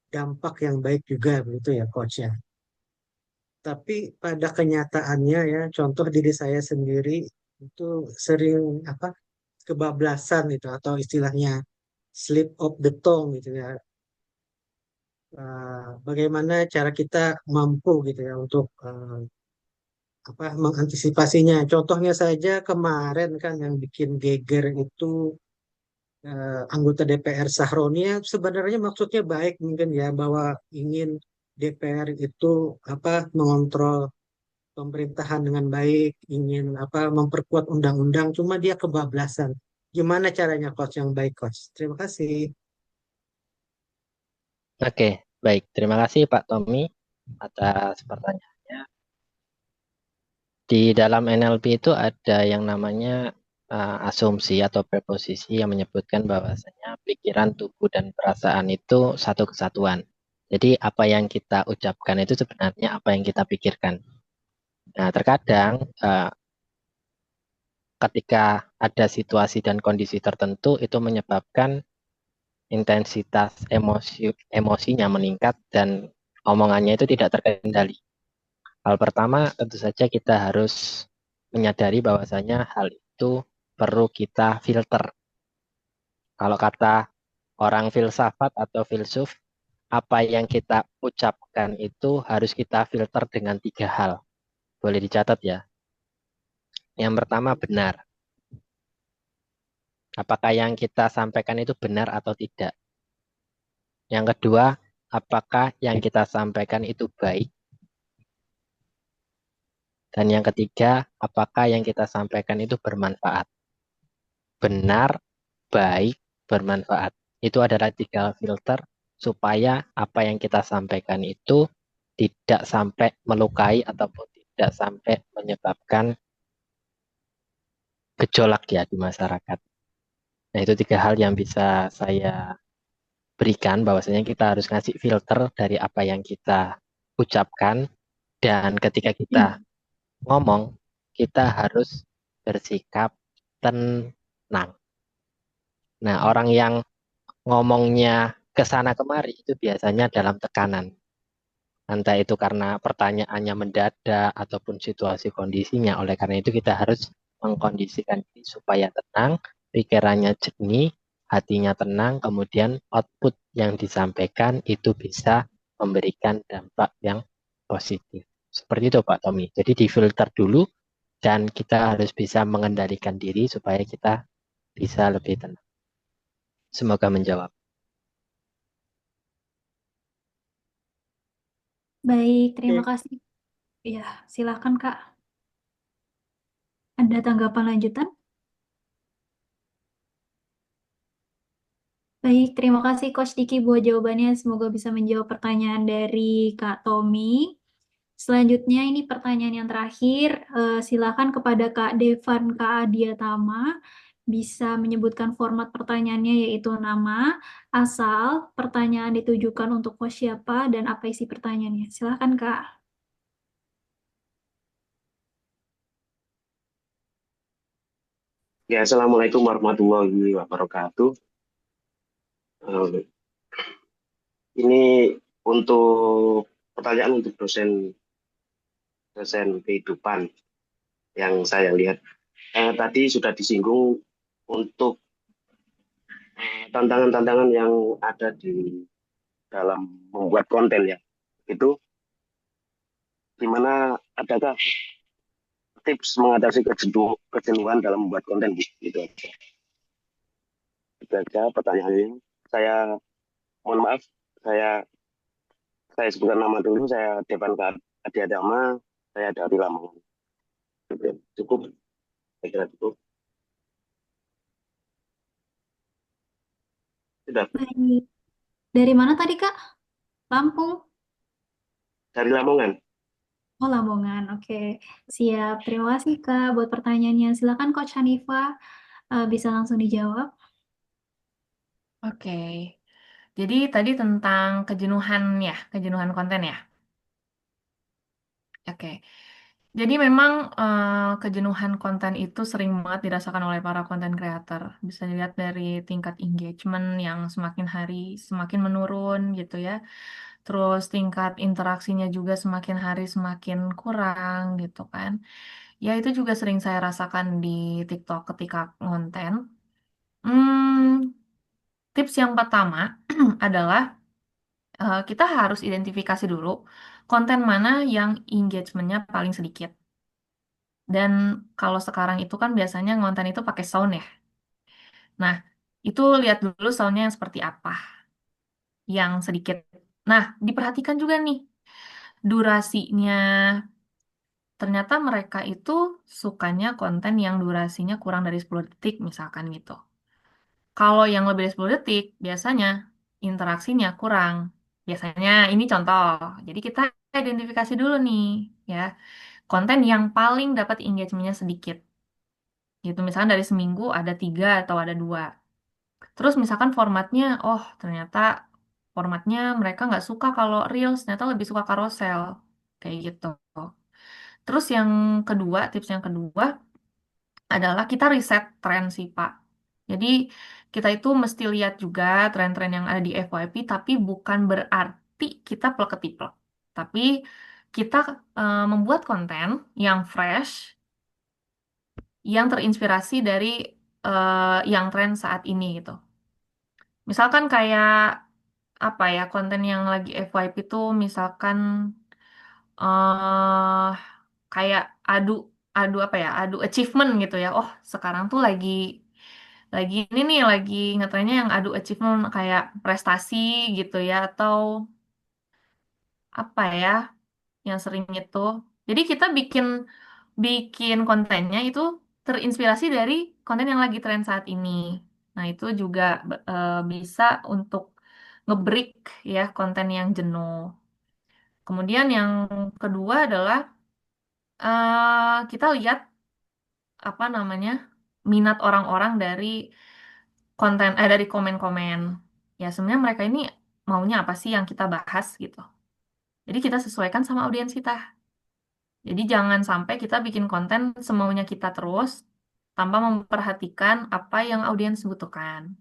dampak yang baik juga, begitu ya Coach ya. Tapi pada kenyataannya ya, contoh diri saya sendiri itu sering apa kebablasan itu atau istilahnya slip of the tongue gitu ya. Bagaimana cara kita mampu gitu ya untuk apa mengantisipasinya. Contohnya saja kemarin kan yang bikin geger itu anggota DPR Sahroni ya, sebenarnya maksudnya baik mungkin ya, bahwa ingin DPR itu apa mengontrol pemerintahan dengan baik, ingin apa memperkuat undang-undang, cuma dia kebablasan. Gimana caranya coach yang baik coach? Terima kasih. Oke, baik. Terima kasih Pak Tommy atas pertanyaannya. Di dalam NLP itu ada yang namanya asumsi atau preposisi yang menyebutkan bahwasanya pikiran, tubuh, dan perasaan itu satu kesatuan. Jadi apa yang kita ucapkan itu sebenarnya apa yang kita pikirkan. Nah, terkadang ketika ada situasi dan kondisi tertentu itu menyebabkan intensitas emosinya meningkat dan omongannya itu tidak terkendali. Hal pertama tentu saja kita harus menyadari bahwasanya hal itu perlu kita filter. Kalau kata orang filsafat atau filsuf, apa yang kita ucapkan itu harus kita filter dengan 3 hal. Boleh dicatat ya. Yang pertama benar. Apakah yang kita sampaikan itu benar atau tidak? Yang kedua, apakah yang kita sampaikan itu baik? Dan yang ketiga, apakah yang kita sampaikan itu bermanfaat? Benar, baik, bermanfaat. Itu adalah 3 filter supaya apa yang kita sampaikan itu tidak sampai melukai ataupun tidak sampai menyebabkan gejolak ya di masyarakat. Nah, itu 3 hal yang bisa saya berikan bahwasanya kita harus ngasih filter dari apa yang kita ucapkan dan ketika kita ngomong kita harus bersikap tenang. Nah, orang yang ngomongnya ke sana kemari itu biasanya dalam tekanan. Entah itu karena pertanyaannya mendadak ataupun situasi kondisinya. Oleh karena itu kita harus mengkondisikan diri supaya tenang, pikirannya jernih, hatinya tenang, kemudian output yang disampaikan itu bisa memberikan dampak yang positif. Seperti itu Pak Tommy. Jadi difilter dulu dan kita harus bisa mengendalikan diri supaya kita bisa lebih tenang. Semoga menjawab. Baik, terima Oke. kasih. Ya, silakan Kak. Ada tanggapan lanjutan? Baik, terima kasih Coach Diki buat jawabannya. Semoga bisa menjawab pertanyaan dari Kak Tommy. Selanjutnya ini pertanyaan yang terakhir. Silakan kepada Kak Devan Kak Adiatama bisa menyebutkan format pertanyaannya yaitu nama, asal, pertanyaan ditujukan untuk coach siapa, dan apa isi pertanyaannya. Silakan Kak. Ya, Assalamualaikum warahmatullahi wabarakatuh. Eh, Ini untuk pertanyaan untuk dosen dosen kehidupan yang saya lihat. Tadi sudah disinggung untuk tantangan-tantangan yang ada di dalam membuat konten ya. Itu gimana, adakah tips mengatasi kejenuhan dalam membuat konten gitu aja. Itu aja pertanyaannya. Saya mohon maaf, saya saya sebutkan nama dulu, saya Devan Adi Adama, saya dari Lamongan. Oke, cukup, saya kira cukup. Sudah, Baik. Dari mana tadi Kak? Lampung? dari Lamongan. Oh, Lamongan. Oke, siap. Terima kasih Kak buat pertanyaannya. Silakan Coach Hanifa bisa langsung dijawab. Oke. Jadi tadi tentang kejenuhan ya, kejenuhan konten ya. Oke. Jadi memang kejenuhan konten itu sering banget dirasakan oleh para konten creator. Bisa dilihat dari tingkat engagement yang semakin hari semakin menurun gitu ya. Terus tingkat interaksinya juga semakin hari semakin kurang gitu kan. Ya itu juga sering saya rasakan di TikTok ketika konten. Hmm, tips yang pertama adalah kita harus identifikasi dulu konten mana yang engagementnya paling sedikit. Dan kalau sekarang itu kan biasanya konten itu pakai sound ya. Nah, Itu lihat dulu soundnya yang seperti apa, yang sedikit. Nah, diperhatikan juga nih durasinya. Ternyata mereka itu sukanya konten yang durasinya kurang dari 10 detik misalkan gitu. Kalau yang lebih dari 10 detik, biasanya interaksinya kurang. Biasanya ini contoh. Jadi kita identifikasi dulu nih, ya. Konten yang paling dapat engagement-nya sedikit. Gitu, misalkan dari seminggu ada 3 atau ada 2. Terus misalkan formatnya, oh ternyata formatnya mereka nggak suka kalau Reels, ternyata lebih suka carousel. Kayak gitu. Terus yang kedua, tips yang kedua adalah kita riset tren sih, Pak. Jadi kita itu mesti lihat juga tren-tren yang ada di FYP, tapi bukan berarti kita plek-ketiplek. Tapi kita membuat konten yang fresh, yang terinspirasi dari yang tren saat ini gitu. Misalkan kayak apa ya, konten yang lagi FYP itu misalkan eh kayak adu adu apa ya, adu achievement gitu ya. Oh, sekarang tuh lagi ini nih, lagi ngetrennya yang adu achievement kayak prestasi gitu ya, atau apa ya yang sering itu. Jadi kita bikin bikin kontennya itu terinspirasi dari konten yang lagi tren saat ini. Nah, itu juga bisa untuk ngebreak ya konten yang jenuh. Kemudian yang kedua adalah kita lihat apa namanya minat orang-orang dari dari komen-komen. Ya sebenarnya mereka ini maunya apa sih yang kita bahas gitu. Jadi kita sesuaikan sama audiens kita. Jadi jangan sampai kita bikin konten semaunya kita terus tanpa memperhatikan apa yang audiens butuhkan.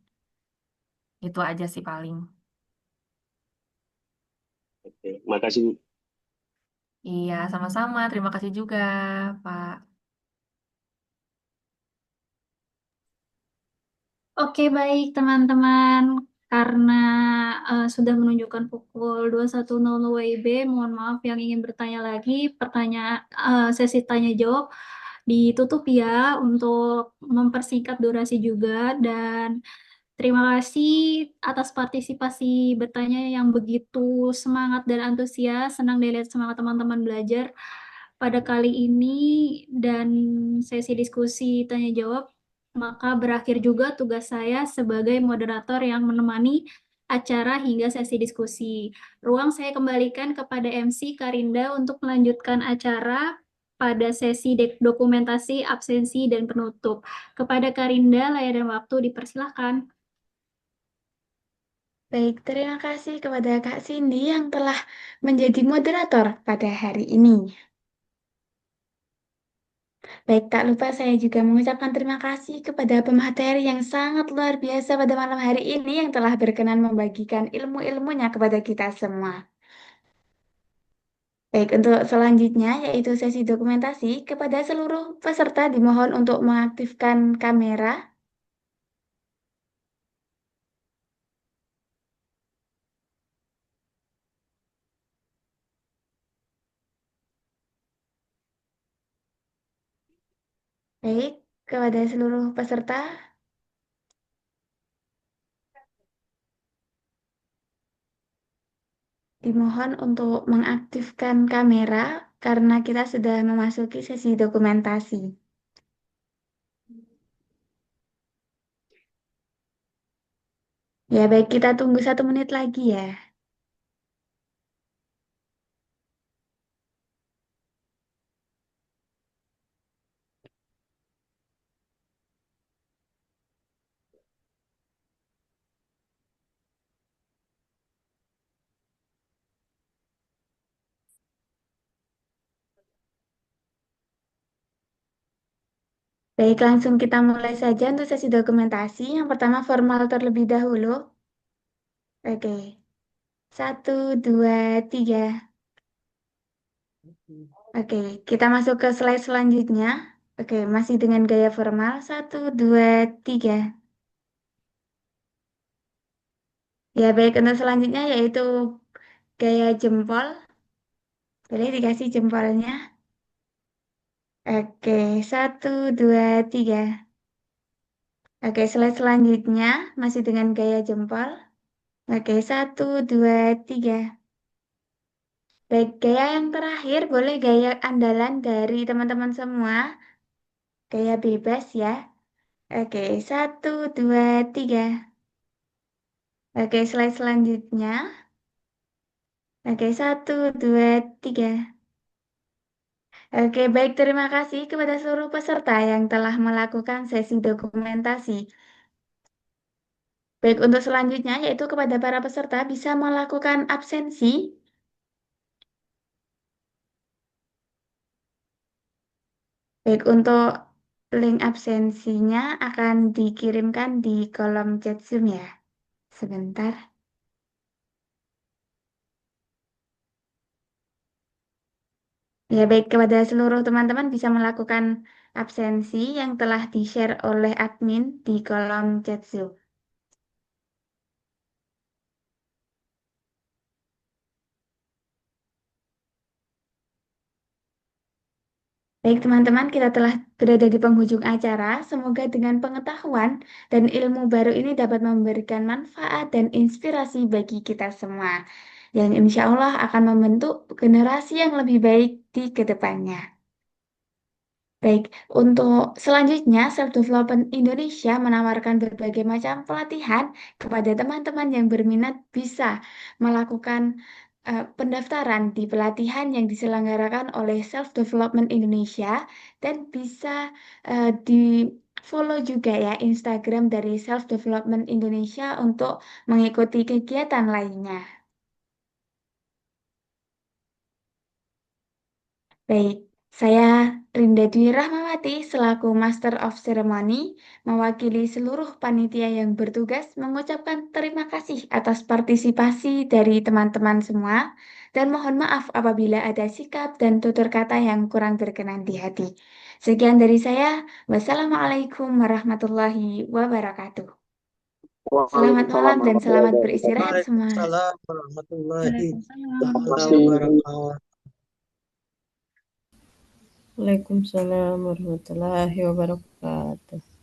Itu aja sih paling. Oke, makasih. Iya, sama-sama. Terima kasih juga, Pak. Oke, baik teman-teman. Karena sudah menunjukkan pukul 21.00 WIB, mohon maaf yang ingin bertanya lagi, sesi tanya jawab ditutup ya untuk mempersingkat durasi juga, dan terima kasih atas partisipasi bertanya yang begitu semangat dan antusias. Senang dilihat semangat teman-teman belajar pada kali ini, dan sesi diskusi tanya jawab maka berakhir juga tugas saya sebagai moderator yang menemani acara hingga sesi diskusi. Ruang saya kembalikan kepada MC Karinda untuk melanjutkan acara pada sesi dokumentasi, absensi, dan penutup. Kepada Karinda, layar dan waktu dipersilahkan. Baik, terima kasih kepada Kak Cindy yang telah menjadi moderator pada hari ini. Baik, tak lupa saya juga mengucapkan terima kasih kepada pemateri yang sangat luar biasa pada malam hari ini yang telah berkenan membagikan ilmu-ilmunya kepada kita semua. Baik, untuk selanjutnya yaitu sesi dokumentasi, kepada seluruh peserta dimohon untuk mengaktifkan kamera. Baik, kepada seluruh peserta dimohon untuk mengaktifkan kamera karena kita sudah memasuki sesi dokumentasi. Ya, baik, kita tunggu 1 menit lagi ya. Baik, langsung kita mulai saja untuk sesi dokumentasi. Yang pertama, formal terlebih dahulu. Oke, 1, 2, 3. Oke, kita masuk ke slide selanjutnya. Oke, masih dengan gaya formal. 1, 2, 3. Ya, baik, untuk selanjutnya yaitu gaya jempol. Boleh dikasih jempolnya. Oke, 1, 2, 3. Oke, slide selanjutnya masih dengan gaya jempol. Oke, 1, 2, 3. Baik, gaya yang terakhir boleh gaya andalan dari teman-teman semua. Gaya bebas ya. Oke, 1, 2, 3. Oke, slide selanjutnya. Oke, 1, 2, 3. Oke, baik. Terima kasih kepada seluruh peserta yang telah melakukan sesi dokumentasi. Baik, untuk selanjutnya yaitu kepada para peserta bisa melakukan absensi. Baik, untuk link absensinya akan dikirimkan di kolom chat Zoom ya. Sebentar. Ya, baik, kepada seluruh teman-teman bisa melakukan absensi yang telah di-share oleh admin di kolom chat Zoom. Baik, teman-teman, kita telah berada di penghujung acara. Semoga dengan pengetahuan dan ilmu baru ini dapat memberikan manfaat dan inspirasi bagi kita semua, yang insya Allah akan membentuk generasi yang lebih baik di kedepannya. Baik, untuk selanjutnya, Self Development Indonesia menawarkan berbagai macam pelatihan kepada teman-teman yang berminat bisa melakukan pendaftaran di pelatihan yang diselenggarakan oleh Self Development Indonesia dan bisa di follow juga ya Instagram dari Self Development Indonesia untuk mengikuti kegiatan lainnya. Baik, saya Rinda Dwi Rahmawati selaku Master of Ceremony mewakili seluruh panitia yang bertugas mengucapkan terima kasih atas partisipasi dari teman-teman semua dan mohon maaf apabila ada sikap dan tutur kata yang kurang berkenan di hati. Sekian dari saya. Wassalamualaikum warahmatullahi wabarakatuh. Selamat Waalaikumsalam malam dan warahmatullahi selamat wabarakatuh. beristirahat semua. Waalaikumsalam warahmatullahi Terima Waalaikumsalam. kasih. wabarakatuh. Waalaikumsalam warahmatullahi wabarakatuh.